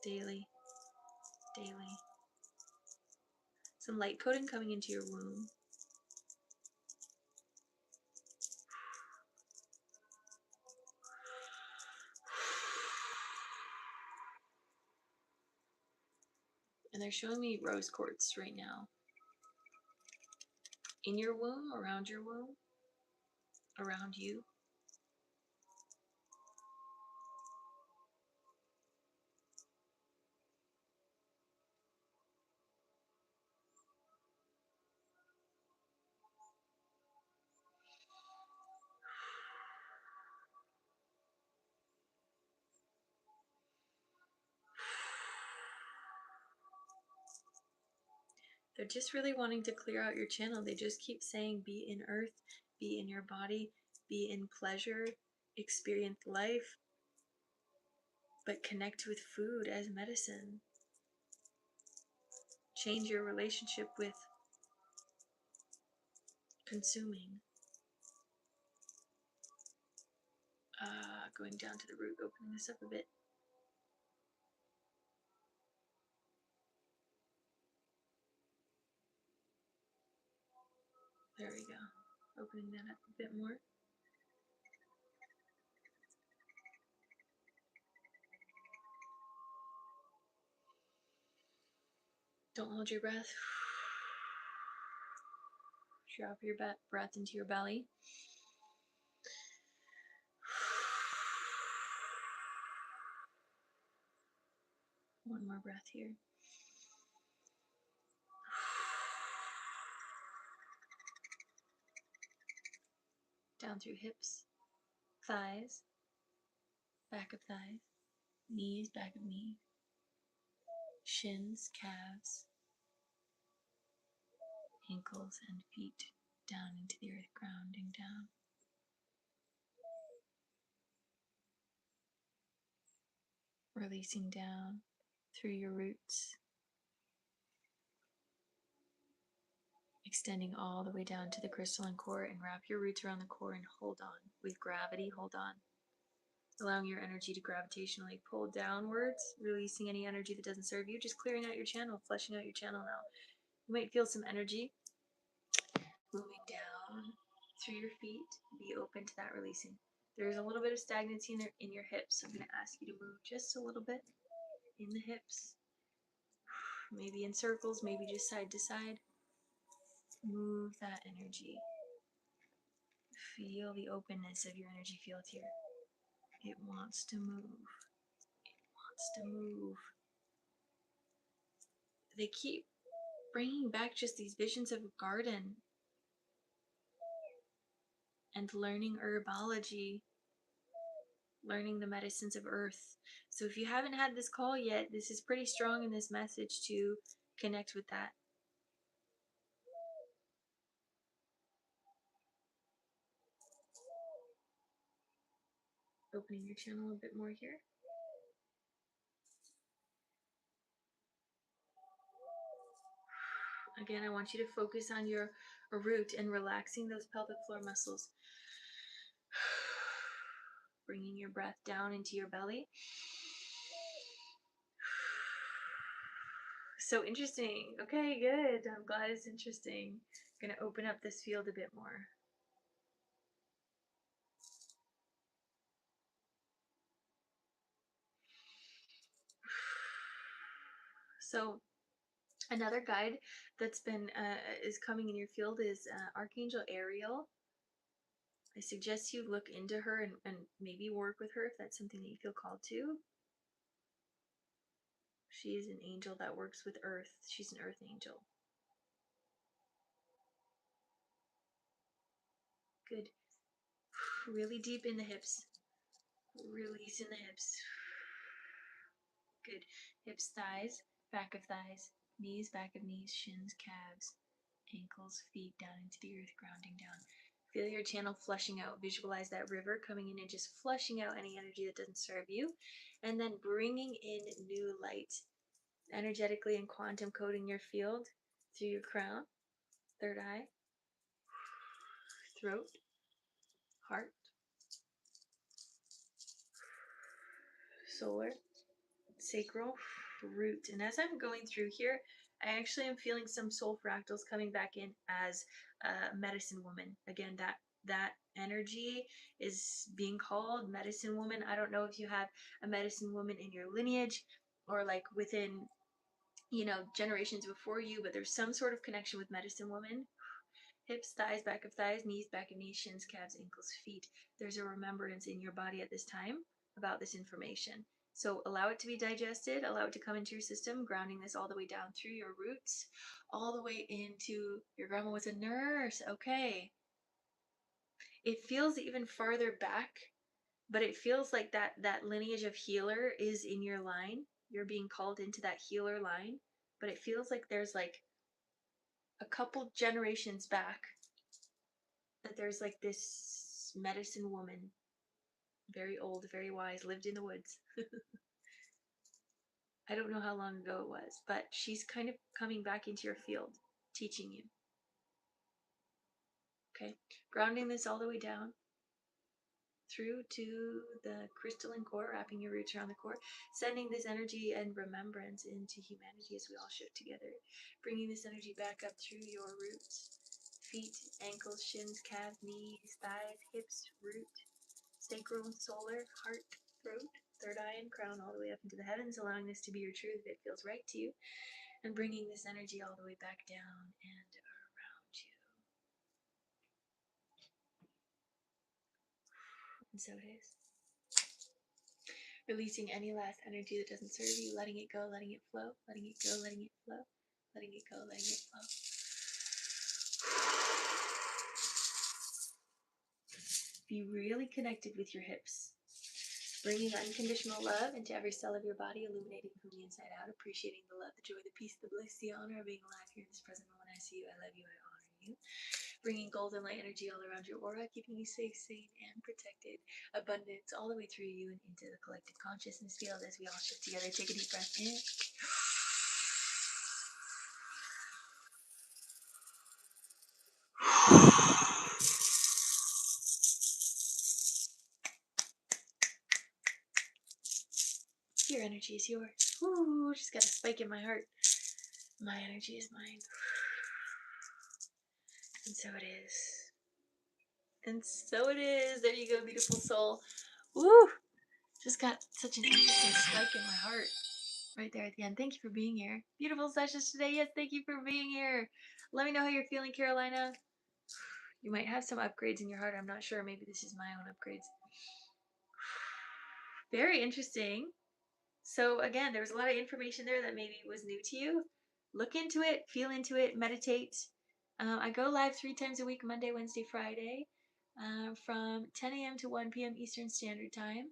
Daily, daily. Some light coding coming into your womb. And they're showing me rose quartz right now. In your womb, around you. They're just really wanting to clear out your channel. They just keep saying, be in earth, be in your body, be in pleasure, experience life, but connect with food as medicine. Change your relationship with consuming. Going down to the root, opening this up a bit. There we go. Opening that up a bit more. Don't hold your breath. Drop your breath into your belly. One more breath here. Down through hips, thighs, back of thighs, knees, back of knee, shins, calves, ankles, and feet down into the earth, grounding down. Releasing down through your roots, extending all the way down to the crystalline core, and wrap your roots around the core and hold on. With gravity, hold on. Allowing your energy to gravitationally pull downwards, releasing any energy that doesn't serve you, just clearing out your channel, fleshing out your channel now. You might feel some energy moving down through your feet. Be open to that releasing. There's a little bit of stagnancy in your hips, so I'm going to ask you to move just a little bit in the hips. Maybe in circles, maybe just side to side. Move that energy. Feel the openness of your energy field here. It wants to move. It wants to move. They keep bringing back just these visions of a garden and learning herbology, learning the medicines of earth. So if you haven't had this call yet, this is pretty strong in this message to connect with that. Opening your channel a bit more here. Again, I want you to focus on your root and relaxing those pelvic floor muscles. Bringing your breath down into your belly. So interesting. Okay, good. I'm glad it's interesting. I'm going to open up this field a bit more. So another guide that's been is coming in your field is Archangel Ariel. I suggest you look into her and maybe work with her if that's something that you feel called to. She is an angel that works with earth. She's an earth angel. Good. Really deep in the hips. Release in the hips. Good. Hips, thighs, back of thighs, knees, back of knees, shins, calves, ankles, feet down into the earth, grounding down. Feel your channel flushing out. Visualize that river coming in and just flushing out any energy that doesn't serve you. And then bringing in new light, energetically and quantum coding your field through your crown. third eye, throat, heart, solar, sacral, root. And as I'm going through here, I actually am feeling some soul fractals coming back in as medicine woman. Again, that energy is being called medicine woman. I don't know if you have a medicine woman in your lineage or like within, you know, generations before you, but there's some sort of connection with medicine woman. Hips, thighs, back of thighs, knees, back of knees, shins, calves, ankles, feet. There's a remembrance in your body at this time about this information. So allow it to be digested, allow it to come into your system, grounding this all the way down through your roots, all the way into your grandma was a nurse. Okay. It feels even farther back, but it feels like that lineage of healer is in your line. You're being called into that healer line, but it feels like there's like a couple generations back that there's like this medicine woman, very old, very wise, lived in the woods. I don't know how long ago it was, but she's kind of coming back into your field, teaching you. Okay, grounding this all the way down through to the crystalline core, wrapping your roots around the core, sending this energy and remembrance into humanity as we all shift together, bringing this energy back up through your roots, feet, ankles, shins, calves, knees, thighs, hips, root, sacral, solar, heart, throat, third eye, and crown all the way up into the heavens, allowing this to be your truth if it feels right to you, and bringing this energy all the way back down and around you. And so it is. Releasing any last energy that doesn't serve you, letting it go, letting it flow, letting it go, letting it flow, letting it go, letting it flow. Be really connected with your hips. Bringing unconditional love into every cell of your body, illuminating from the inside out, appreciating the love, the joy, the peace, the bliss, the honor of being alive here in this present moment. I see you, I love you, I honor you. Bringing golden light energy all around your aura, keeping you safe, sane, and protected. Abundance all the way through you and into the collective consciousness field as we all shift together. Take a deep breath in. Your energy is yours. Ooh, just got a spike in my heart. My energy is mine. And so it is. And so it is. There you go, beautiful soul. Woo! Just got such an interesting spike in my heart right there at the end. Thank you for being here. Beautiful sessions today. Yes, thank you for being here. Let me know how you're feeling, Carolina. You might have some upgrades in your heart. I'm not sure. Maybe this is my own upgrades. Very interesting. So again, there was a lot of information there that maybe was new to you. Look into it, feel into it, meditate. I go live 3 times a week, Monday, Wednesday, Friday, from 10 a.m. to 1 p.m. Eastern Standard Time.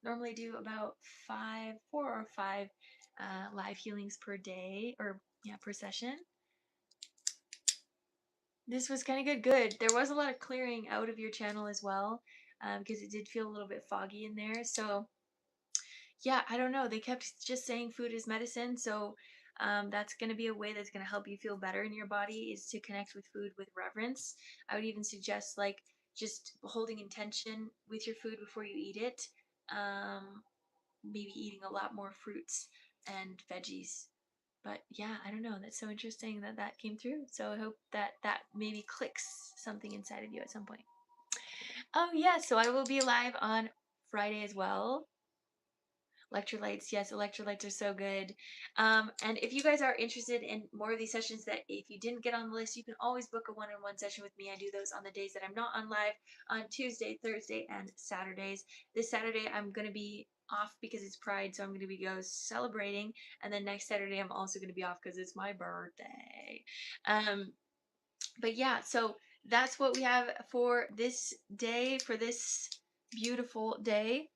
Normally do about 4 or 5 live healings per day, or yeah, per session. This was kind of good. There was a lot of clearing out of your channel as well, because it did feel a little bit foggy in there. So yeah, I don't know. They kept just saying food is medicine. So that's going to be a way that's going to help you feel better in your body, is to connect with food with reverence. I would even suggest like just holding intention with your food before you eat it. Maybe eating a lot more fruits and veggies. But yeah, I don't know. That's so interesting that that came through. So I hope that that maybe clicks something inside of you at some point. Oh yeah, so I will be live on Friday as well. Electrolytes, yes, electrolytes are so good. And if you guys are interested in more of these sessions, that if you didn't get on the list, you can always book a one-on-one session with me. I do those on the days that I'm not on live, on Tuesday, Thursday, and Saturdays. This Saturday, I'm going to be off because it's Pride, so I'm going to be celebrating. And then next Saturday, I'm also going to be off because it's my birthday. But yeah, so that's what we have for this day, for this beautiful day.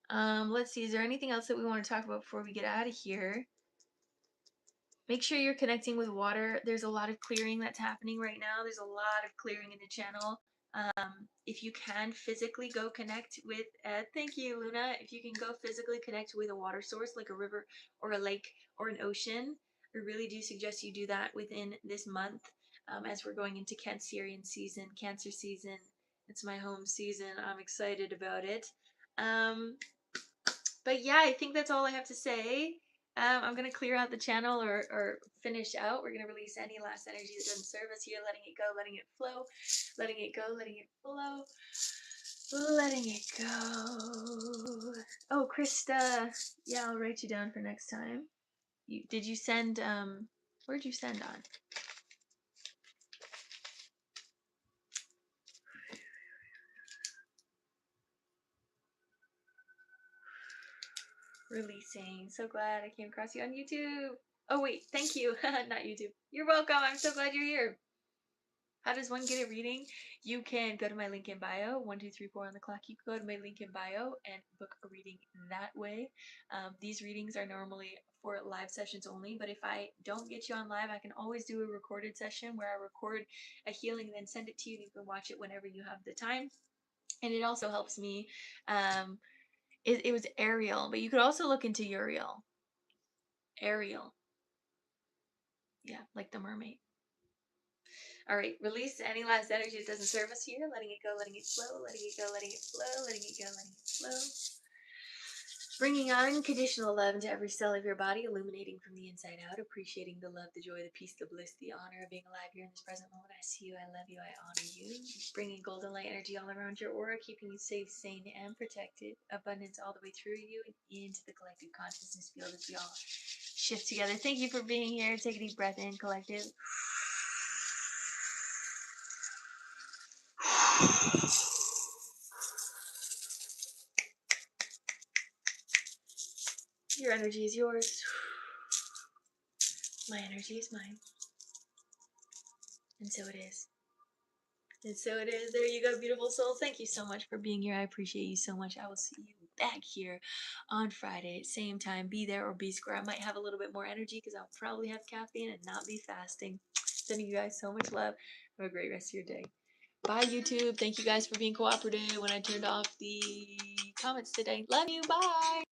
Let's see, is there anything else that we want to talk about before we get out of here? Make sure you're connecting with water. There's a lot of clearing that's happening right now. There's a lot of clearing in the channel. If you can physically go connect with, thank you, Luna. If you can go physically connect with a water source like a river or a lake or an ocean, I really do suggest you do that within this month. as we're going into Cancerian season, Cancer season. It's my home season. I'm excited about it. But yeah, I think that's all I have to say. I'm going to clear out the channel or finish out. We're going to release any last energy that doesn't serve us here, letting it go, letting it flow, letting it go, letting it flow, letting it go. Oh, Krista. Yeah, I'll write you down for next time. Did you send, where'd you send on? Releasing. So glad I came across you on YouTube. Oh, wait, thank you. Not YouTube. You're welcome. I'm so glad you're here. How does one get a reading? You can go to my link in bio, 1234 on the clock. You can go to my link in bio and book a reading that way. These readings are normally for live sessions only, but if I don't get you on live, I can always do a recorded session where I record a healing and then send it to you and you can watch it whenever you have the time. And it also helps me. It was Ariel, but you could also look into Uriel. Ariel. Yeah, like the mermaid. All right, release any last energy that doesn't serve us here. Letting it go, letting it flow, letting it go, letting it flow, letting it go, letting it flow. Bringing unconditional love into every cell of your body, illuminating from the inside out, appreciating the love, the joy, the peace, the bliss, the honor of being alive here in this present moment. I see you, I love you, I honor you. Bringing golden light energy all around your aura, keeping you safe, sane, and protected. Abundance all the way through you and into the collective consciousness field as we all shift together. Thank you for being here. Take a deep breath in, collective. Your energy is yours. My energy is mine. And so it is. And so it is. There you go, beautiful soul. Thank you so much for being here. I appreciate you so much. I will see you back here on Friday at same time. Be there or be square. I might have a little bit more energy because I'll probably have caffeine and not be fasting. Sending you guys so much love. Have a great rest of your day. Bye, YouTube. Thank you guys for being cooperative when I turned off the comments today. Love you. Bye.